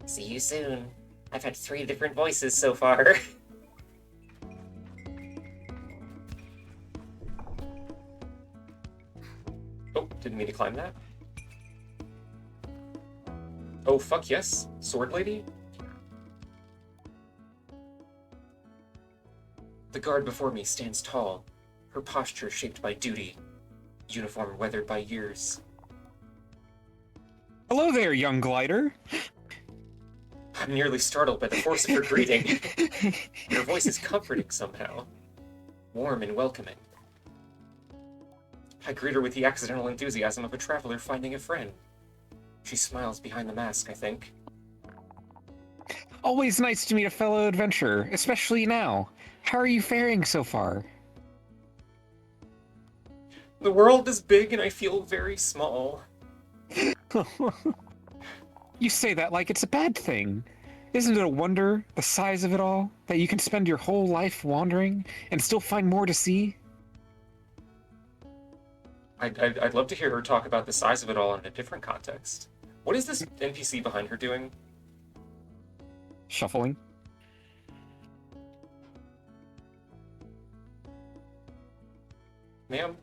See you soon. I've had 3 different voices so far. Oh, didn't mean to climb that. Oh, fuck yes. Sword lady? The guard before me stands tall, her posture shaped by duty, uniform weathered by years. Hello there, young glider. I'm nearly startled by the force of her greeting. Her voice is comforting somehow, warm and welcoming. I greet her with the accidental enthusiasm of a traveler finding a friend. She smiles behind the mask, I think. Always nice to meet a fellow adventurer, especially now. How are you faring so far? The world is big and I feel very small. You say that like it's a bad thing. Isn't it a wonder, the size of it all, that you can spend your whole life wandering and still find more to see? I'd love to hear her talk about the size of it all in a different context. What is this NPC behind her doing? Shuffling. Ma'am?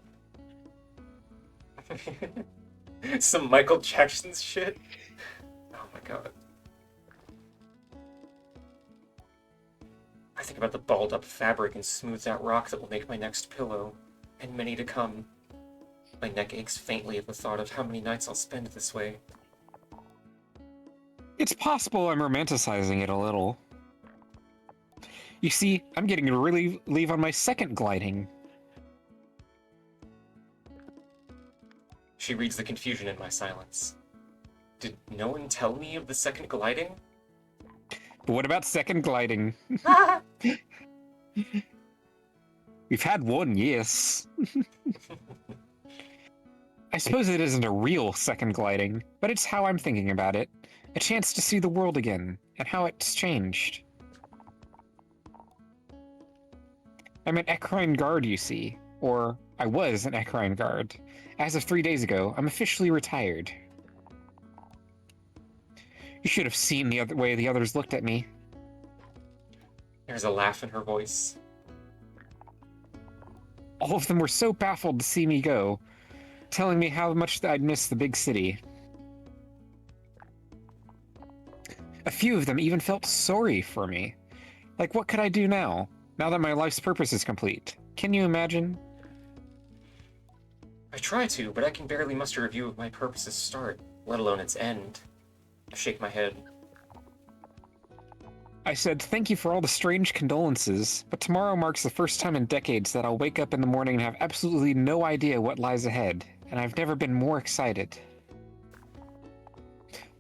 Some Michael Jackson shit? Oh my god. I think about the balled up fabric and smoothed out rock that will make my next pillow, and many to come. My neck aches faintly at the thought of how many nights I'll spend this way. It's possible I'm romanticizing it a little. You see, I'm getting to really leave on my second gliding. She reads the confusion in my silence. Did no one tell me of the second gliding? But what about second gliding? We've had one, yes. I suppose it isn't a real second gliding, but it's how I'm thinking about it. A chance to see the world again, and how it's changed. I'm an equine guard, you see. Or, I was an equine guard. As of 3 days ago, I'm officially retired. You should have seen the other way the others looked at me. There's a laugh in her voice. All of them were so baffled to see me go, telling me how much I'd miss the big city. A few of them even felt sorry for me. Like, what could I do now that my life's purpose is complete? Can you imagine? I try to, but I can barely muster a view of my purpose's start, let alone its end. I shake my head. I said, thank you for all the strange condolences, but tomorrow marks the first time in decades that I'll wake up in the morning and have absolutely no idea what lies ahead, and I've never been more excited.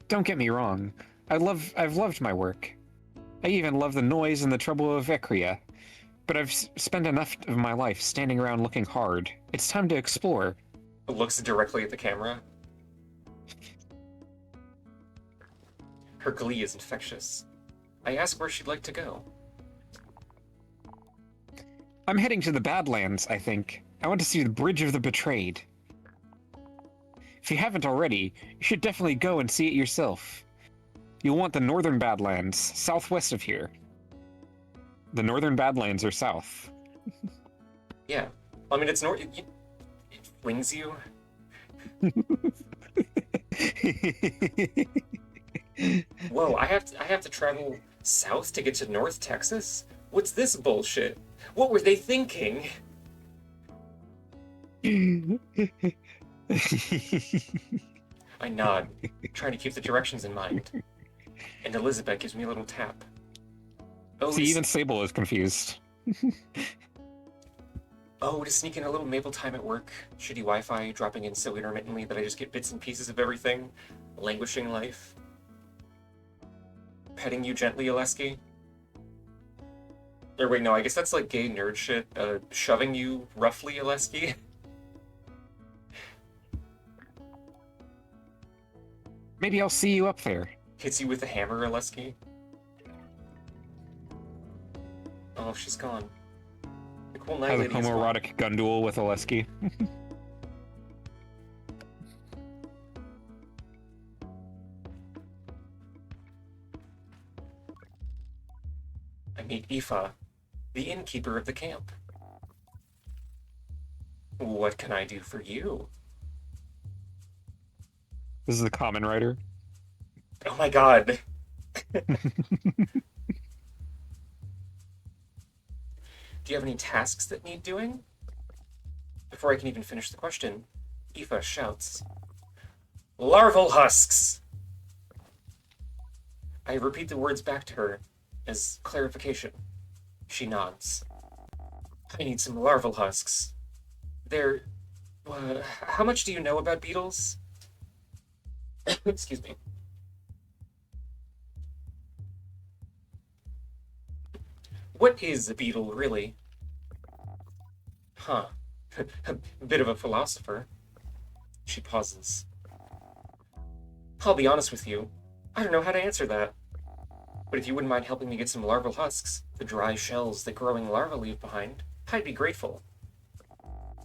Don't get me wrong, I've loved my work. I even love the noise and the trouble of Ecria, but I've spent enough of my life standing around looking hard. It's time to explore. Looks directly at the camera. Her glee is infectious. I ask where she'd like to go. I'm heading to the Badlands, I think. I want to see the Bridge of the Betrayed. If you haven't already, you should definitely go and see it yourself. You'll want the Northern Badlands, southwest of here. The Northern Badlands are south. Yeah. I mean, it's north. It flings you. Whoa, I have to travel south to get to North Texas? What's this bullshit? What were they thinking? I nod, trying to keep the directions in mind. And Elizabeth gives me a little tap. Oh, See, even Sable is confused. to sneak in a little Mabel time at work. Shitty Wi-Fi dropping in so intermittently that I just get bits and pieces of everything. Languishing life. Petting you gently, Oleski. Or wait, no, I guess that's like gay nerd shit. Shoving you roughly, Oleski. Maybe I'll see you up there. Hits you with a hammer, Oleski. Oh, she's gone. The cool night Has a lady is gone. homoerotic gun duel with Oleski. I meet Aoife, the innkeeper of the camp. What can I do for you? This is the common writer. Oh my god. Do you have any tasks that need doing? Before I can even finish the question, Aoife shouts, "Larval husks!" I repeat the words back to her as clarification. She nods. I need some larval husks. They're... how much do you know about beetles? Excuse me. What is a beetle, really? Huh. A bit of a philosopher. She pauses. I'll be honest with you. I don't know how to answer that. But if you wouldn't mind helping me get some larval husks, the dry shells that growing larvae leave behind, I'd be grateful.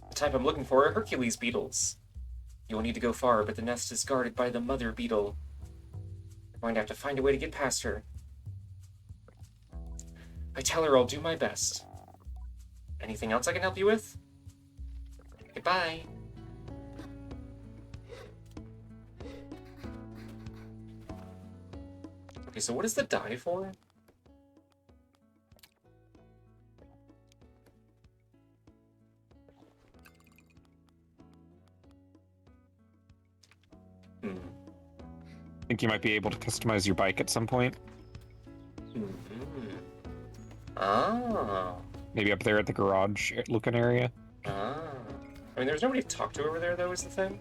The type I'm looking for are Hercules beetles. You won't need to go far, but the nest is guarded by the mother beetle. I'm going to have to find a way to get past her. I tell her I'll do my best. Anything else I can help you with? Goodbye. Okay, so what is the die for? Hmm. I think you might be able to customize your bike at some point. Mm-hmm. Ah. Maybe up there at the garage looking area. Ah. I mean, there's nobody to talk to over there, though, is the thing.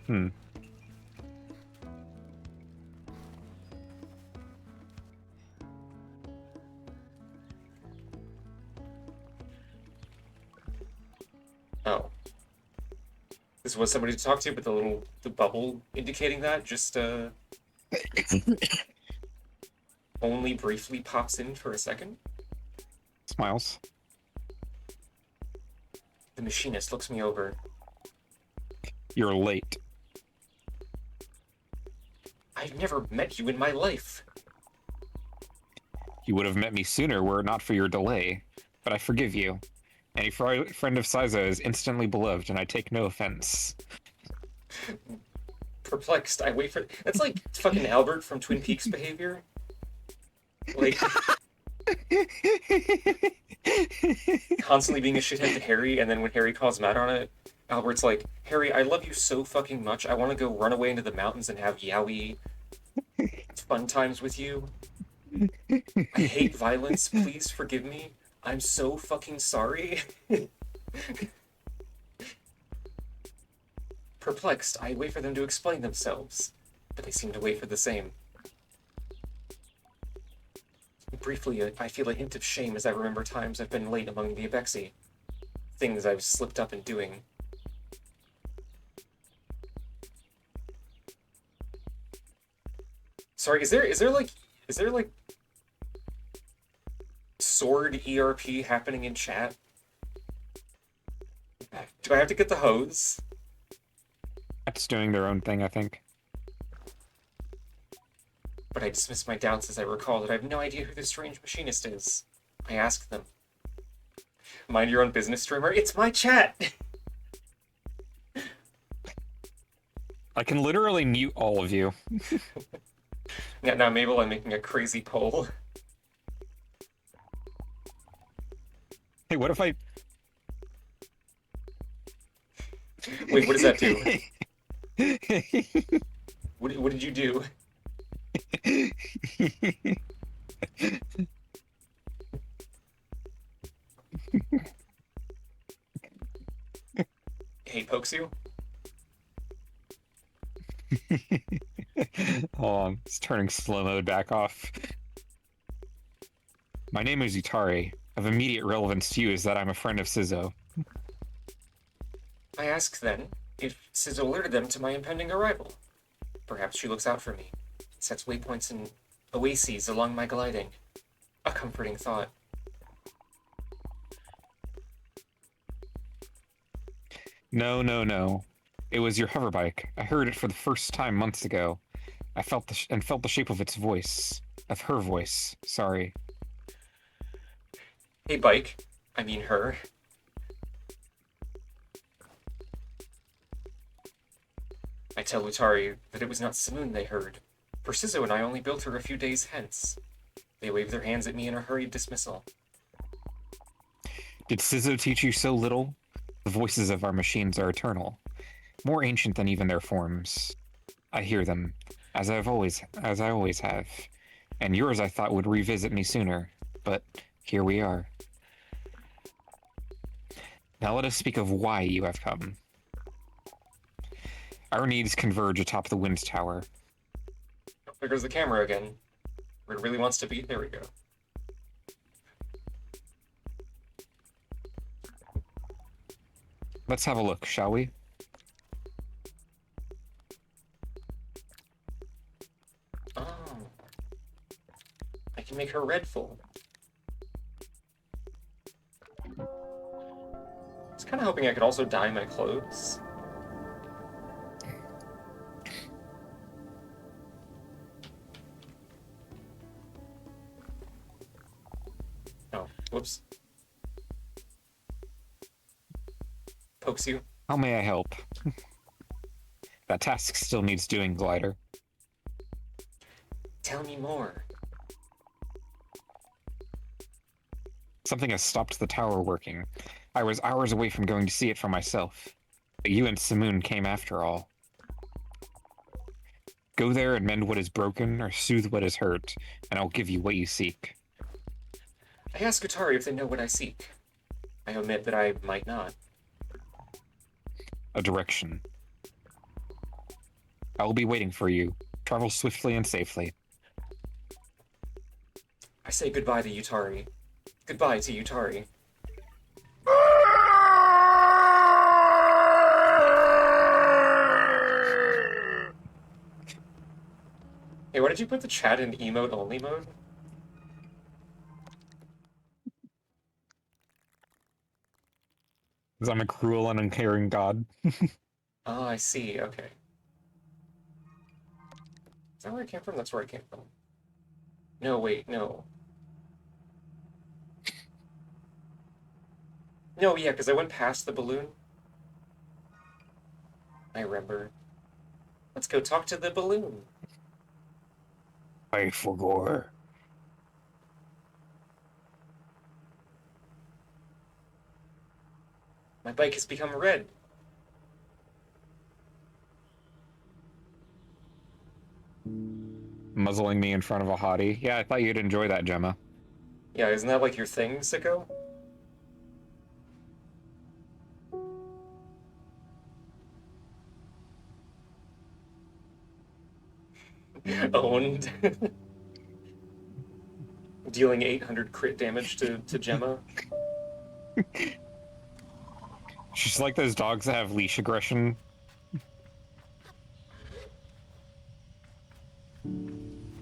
Hmm. Oh. This was somebody to talk to, but the bubble indicating that just, only briefly pops in for a second. Smiles. The machinist looks me over. You're late. I've never met you in my life. You would have met me sooner were it not for your delay, but I forgive you. Any friend of Siza is instantly beloved, and I take no offense. Perplexed, I wait for... That's like fucking Albert from Twin Peaks behavior. Like, constantly being a shithead to Harry, and then when Harry calls him out on it, Albert's like, Harry, I love you so fucking much, I want to go run away into the mountains and have yaoi fun times with you. I hate violence, please forgive me. I'm so fucking sorry. Perplexed, I wait for them to explain themselves, but they seem to wait for the same. Briefly, I feel a hint of shame as I remember times I've been late among the Abexi. Things I've slipped up in doing. Sorry, is there like sword ERP happening in chat? Do I have to get the hose? That's doing their own thing, I think. But I dismiss my doubts as I recall that I have no idea who this strange machinist is. I ask them. Mind your own business, streamer. It's my chat! I can literally mute all of you. Now, Mabel, I'm making a crazy poll. Hey, what if I... Wait, what does that do? What did you do? Hey, pokes you? Hold on, it's turning slow mode back off. My name is Utari. Of immediate relevance to you is that I'm a friend of Sizzo. I ask then if Sizzo alerted them to my impending arrival. Perhaps she looks out for me, sets waypoints and oases along my gliding. A comforting thought. No, no, no. It was your hoverbike. I heard it for the first time months ago. I felt the shape of its voice. Of her voice. Sorry. Hey, bike. I mean her. I tell Utari that it was not Simoon they heard, for Sizzo and I only built her a few days hence. They wave their hands at me in a hurried dismissal. Did Sizzo teach you so little? The voices of our machines are eternal, more ancient than even their forms. I hear them, as I always have, and yours I thought would revisit me sooner, but here we are. Now let us speak of why you have come. Our needs converge atop the wind tower. Oh, there goes the camera again. Where it really wants to be. There we go. Let's have a look, shall we? Oh. I can make her red full. I was kind of hoping I could also dye my clothes. Oh, whoops. Pokes you. How may I help? That task still needs doing, Glider. Tell me more. Something has stopped the tower working. I was hours away from going to see it for myself. But you and Simoon came after all. Go there and mend what is broken or soothe what is hurt, and I'll give you what you seek. I ask Utari if they know what I seek. I admit that I might not. A direction. I will be waiting for you. Travel swiftly and safely. I say goodbye to Utari. Goodbye to Utari. Hey, why did you put the chat in emote only mode? Because I'm a cruel and uncaring god. Oh, I see. Okay. Is that where I came from? That's where I came from. No, wait, no. No, yeah, because I went past the balloon. I remember. Let's go talk to the balloon. I forgot. My bike has become red. Muzzling me in front of a hottie. Yeah, I thought you'd enjoy that, Gemma. Yeah, isn't that like your thing, sicko? Owned. Dealing 800 crit damage to Gemma. She's like those dogs that have leash aggression.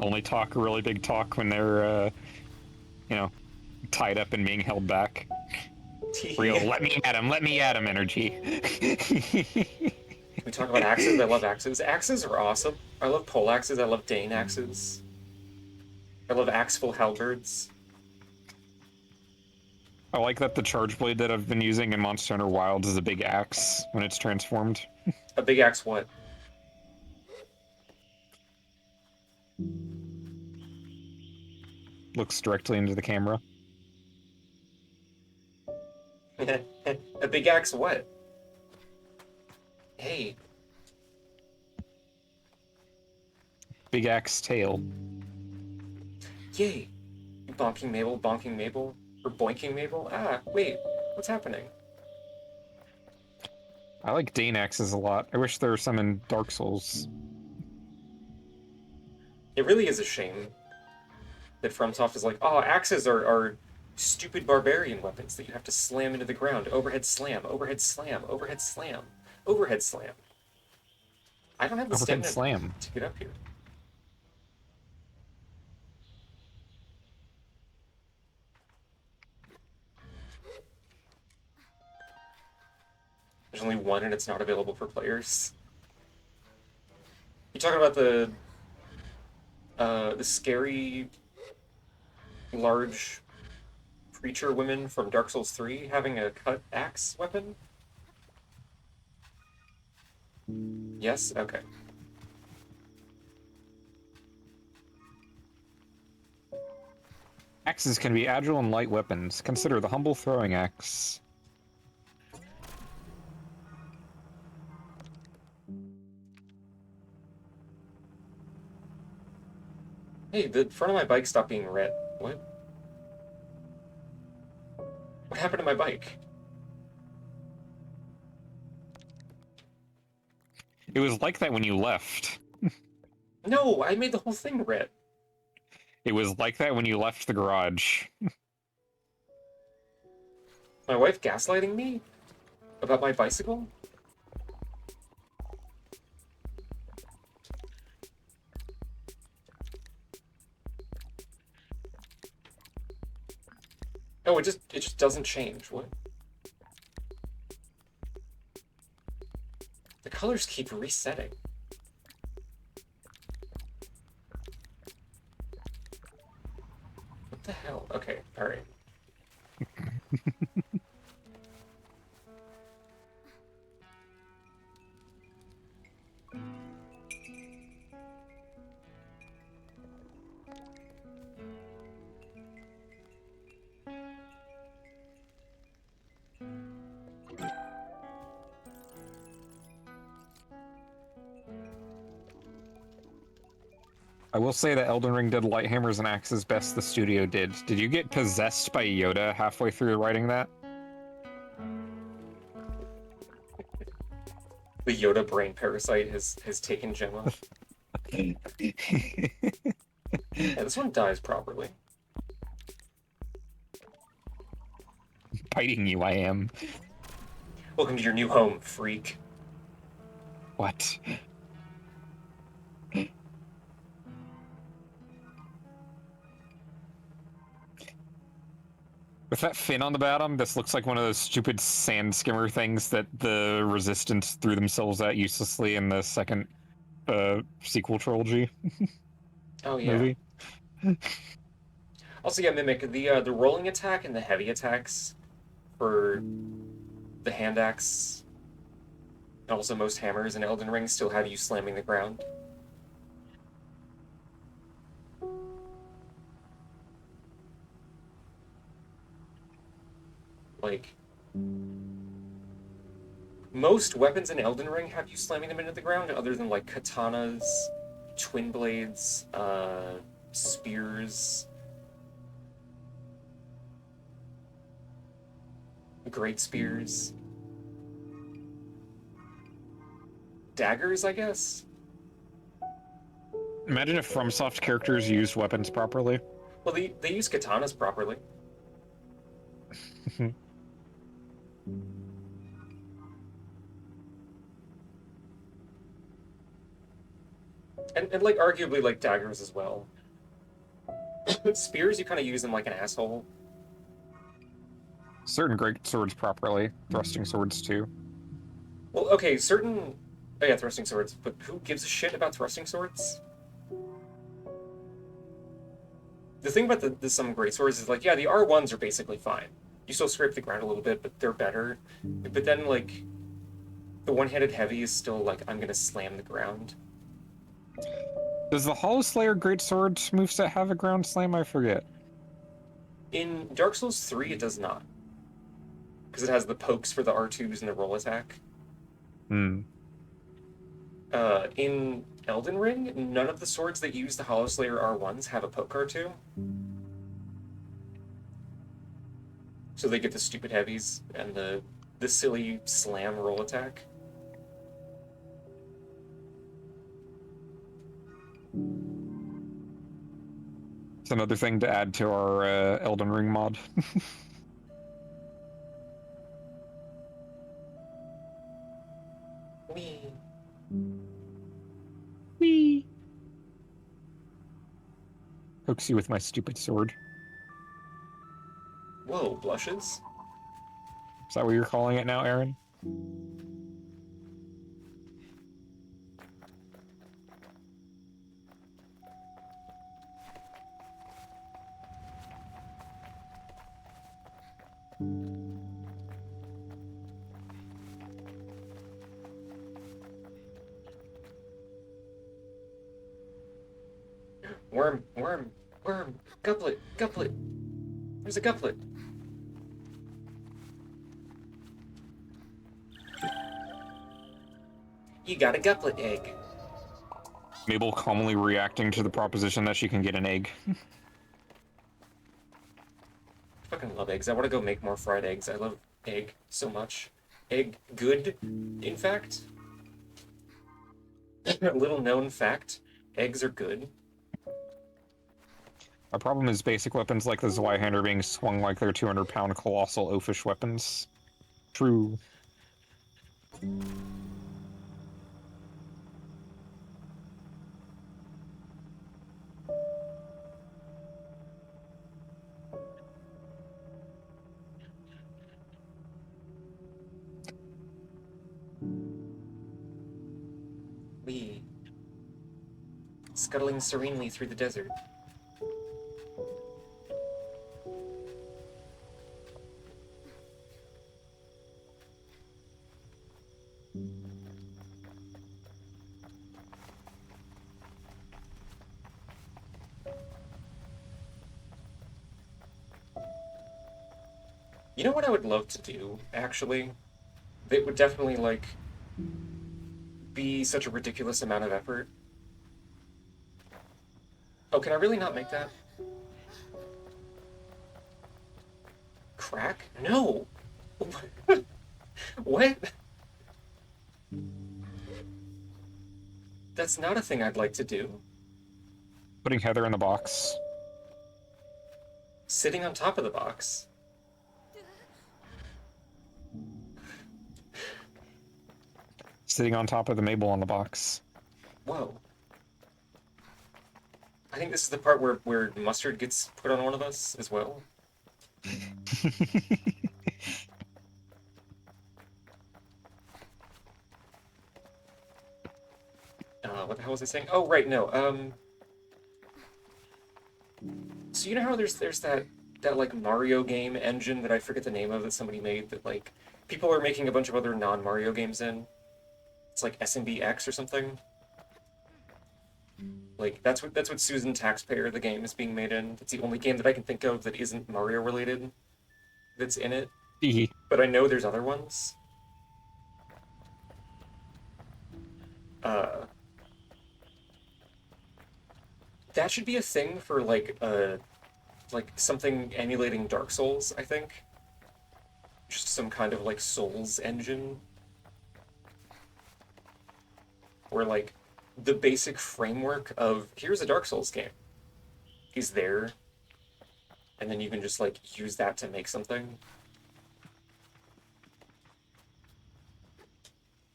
Only talk a really big talk when they're, you know, tied up and being held back. Real let me at him energy. We talk about axes. I love axes. Axes are awesome. I love pole axes. I love Dane axes. I love axeful halberds. I like that the charge blade that I've been using in Monster Hunter Wilds is a big axe when it's transformed. A big axe what? Looks directly into the camera. A big axe what? Hey, Big axe tail. yay! Bonking Mabel, bonking Mabel, or boinking Mabel? Ah, wait, what's happening? I like Dane axes a lot. I wish there were some in Dark Souls. It really is a shame that FromSoft is like, oh, axes are stupid barbarian weapons that you have to slam into the ground. Overhead slam, overhead slam, overhead slam, overhead slam. I don't have the Overhead stamina slam. to get up here. There's only one and it's not available for players. You talking about the scary large creature women from Dark Souls 3 having a cut axe weapon? Yes? Okay. Axes can be agile and light weapons. Consider the humble throwing axe. Hey, the front of my bike stopped being red. What? What happened to my bike? It was like that when you left. No, I made the whole thing red. It was like that when you left the garage. My wife gaslighting me? About my bicycle? Oh, it just doesn't change. What? The colors keep resetting. What the hell? Okay, alright. I will say that Elden Ring did light hammers and axes best the studio did. Did you get possessed by Yoda halfway through writing that? The Yoda brain parasite has taken Gemma. Yeah, this one dies properly. Biting you, I am. Welcome to your new home, freak. What? With that fin on the bottom, this looks like one of those stupid sand skimmer things that the Resistance threw themselves at uselessly in the second sequel trilogy Oh yeah. movie. Also, yeah, Mimic, the rolling attack and the heavy attacks for the hand axe, and also most hammers in Elden Ring still have you slamming the ground. Like, most weapons in Elden Ring have you slamming them into the ground, other than like katanas, twin blades, great spears, daggers, I guess. Imagine if FromSoft characters used weapons properly. Well, they use katanas properly. And like arguably like daggers as well. Spears, you kind of use them like an asshole. Certain great swords properly, thrusting swords too. Well, okay, certain, oh yeah, thrusting swords, but who gives a shit about thrusting swords? The thing about the some great swords is like, yeah, the R1s are basically fine. You still scrape the ground a little bit, but they're better. But then like, the one-handed heavy is still like, I'm gonna slam the ground. Does the Hollow Slayer Greatsword moveset have a ground slam? I forget. In Dark Souls 3, it does not. Because it has the pokes for the R2s and the roll attack. Hmm. In Elden Ring, none of the swords that use the Hollow Slayer R1s have a poke R2. So they get the stupid heavies and the silly slam roll attack. It's another thing to add to our Elden Ring mod. Whee. Whee! Pokes you with my stupid sword. Whoa, blushes? Is that what you're calling it now, Aaron? Worm, worm, worm, guplet, guplet. There's a guplet. You got a guplet egg. Mabel calmly reacting to the proposition that she can get an egg. I fucking love eggs. I want to go make more fried eggs. I love egg so much. Egg good, in fact. A little known fact, eggs are good. Our problem is basic weapons like the Zweihander being swung like they're 200-pound colossal oafish weapons. True. We scuttling serenely through the desert. You know what I would love to do, actually? That would definitely, like, be such a ridiculous amount of effort. Oh, can I really not make that? Crack? No! What? That's not a thing I'd like to do. Putting Heather in the box. Sitting on top of the box. Sitting on top of the Mabel on the box. Whoa. I think this is the part where mustard gets put on one of us as well. What the hell was I saying? Oh, right, no. So you know how there's that like Mario game engine that I forget the name of that somebody made that like people are making a bunch of other non-Mario games in. It's like SMBX or something. Like that's what Susan Taxpayer the game is being made in. It's the only game that I can think of that isn't Mario related that's in it. Ehe. But I know there's other ones. Uh, that should be a thing for like something emulating Dark Souls, I think. Just some kind of like Souls engine. Where like the basic framework of here's a Dark Souls game is there. And then you can just like use that to make something.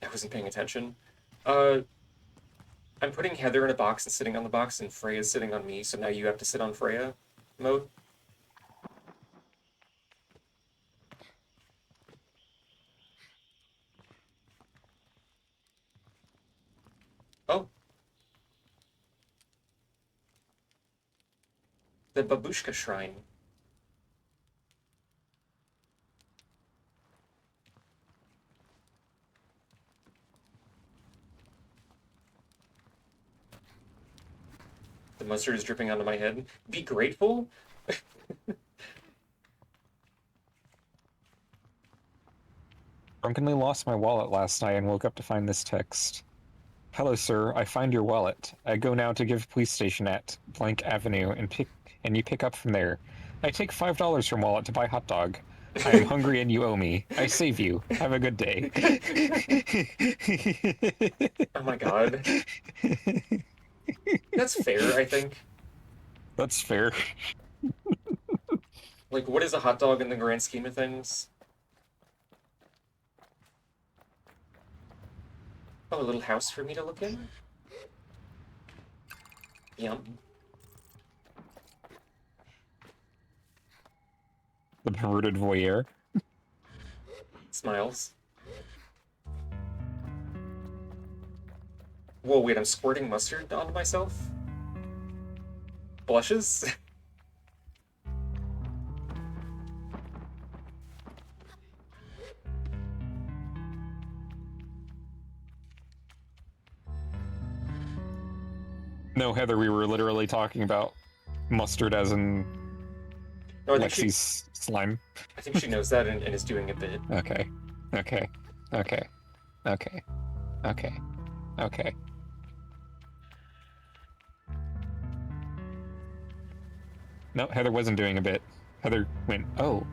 I wasn't paying attention. Uh I'm putting Heather in a box and sitting on the box, and Freya's sitting on me, so now you have to sit on Freya mode. Oh, the Babushka Shrine. The mustard is dripping onto my head. Be grateful? Drunkenly lost my wallet last night and woke up to find this text. Hello, sir. I find your wallet. I go now to give police station at blank avenue and you pick up from there. I take $5 from wallet to buy hot dog. I am hungry and you owe me. I save you. Have a good day. Oh my god. That's fair, I think. That's fair. Like, what is a hot dog in the grand scheme of things? Oh, a little house for me to look in? Yum. The perverted voyeur. Smiles. Whoa, wait, I'm squirting mustard onto myself? Blushes? No, Heather, we were literally talking about mustard as in No, Lexi's slime. I think she knows that and is doing a bit. Okay. Okay. Okay. Okay. Okay. Okay. No, Heather wasn't doing a bit. Heather went, oh.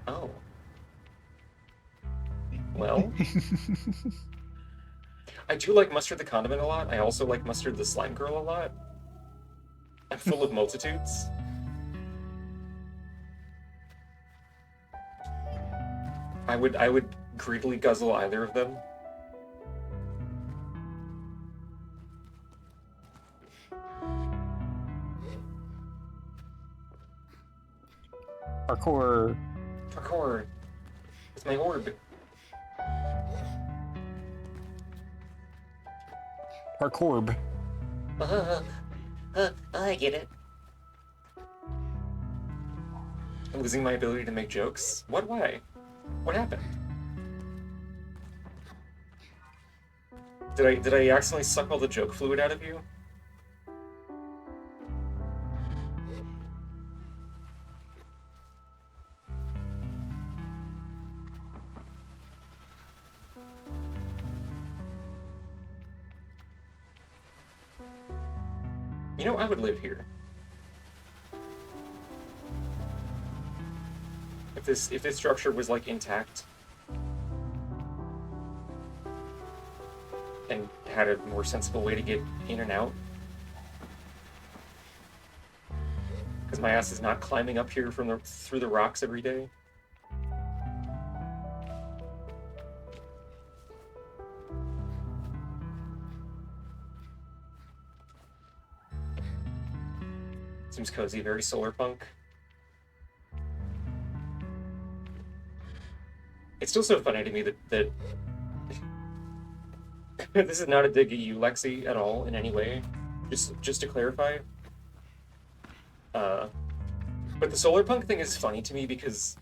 Oh. Well. I do like Mustard the Condiment a lot. I also like Mustard the Slime Girl a lot. I'm full of multitudes. I would greedily guzzle either of them. Parkour. Parkour. With my orb. Parkour. I get it. I'm losing my ability to make jokes. What? Why? What happened? Did I accidentally suck all the joke fluid out of you? You know, I would live here. If this structure was like intact and had a more sensible way to get in and out. Because my ass is not climbing up here from through the rocks every day. Seems cozy, very solar punk. It's still so funny to me that this is not a dig at you, Lexi, at all in any way. Just to clarify. Uh, but the solar punk thing is funny to me because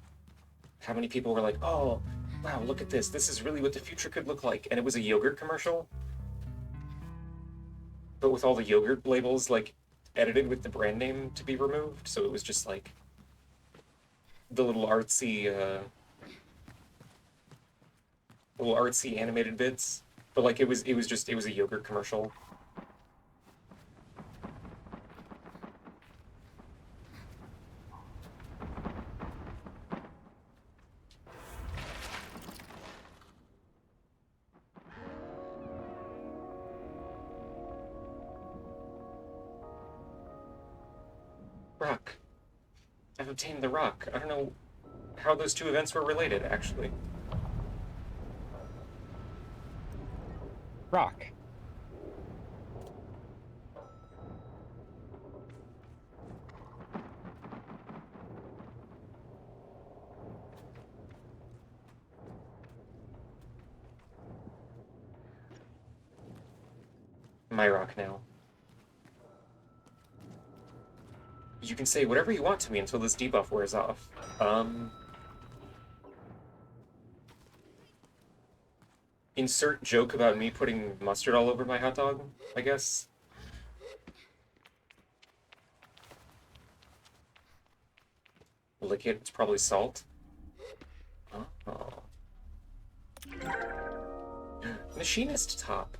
how many people were like, "Oh, wow, look at this. This is really what the future could look like," and it was a yogurt commercial, but with all the yogurt labels like edited with the brand name to be removed, so it was just like the little artsy animated bits. But like it was a yogurt commercial. Rock. I've obtained the rock. I don't know how those two events were related, actually. Rock. My rock now. You can say whatever you want to me until this debuff wears off. Insert joke about me putting mustard all over my hot dog, I guess. Lick it, it's probably salt. Oh. Machinist top.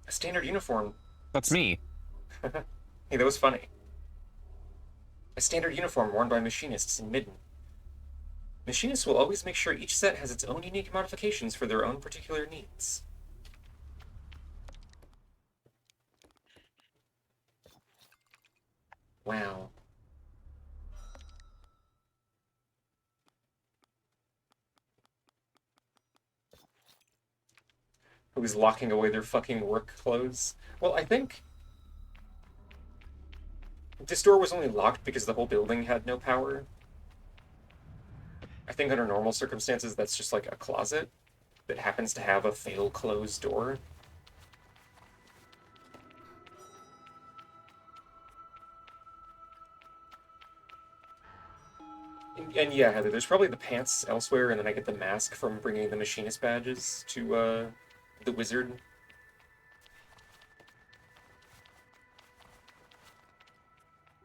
A standard uniform. That's me. Hey, that was funny. A standard uniform worn by machinists in Midden. Machinists will always make sure each set has its own unique modifications for their own particular needs. Wow. Who's locking away their fucking work clothes? Well, I think this door was only locked because the whole building had no power. I think under normal circumstances, that's just like a closet that happens to have a fail closed door. And yeah, Heather, there's probably the pants elsewhere, and then I get the mask from bringing the machinist badges to the wizard.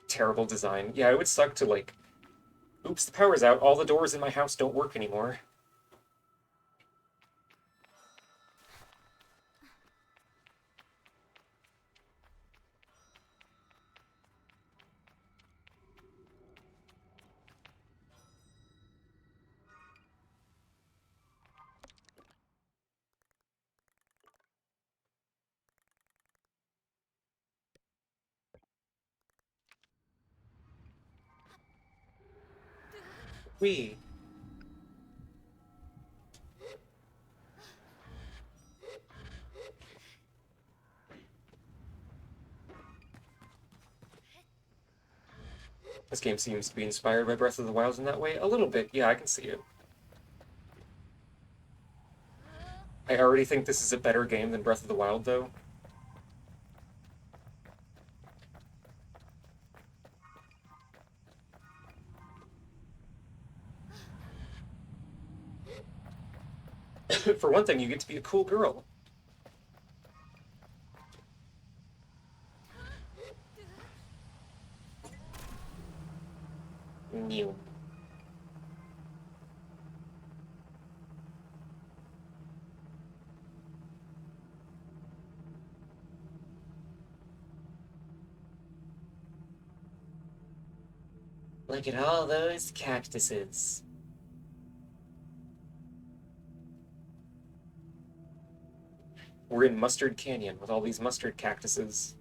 Terrible design. Yeah, it would suck to like, oops, the power's out. All the doors in my house don't work anymore. We. This game seems to be inspired by Breath of the Wild in that way. A little bit, yeah, I can see it. I already think this is a better game than Breath of the Wild, though. For one thing, you get to be a cool girl. New. Look at all those cactuses. We're in Mustard Canyon with all these mustard cactuses.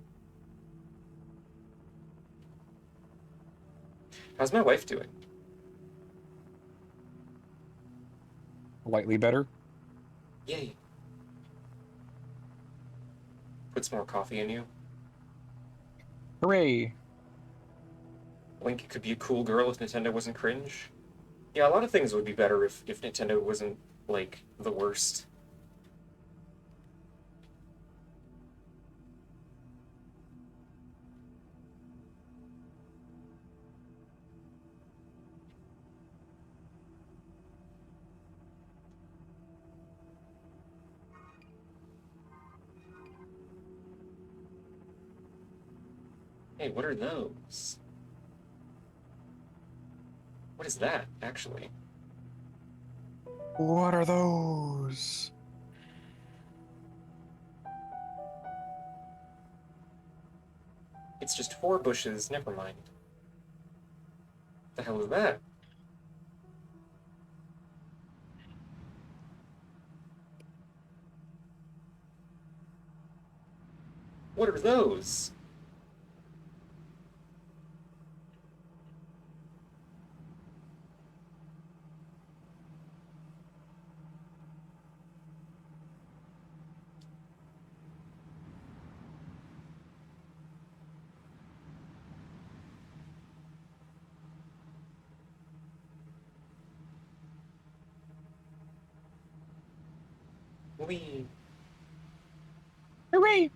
How's my wife doing? Lightly better. Yay. Puts more coffee in you. Hooray! Link could be a cool girl if Nintendo wasn't cringe. Yeah, a lot of things would be better if Nintendo wasn't, like, the worst. Hey, what are those? What is that, actually? What are those? It's just 4 bushes, never mind. The hell is that? What are those? We. Hooray!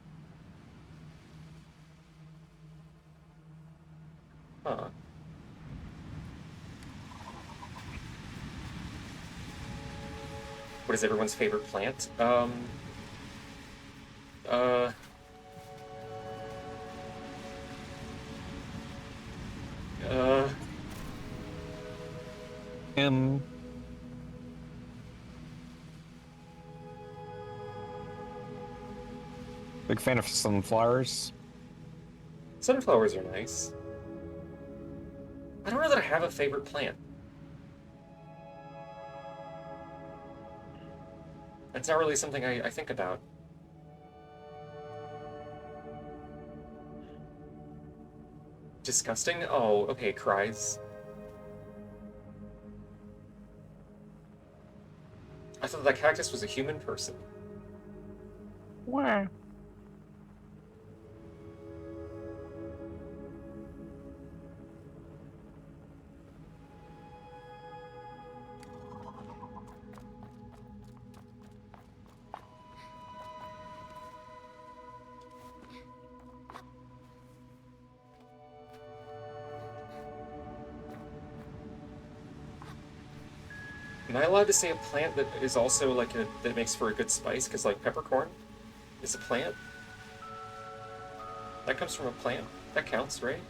Huh. What is everyone's favorite plant? Uh, uh, And big fan of sunflowers. Sunflowers are nice. I don't know that I have a favorite plant. That's not really something I think about. Disgusting? Oh, okay, cries. I thought that cactus was a human person. Wow. Am I allowed to say a plant that is also like that makes for a good spice? Because like peppercorn is a plant. That comes from a plant. That counts, right?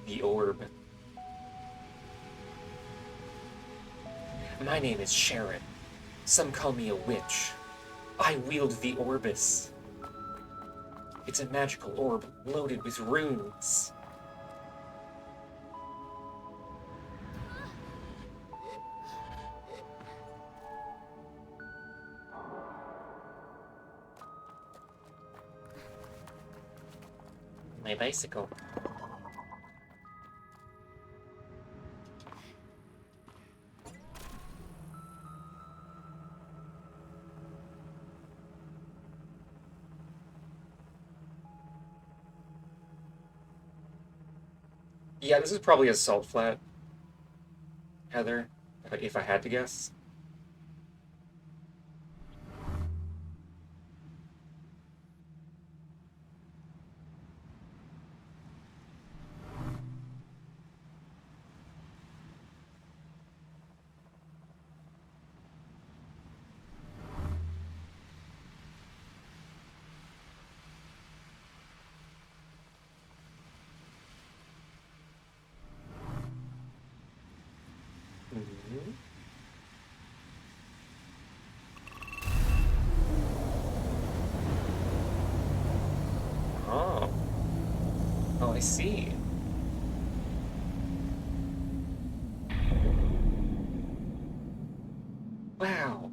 The orb. My name is Sharon. Some call me a witch. I wield the Orbis. It's a magical orb loaded with runes. My bicycle. Yeah, this is probably a salt flat, Heather, if I had to guess. Mhm. Oh. Oh, I see. Wow.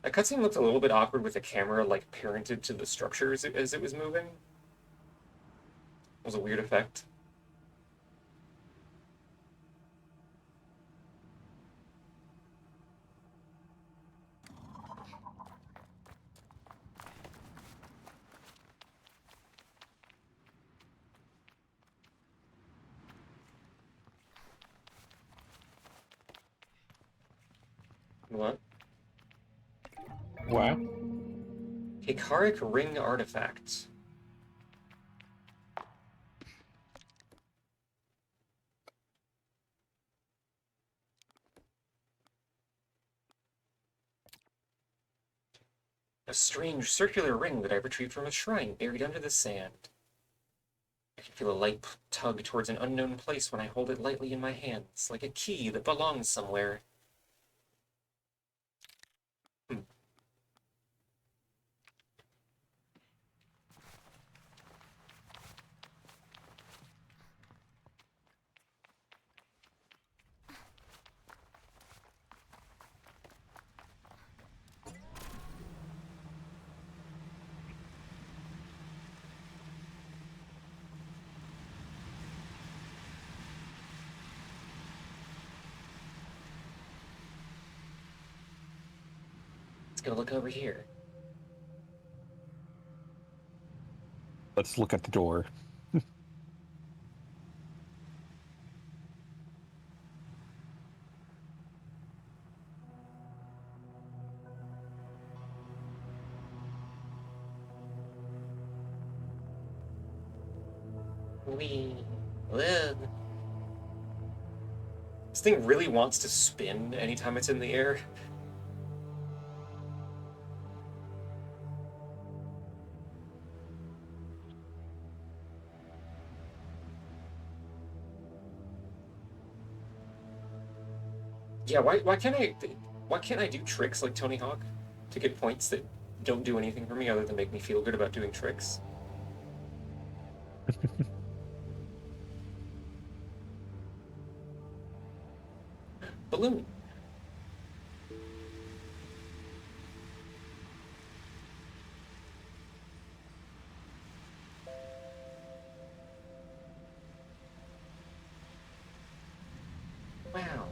That cutscene looked a little bit awkward with the camera like parented to the structure as it was moving. It was a weird effect. What? What? Hikaric ring artifact. A strange circular ring that I retrieved from a shrine buried under the sand. I can feel a light tug towards an unknown place when I hold it lightly in my hands, like a key that belongs somewhere. Hmm. Let's go look over here. Let's look at the door. Wee. Ugh. This thing really wants to spin anytime it's in the air. Yeah, why can't I do tricks like Tony Hawk to get points that don't do anything for me other than make me feel good about doing tricks? Balloon. Wow.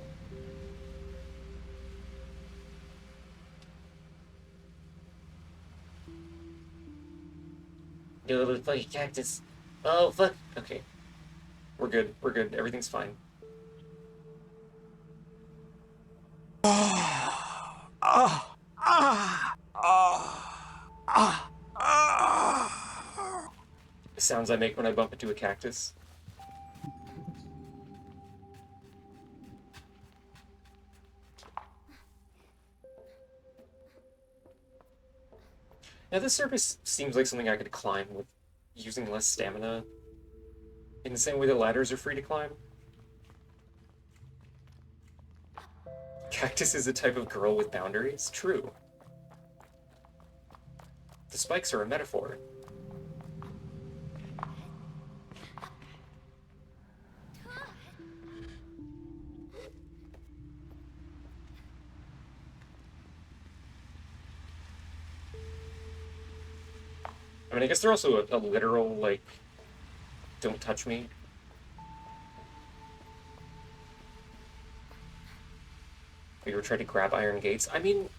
No, it looks like a cactus. Oh, fuck. Okay. We're good. We're good. Everything's fine. The sounds I make when I bump into a cactus. Now, this surface seems like something I could climb with using less stamina. In the same way that ladders are free to climb. Cactus is a type of girl with boundaries? True. The spikes are a metaphor. I mean, I guess they're also a literal, like, don't touch me. Have you ever tried to grab iron gates? I mean,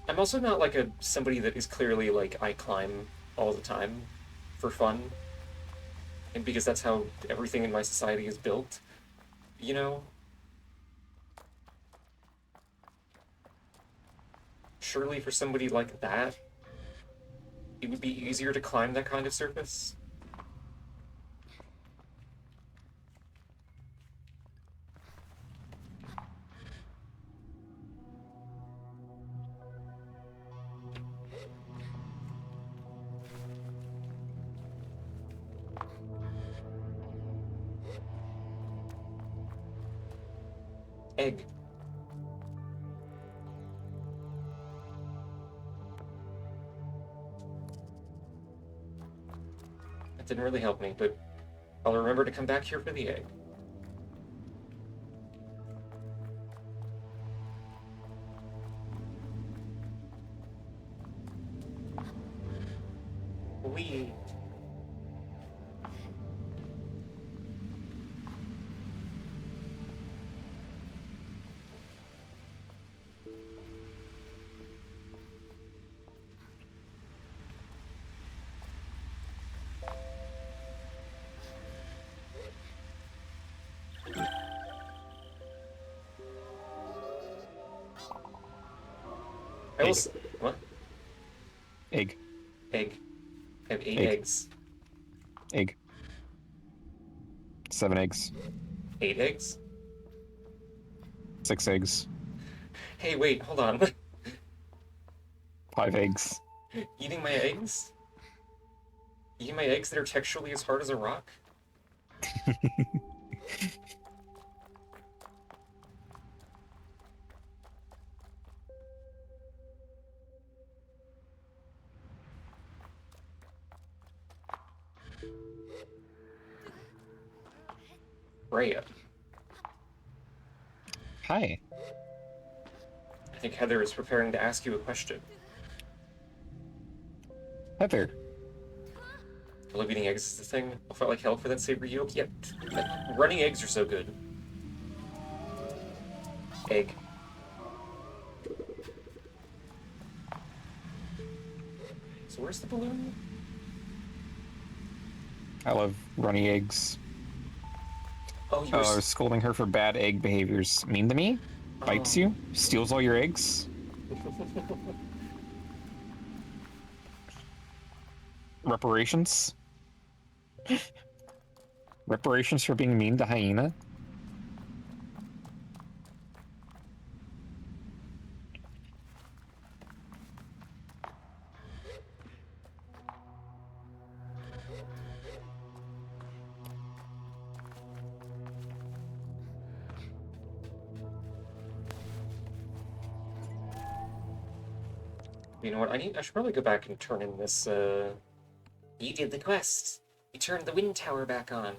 I'm also not like somebody that is clearly like I climb all the time for fun, and because that's how everything in my society is built, you know? Surely for somebody like that, it would be easier to climb that kind of surface. Egg. That didn't really help me, but I'll remember to come back here for the egg. Wee. I will. Egg. What? Egg. Egg. I have 8 Egg. eggs. Egg. 7 eggs. 8 eggs? 6 eggs. Hey, wait, hold on. 5 eggs. Eating my eggs? Eating my eggs that are texturally as hard as a rock? Rhea. Hi. I think Heather is preparing to ask you a question. Heather. I love eating eggs is the thing. I felt like hell for that savory yolk. Yep. Running eggs are so good. Egg. So where's the balloon? I love runny eggs. Oh, you Oh, were... I was scolding her for bad egg behaviors. Mean to me? Bites Oh. you? Steals all your eggs? Reparations? Reparations for being mean to Hyena? You know what? I should probably go back and turn in this, You did the quest. You turned the wind tower back on.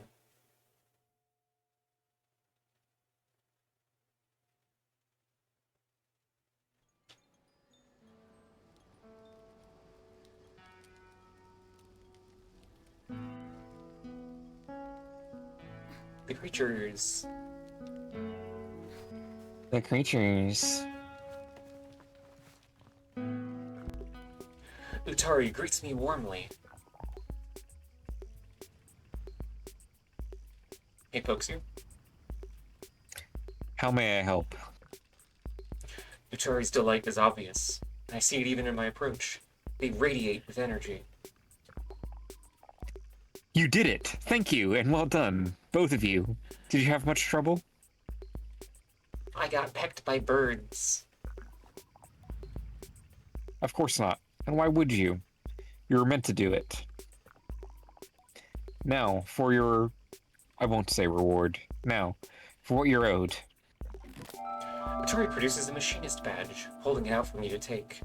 the creatures. The creatures. Utari greets me warmly. Hey, pokes you. How may I help? Utari's delight is obvious. I see it even in my approach. They radiate with energy. You did it! Thank you, and well done, both of you. Did you have much trouble? I got pecked by birds. Of course not. And why would you? You were meant to do it. Now, for your... I won't say reward. Now, for what you're owed. Utari produces a machinist badge, holding it out for me to take.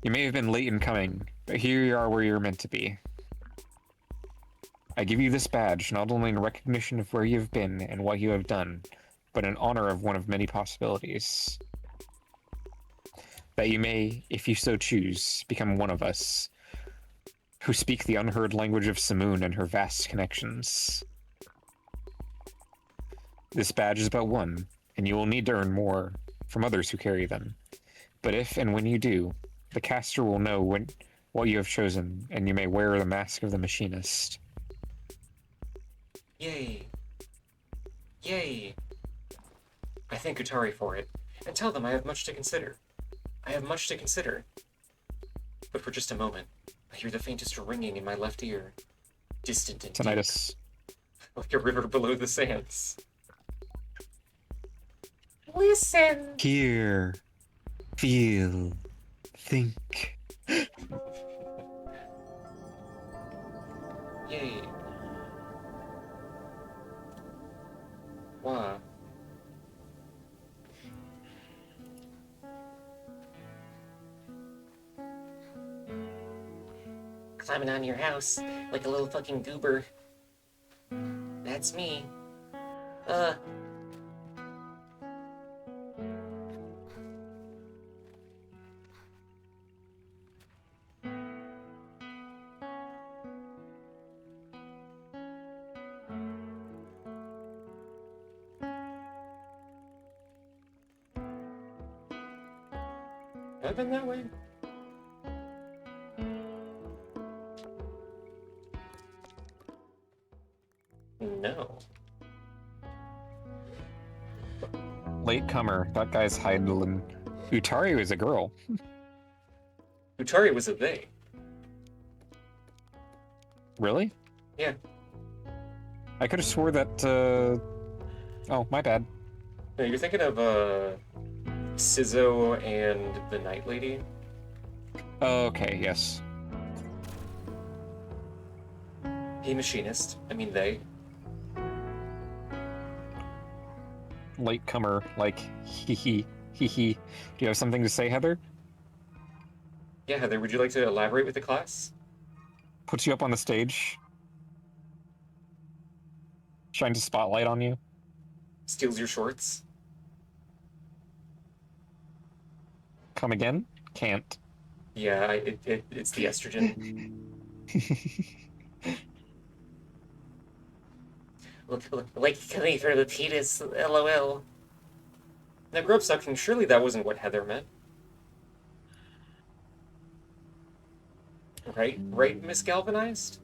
You may have been late in coming, but here you are where you're meant to be. I give you this badge not only in recognition of where you have been and what you have done, but in honor of one of many possibilities. That you may, if you so choose, become one of us, who speak the unheard language of Simoon and her vast connections. This badge is but one, and you will need to earn more from others who carry them. But if and when you do, the caster will know what you have chosen, and you may wear the mask of the machinist. Yay. Yay. I thank Utari for it, and tell them I have much to consider. I have much to consider. But for just a moment, I hear the faintest ringing in my left ear. Distant and deep, Tinnitus. like a river below the sands. Listen! Hear, feel, think. Yay. Wow. Climbing on your house like a little fucking goober. That's me. Have I been that way? No. Latecomer, that guy's Heidelin. Utari was a girl. Utari was a they. Really? Yeah. I could have swore that, Oh, my bad. No, you're thinking of Sizzo and the Night Lady. Okay, yes. Hey, machinist. I mean, they. Latecomer, like, hee hee, hee hee. Do you have something to say, Heather? Yeah, Heather, would you like to elaborate with the class? Puts you up on the stage. Shines a spotlight on you. Steals your shorts? Come again? Can't. Yeah, it's the estrogen. Look, like coming for the penis, lol. Now, grub sucking, surely that wasn't what Heather meant. Right? Right, Miss Galvanized?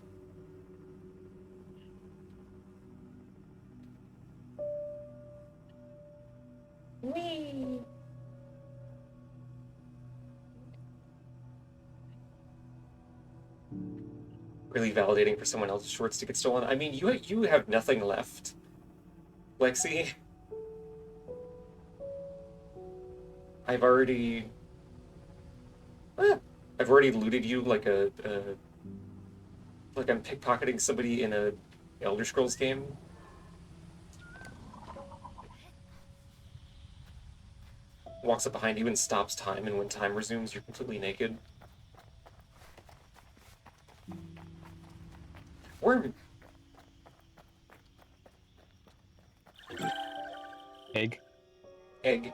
Whee! Really validating for someone else's shorts to get stolen. I mean, you have nothing left, Lexi. I've already... I've already looted you like like I'm pickpocketing somebody in a Elder Scrolls game. Walks up behind you and stops time, and when time resumes, you're completely naked. Worm! Egg. Egg.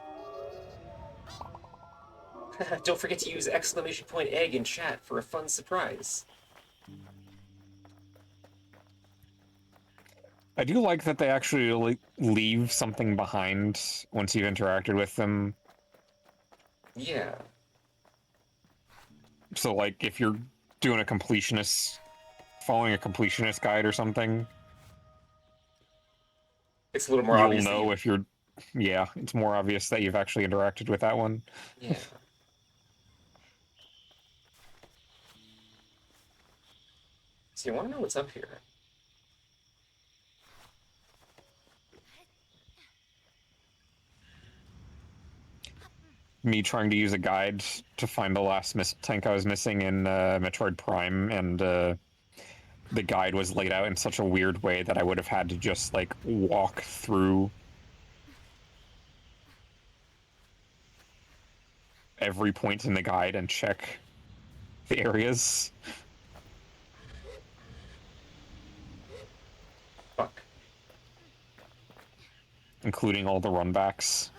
Don't forget to use !egg in chat for a fun surprise. I do like that they actually leave something behind once you've interacted with them. Yeah. So, like, if you're doing a completionist, following a completionist guide or something, It's a little more you'll obvious that know you... if you're... Yeah, it's more obvious that you've actually interacted with that one. Yeah. So you want to know what's up here? Me trying to use a guide to find the last tank I was missing in Metroid Prime, and the guide was laid out in such a weird way that I would have had to just, like, walk through every point in the guide and check the areas. Fuck. Including all the runbacks.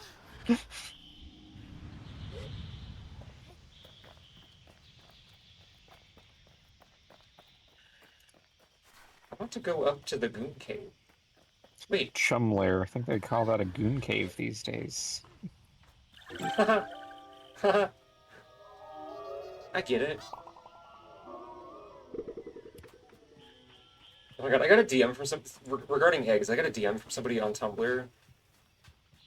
I want to go up to the Goon Cave. Wait. Chum lair. I think they call that a goon cave these days. Haha. Haha. I get it. Oh my god, I got a DM from regarding eggs, I got a DM from somebody on Tumblr,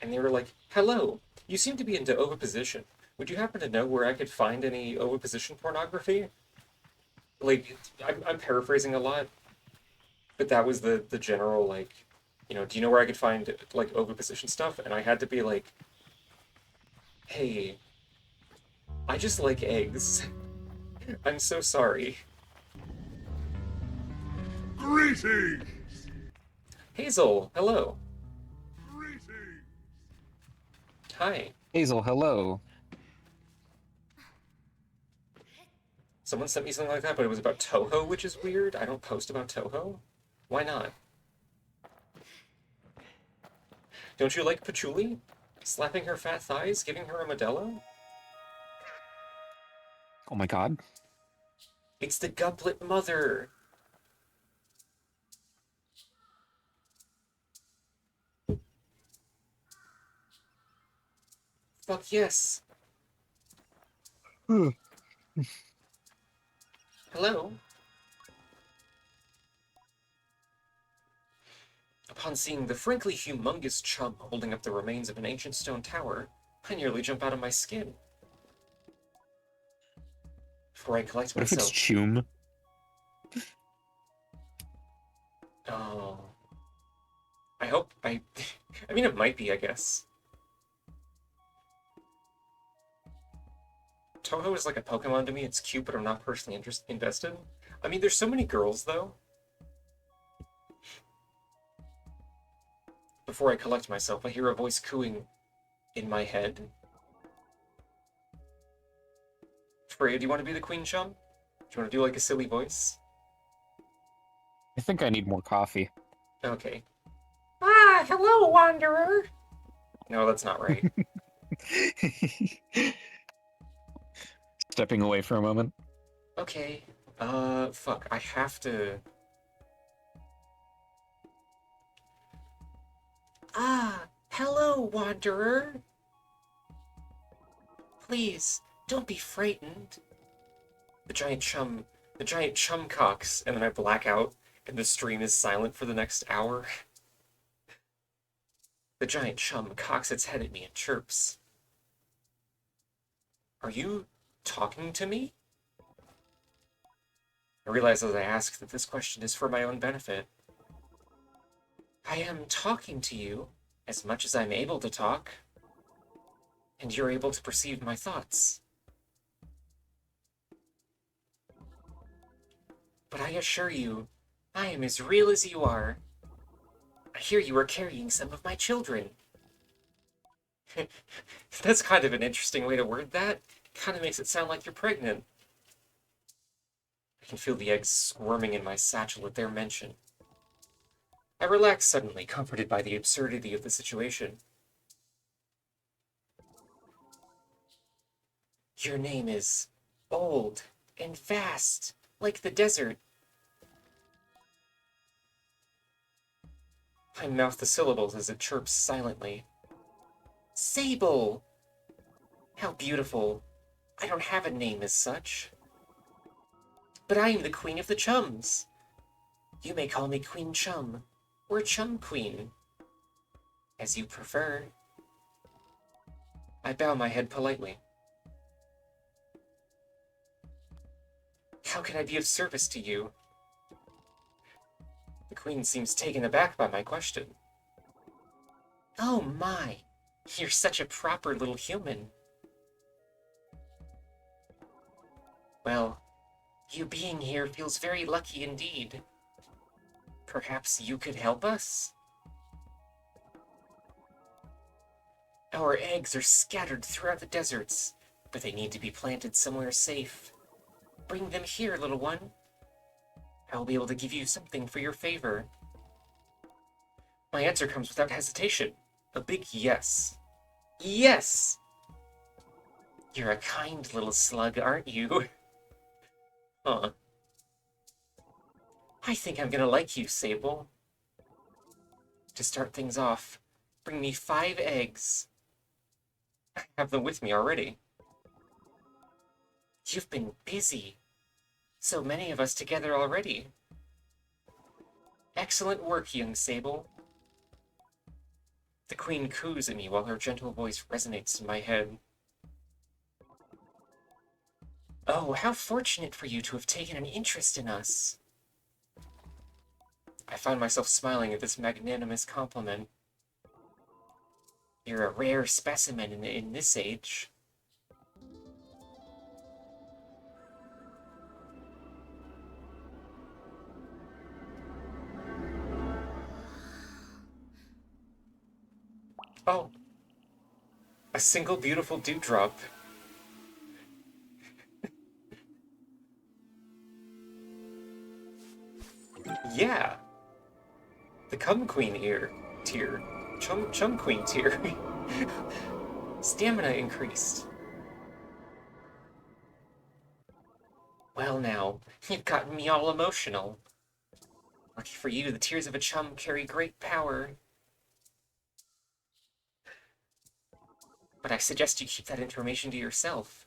and they were like, "Hello, you seem to be into oviposition. Would you happen to know where I could find any oviposition pornography?" Like, I'm paraphrasing a lot, but that was the general, like, you know, do you know where I could find, like, oviposition stuff? And I had to be like, hey, I just like eggs. I'm so sorry. Greetings! Hazel, hello. Greetings! Hi. Hazel, hello. Someone sent me something like that, but it was about Toho, which is weird. I don't post about Toho. Why not? Don't you like patchouli? Slapping her fat thighs, giving her a Modelo? Oh my god. It's the Goblet Mother! Fuck yes! Hello? Upon seeing the frankly humongous chum holding up the remains of an ancient stone tower, I nearly jump out of my skin. Before I collect What if it's myself. Chum? Oh. I hope I... I mean, it might be, I guess. Toho is like a Pokemon to me. It's cute, but I'm not personally invested. I mean, there's so many girls, though. Before I collect myself, I hear a voice cooing in my head. Freya, do you want to be the Queen Chum? Do you want to do like a silly voice? I think I need more coffee. Okay. Ah, hello, Wanderer! No, that's not right. Stepping away for a moment. Okay. Fuck. I have to... Ah, hello, Wanderer! Please, don't be frightened. The giant chum cocks, and then I black out, and the stream is silent for the next hour. The giant chum cocks its head at me and chirps. Are you talking to me? I realize as I ask that this question is for my own benefit. I am talking to you as much as I'm able to talk, and you're able to perceive my thoughts. But I assure you, I am as real as you are. I hear you are carrying some of my children. That's kind of an interesting way to word that. Kind of makes it sound like you're pregnant. I can feel the eggs squirming in my satchel at their mention. I relax suddenly, comforted by the absurdity of the situation. Your name is old and vast, like the desert. I mouth the syllables as it chirps silently. Sable! How beautiful. I don't have a name as such. But I am the Queen of the Chums. You may call me Queen Chum, or Chum Queen, as you prefer. I bow my head politely. How can I be of service to you? The Queen seems taken aback by my question. Oh my, you're such a proper little human. Well, you being here feels very lucky indeed. Perhaps you could help us? Our eggs are scattered throughout the deserts, but they need to be planted somewhere safe. Bring them here, little one. I will be able to give you something for your favor. My answer comes without hesitation. A big yes. Yes! You're a kind little slug, aren't you? Huh. I think I'm gonna like you, Sable. To start things off, bring me 5 eggs. I have them with me already. You've been busy. So many of us together already. Excellent work, young Sable. The Queen coos at me while her gentle voice resonates in my head. Oh, how fortunate for you to have taken an interest in us. I find myself smiling at this magnanimous compliment. You're a rare specimen in this age. Oh. A single beautiful dewdrop. Yeah. The Cum Queen tier. Chum Queen tier. Stamina increased. Well now, you've gotten me all emotional. Lucky for you, the tears of a chum carry great power. But I suggest you keep that information to yourself.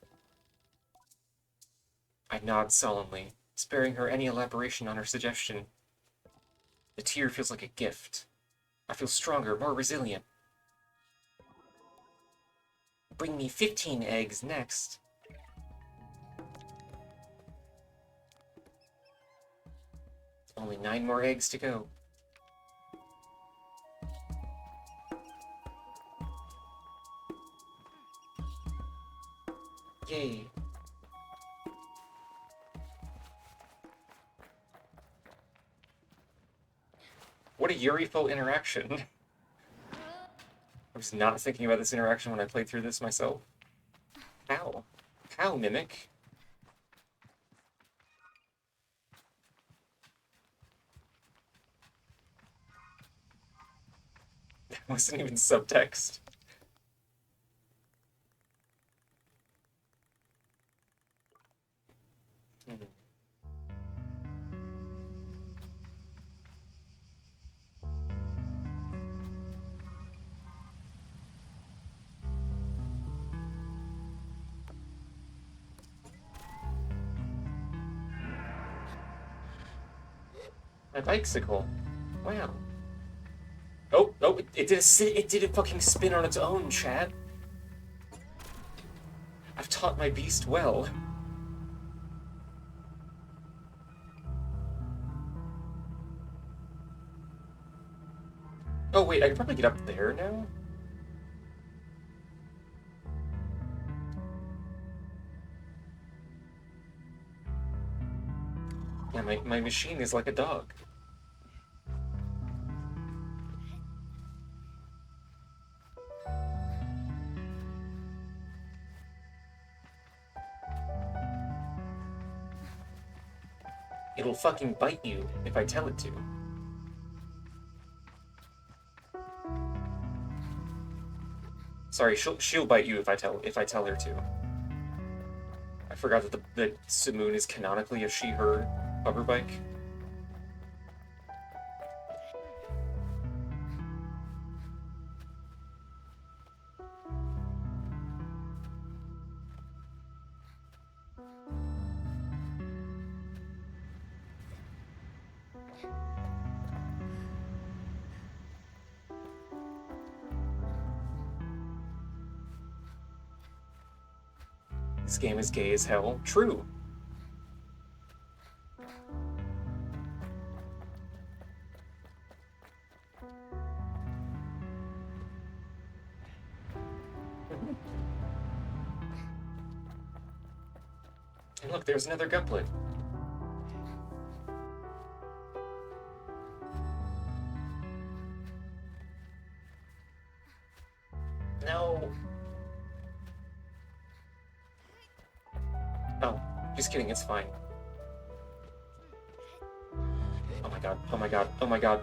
I nod solemnly, sparing her any elaboration on her suggestion. The tear feels like a gift. I feel stronger, more resilient. Bring me 15 eggs next. Only 9 more eggs to go. Yay. What a Yurifo interaction. I was not thinking about this interaction when I played through this myself. How? How, Mimic? That wasn't even subtext. Hmm. My bicycle. Wow. Oh, oh, it did a fucking spin on its own, chat. I've taught my beast well. Oh wait, I can probably get up there now? Yeah, my machine is like a dog. It'll fucking bite you if I tell it to. Sorry, she'll bite you if I tell her to. I forgot that that Simoon is canonically a she/her hover bike. This game is gay as hell. True. And look, there's another guplet. No. Oh, just kidding, it's fine. Oh my god, oh my god, oh my god.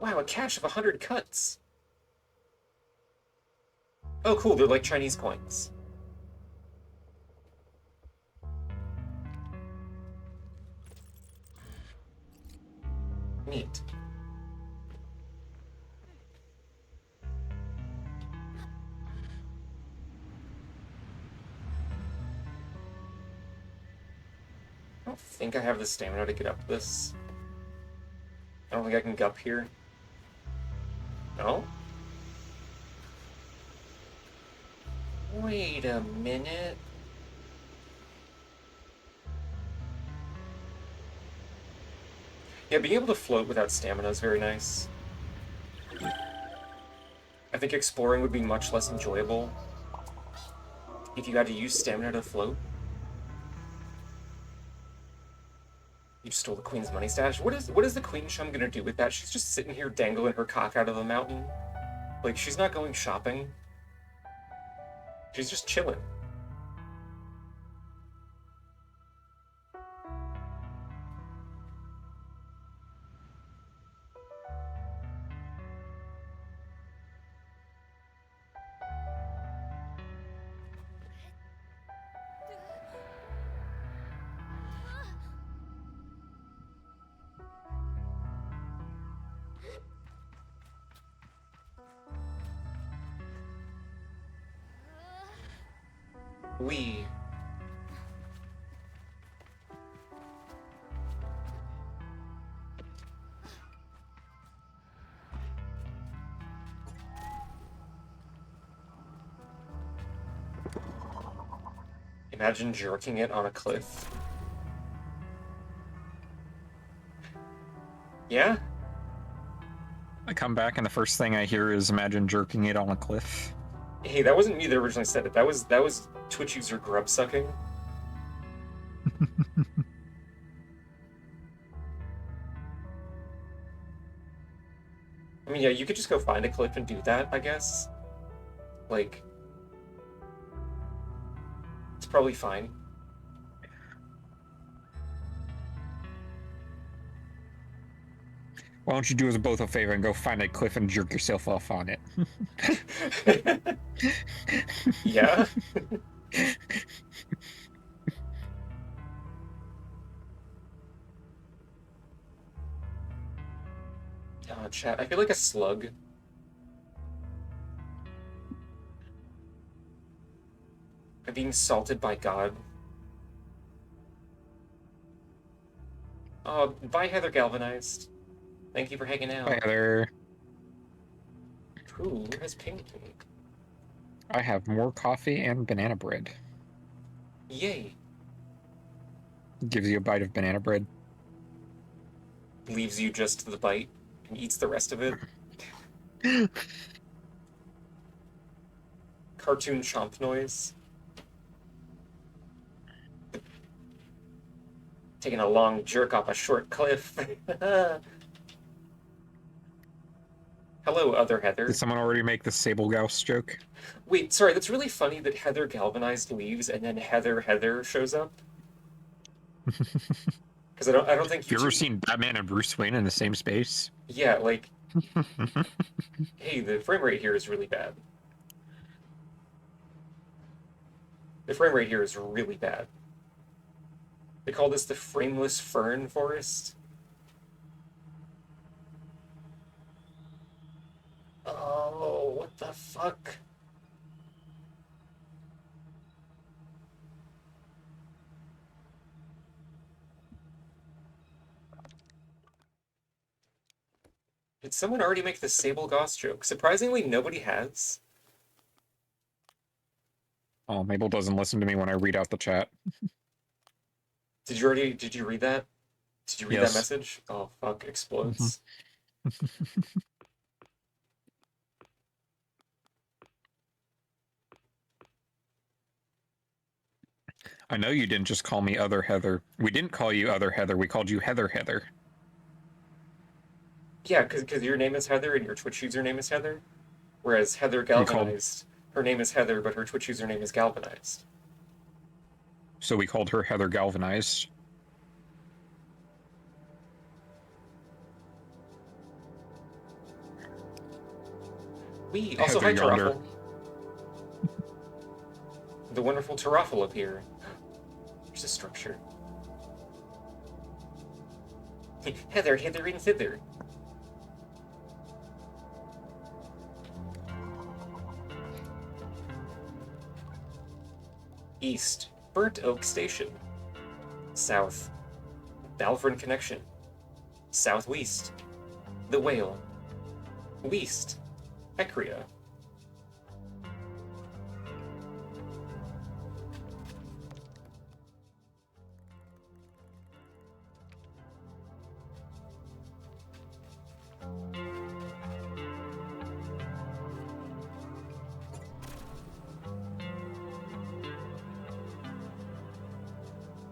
Wow, a cache of 100 cuts! Oh cool, they're like Chinese coins. Neat. I don't think I have the stamina to get up this. I don't think I can gup here. No? Wait a minute. Yeah, being able to float without stamina is very nice. I think exploring would be much less enjoyable if you had to use stamina to float. You stole the queen's money stash. What is the queen chum gonna do with that? She's just sitting here dangling her cock out of the mountain. Like, she's not going shopping. She's just chilling. We. Imagine jerking it on a cliff. Yeah? I come back and the first thing I hear is imagine jerking it on a cliff. Hey, that wasn't me that originally said it. That was Twitch user grub sucking. I mean, yeah, you could just go find a cliff and do that, I guess. Like, it's probably fine. Why don't you do us both a favor and go find a cliff and jerk yourself off on it? Yeah? Oh, chat, I feel like a slug. I'm being salted by God. Oh, bye, Heather Galvanized. Thank you for hanging out. Bye, Heather. Ooh, who has pinged me? I have more coffee and banana bread. Yay. Gives you a bite of banana bread. Leaves you just the bite and eats the rest of it. Cartoon chomp noise. Taking a long jerk off a short cliff. Hello, other Heather. Did someone already make the Sable Gauss joke? Wait, sorry, that's really funny that Heather Galvanized leaves and then Heather shows up. Because I don't think Have you ever seen Batman and Bruce Wayne in the same space? Yeah, like, hey, the frame rate here is really bad. The frame rate here is really bad. They call this the frameless fern forest. Oh, what the fuck? Did someone already make the Sable Goss joke? Surprisingly, nobody has. Oh, Mabel doesn't listen to me when I read out the chat. Did you read that? Did you read Yes. that message? Oh, fuck, explodes. I know you didn't just call me Other Heather. We didn't call you Other Heather. We called you Heather Heather. Yeah, because your name is Heather and your Twitch username is Heather. Whereas Heather called- Galvanized, her name is Heather, but her Twitch username is Galvanized. So we called her Heather Galvanized. We also hi Heather yonder. Taraffle. The wonderful Taraffle up here. There's a structure. Heather, hither and thither. East, Burnt Oak Station. South, Balvern Connection. Southwest, The Whale. West, Ecria.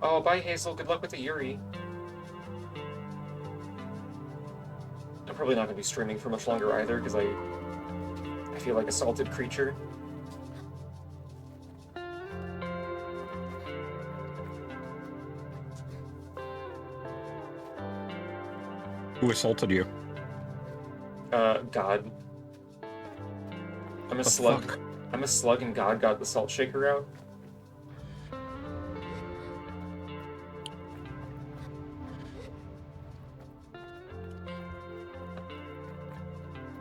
Oh, bye Hazel, good luck with the Yuri. I'm probably not going to be streaming for much longer either, because I feel like a salted creature. Who assaulted you? God. I'm a The slug. fuck? I'm a slug and God got the salt shaker out.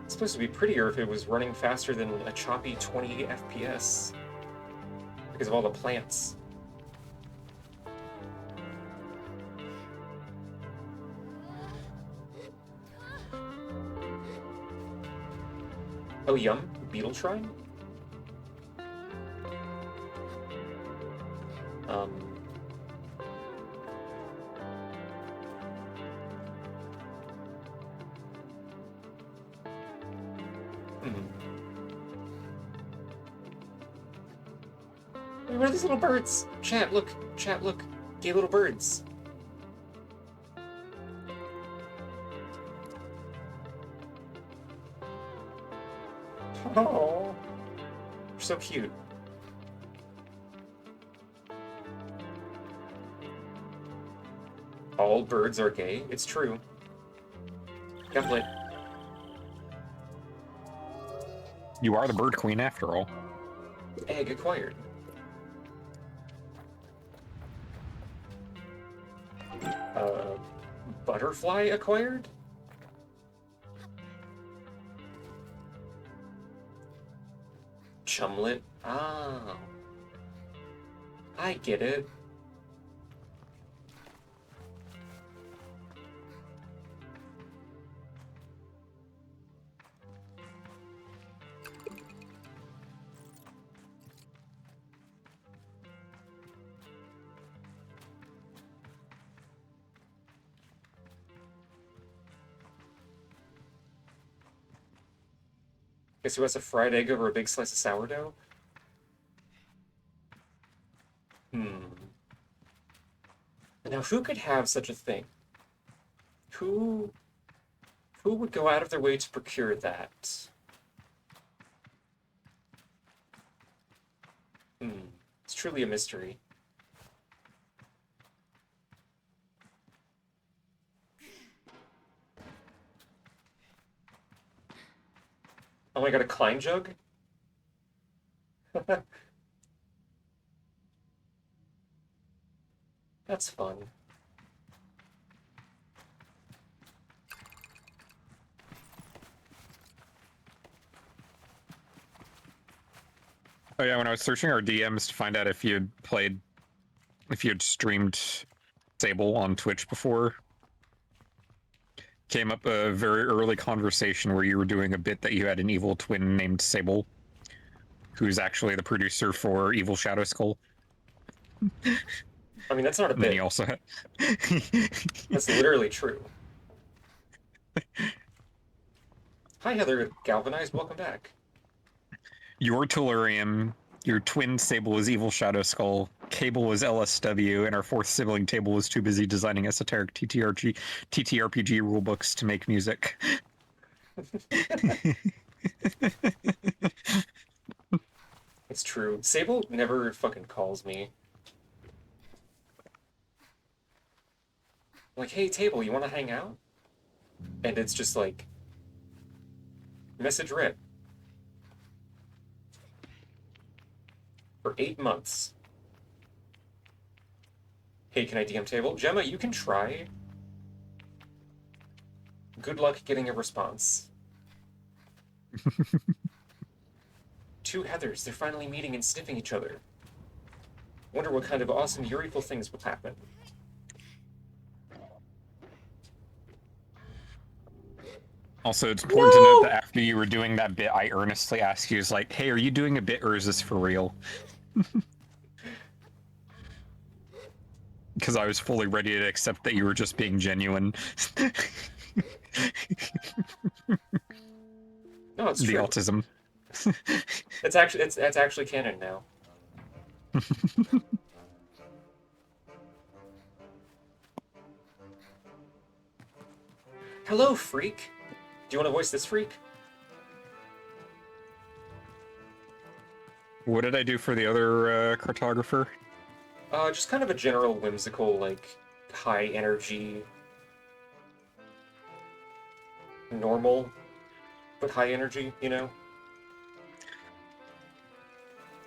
It's supposed to be prettier if it was running faster than a choppy 20 FPS. Because of all the plants. Oh, yum. Beetle Shrine? Hmm. Wait, what are these little birds? Chat, look. Chat, look. Gay little birds. Oh, they're so cute. All birds are gay. It's true. Goblet. You are the bird queen after all. Egg acquired. Uh, butterfly acquired? Chumlet? Ah. I get it. Guess who has a fried egg over a big slice of sourdough? Hmm. Now, who could have such a thing? Who would go out of their way to procure that? Hmm. It's truly a mystery. Oh my god, a Klein jug? That's fun. Oh yeah, when I was searching our DMs to find out if you had streamed Sable on Twitch before, came up a very early conversation where you were doing a bit that you had an evil twin named Sable, who's actually the producer for Evil Shadow Skull. I mean, that's not a And then bit. you also had... That's literally true. Hi, Heather Galvanized. Welcome back. Your Tellurium, your twin Sable is Evil Shadow Skull, Cable is LSW, and our fourth sibling Table was too busy designing esoteric TTRPG rulebooks to make music. It's true. Sable never fucking calls me. Like, hey, Table, you want to hang out? And it's just like, message read. For 8 months. Hey, can I DM Table? Gemma, you can try. Good luck getting a response. Two Heathers, they're finally meeting and sniffing each other. Wonder what kind of awesome Euriful things will happen. Also, it's important to note that after you were doing that bit, I earnestly asked you, like, hey, are you doing a bit or is this for real? Because I was fully ready to accept that you were just being genuine. No, it's The true. autism. That's actually canon now. Hello, freak. Do you want to voice this freak? What did I do for the other cartographer? Just kind of a general whimsical, like, high energy, normal, but high energy, you know?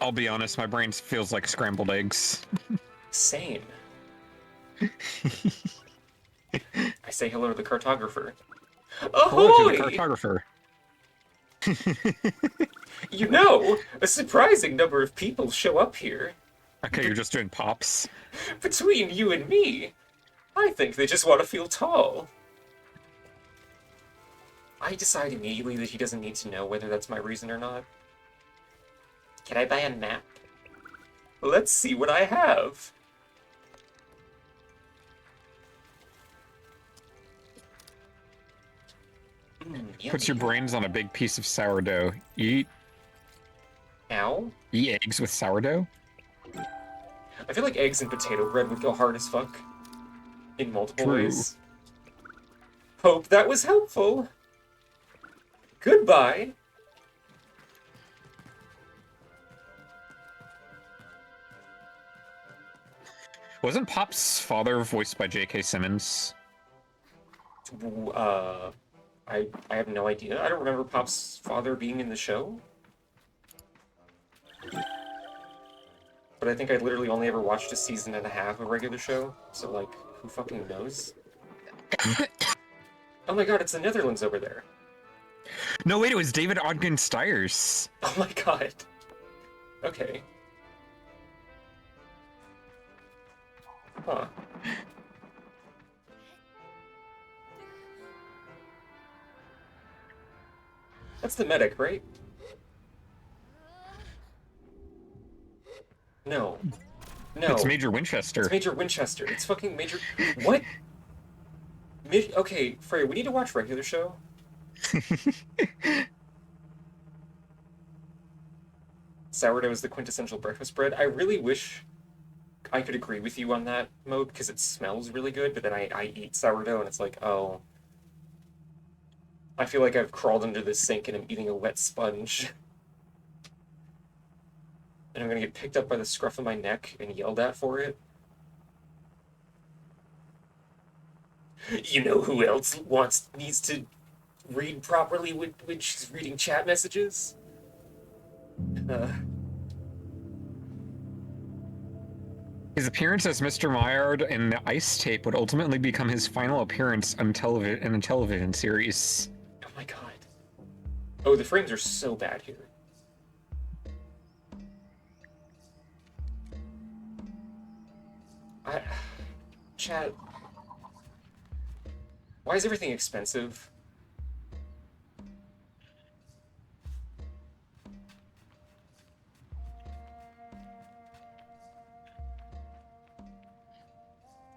I'll be honest, my brain feels like scrambled eggs. Same. I say hello to the cartographer. Hello to the Ahoy! cartographer. You know, a surprising number of people show up here. Okay, you're just doing pops. Between you and me, I think they just want to feel tall. I decide immediately that he doesn't need to know whether that's my reason or not. Can I buy a map? Let's see what I have. Put your brains on a big piece of sourdough. Ow. Eat eggs with sourdough? I feel like eggs and potato bread would go hard as fuck. In multiple True. ways. Hope that was helpful. Goodbye. Wasn't Pop's father voiced by J.K. Simmons? I have no idea. I don't remember Pop's father being in the show. But I think I literally only ever watched a season and a half of regular show, so like, who fucking knows? Oh my god, it's the Netherlands over there. No, wait, it was David Ogden Stiers. Oh my god. Okay. Huh. That's the medic, right? No. No. It's Major Winchester. It's Major Winchester. It's fucking Major... What? Okay, Freya, we need to watch regular show. Sourdough is the quintessential breakfast bread. I really wish I could agree with you on that mode, because it smells really good, but then I eat sourdough and it's like, oh... I feel like I've crawled under the sink and I'm eating a wet sponge. And I'm gonna get picked up by the scruff of my neck and yelled at for it. You know who else needs to read properly when she's reading chat messages? His appearance as Mr. Myard in the Ice Tape would ultimately become his final appearance on in a television series. Oh my god. Oh, the frames are so bad here. Chat. Why is everything expensive?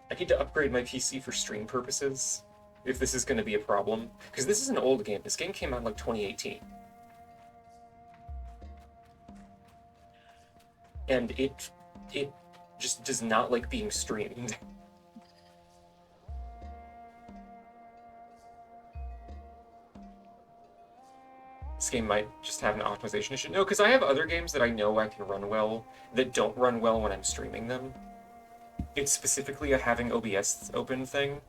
I need to upgrade my PC for stream purposes, if this is going to be a problem. Because this is an old game. This game came out in like 2018. And it just does not like being streamed. This game might just have an optimization issue. No, because I have other games that I know I can run well that don't run well when I'm streaming them. It's specifically a having OBS open thing.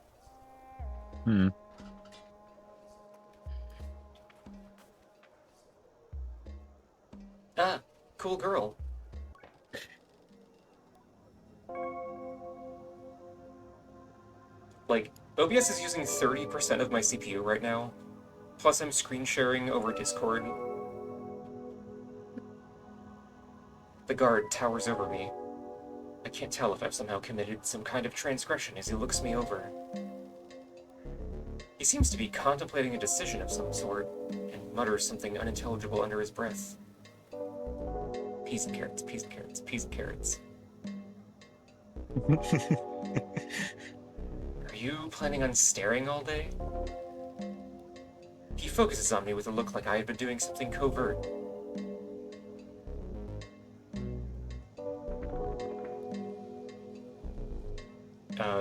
Ah, cool girl. Like, OBS is using 30% of my CPU right now. Plus I'm screen sharing over Discord. The guard towers over me. I can't tell if I've somehow committed some kind of transgression as he looks me over. He seems to be contemplating a decision of some sort, and mutters something unintelligible under his breath. Peas and carrots, peas and carrots, peas and carrots. Are you planning on staring all day? He focuses on me with a look like I had been doing something covert.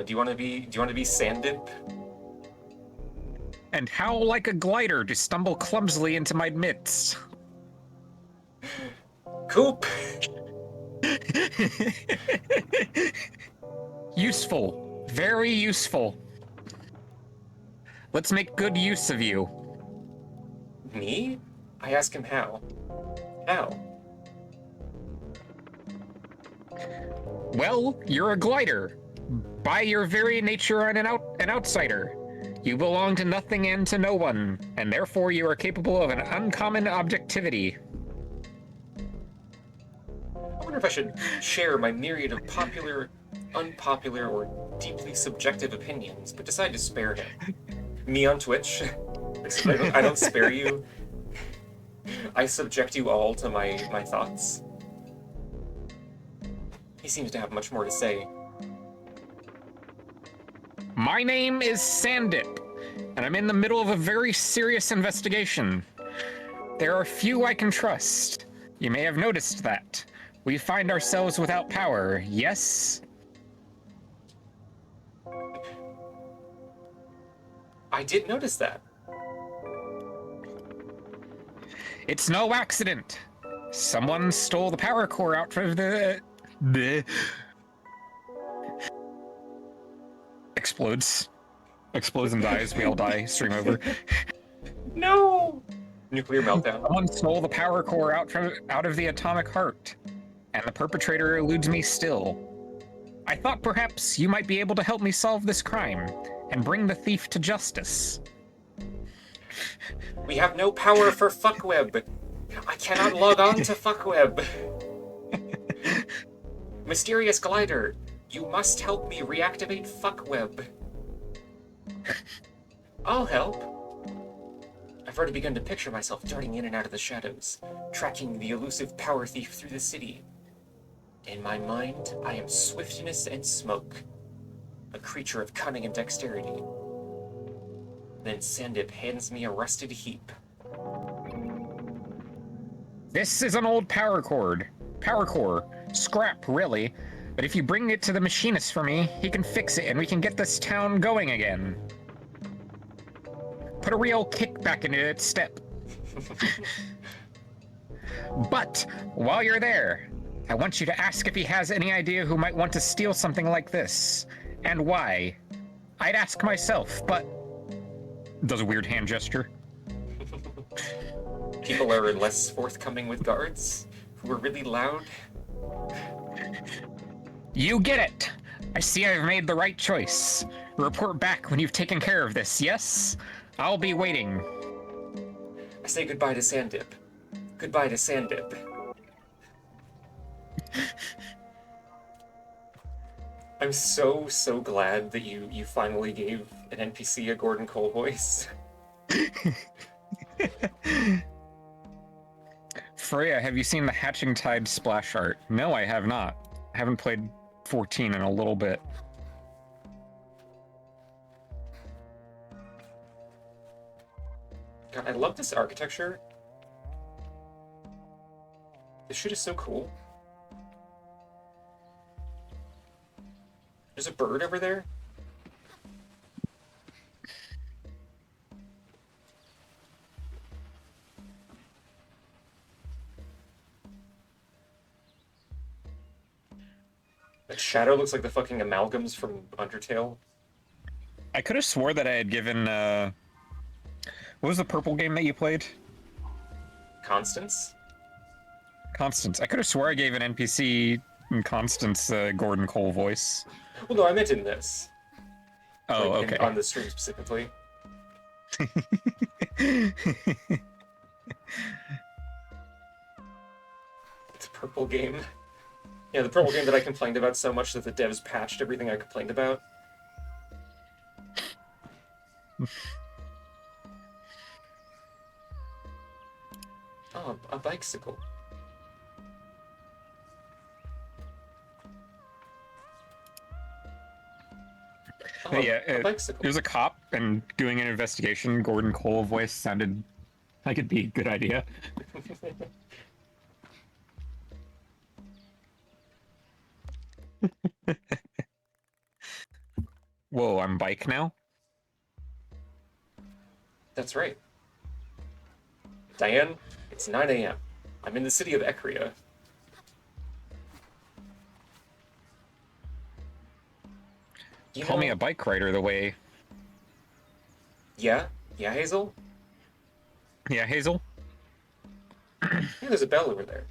Do you want to be Sandip? And how like a glider to stumble clumsily into my midst. Coop! Useful. Very useful. Let's make good use of you. Me? I ask him how. How? Well, you're a glider. By your very nature an outsider. You belong to nothing and to no one, and therefore you are capable of an uncommon objectivity. I wonder if I should share my myriad of popular, unpopular, or deeply subjective opinions, but decide to spare him. Me on Twitch? I don't spare you. I subject you all to my thoughts. He seems to have much more to say. My name is Sandip, and I'm in the middle of a very serious investigation. There are few I can trust. You may have noticed that. We find ourselves without power, yes? I did notice that. It's no accident. Someone stole the power core out of the explodes. Explodes and dies. We all die. Stream over. No! Nuclear meltdown. Someone stole the power core out of the atomic heart, and the perpetrator eludes me still. I thought perhaps you might be able to help me solve this crime and bring the thief to justice. We have no power for fuckweb. I cannot log on to fuckweb. Mysterious glider, you must help me reactivate fuckweb. I'll help. I've already begun to picture myself darting in and out of the shadows, tracking the elusive power thief through the city. In my mind, I am swiftness and smoke, a creature of cunning and dexterity. Then Sandip hands me a rusted heap. This is an old power cord. Power core. Scrap, really. But if you bring it to the machinist for me, he can fix it and we can get this town going again. Put a real kick back into its step. But while you're there, I want you to ask if he has any idea who might want to steal something like this, and why. I'd ask myself, but... Does a weird hand gesture. People are less forthcoming with guards who are really loud. You get it! I see I've made the right choice. Report back when you've taken care of this, yes? I'll be waiting. I say goodbye to Sandip. Goodbye to Sandip. I'm so glad that you finally gave an NPC a Gordon Cole voice. Freya, have you seen the Hatching Tide splash art? No, I have not. I haven't played 14 in a little bit. God, I love this architecture. This shit is so cool. There's a bird over there. That shadow looks like the fucking amalgams from Undertale. I could have swore that I had given, what was the purple game that you played? Constance? Constance. I could have swore I gave an NPC in Constance Gordon Cole voice. Well, no, I meant in this. Oh, Like, okay. on the stream specifically. It's a purple game. Yeah, the purple game that I complained about so much that the devs patched everything I complained about. Oh, a bicycle. Oh, Yeah, a bicycle. there's a cop and doing an investigation. Gordon Cole voice sounded like it'd be a good idea. Whoa, I'm bike now? That's right. Diane, it's 9 a.m. I'm in the city of Ekria. You Call me know- a bike rider the way... Yeah? Yeah, Hazel? Yeah, Hazel? Yeah, there's a bell over there.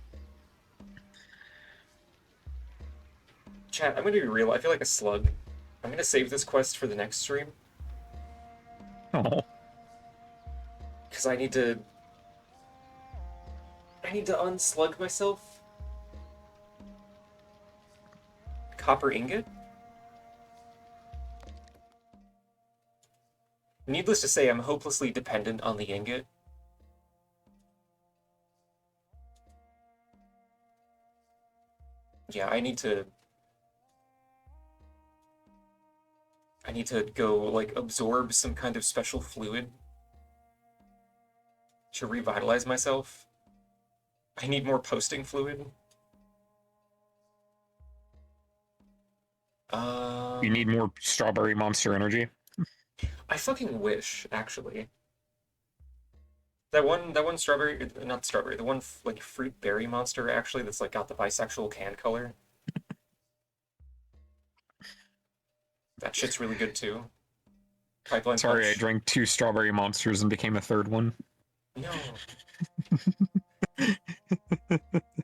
Chat, I'm gonna be real. I feel like a slug. I'm gonna save this quest for the next stream. Oh. Because I need to unslug myself. Copper ingot? Needless to say, I'm hopelessly dependent on the ingot. Yeah, I need to... I need to go, like, absorb some kind of special fluid to revitalize myself. I need more posting fluid. You need more strawberry monster energy. I fucking wish, actually. That one strawberry, not strawberry, the one like fruit berry monster actually that's like got the bisexual can color. That shit's really good too. Pipeline Sorry, I Punch. drank 2 strawberry monsters and became a third one. No.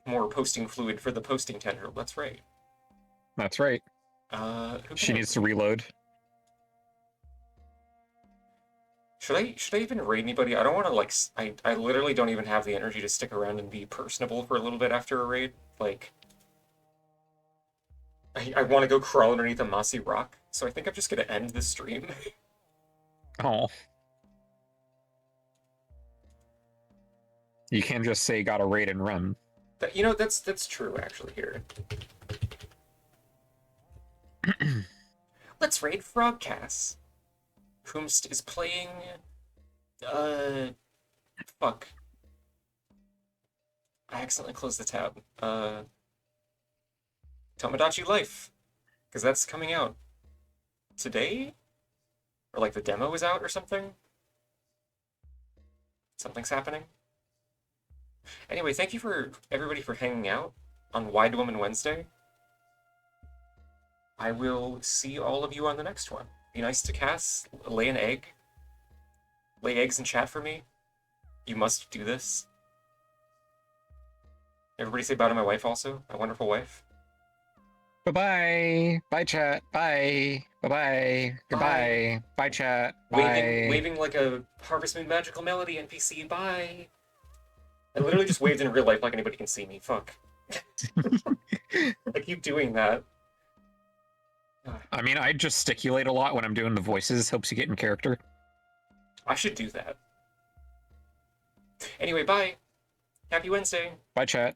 More posting fluid for the posting tendril. That's right. That's right. Who She can I needs to raid? reload. Should I even raid anybody? I don't want to like. I literally don't even have the energy to stick around and be personable for a little bit after a raid. Like, I want to go crawl underneath a mossy rock. So I think I'm just gonna end the stream. Oh. You can't just say gotta raid and run. You know, that's true actually here. Let's raid Frogcass, whomst is playing. Fuck. I accidentally closed the tab. Tomodachi Life, because that's coming out today, or like the demo is out or something. Something's happening. Anyway, thank you for everybody for hanging out on Wide Woman Wednesday. I will see all of you on the next one. Be nice to Cass. Lay an egg. Lay eggs in chat for me. You must do this. Everybody say bye to my wife also. My wonderful wife. Bye-bye. Bye, chat. Bye. Bye-bye. Goodbye. Bye, chat. Bye. Waving like a Harvest Moon magical melody NPC. Bye. I literally just waved in real life like anybody can see me. Fuck. I keep doing that. I mean, I gesticulate a lot when I'm doing the voices. Helps you get in character. I should do that. Anyway, bye. Happy Wednesday. Bye, chat.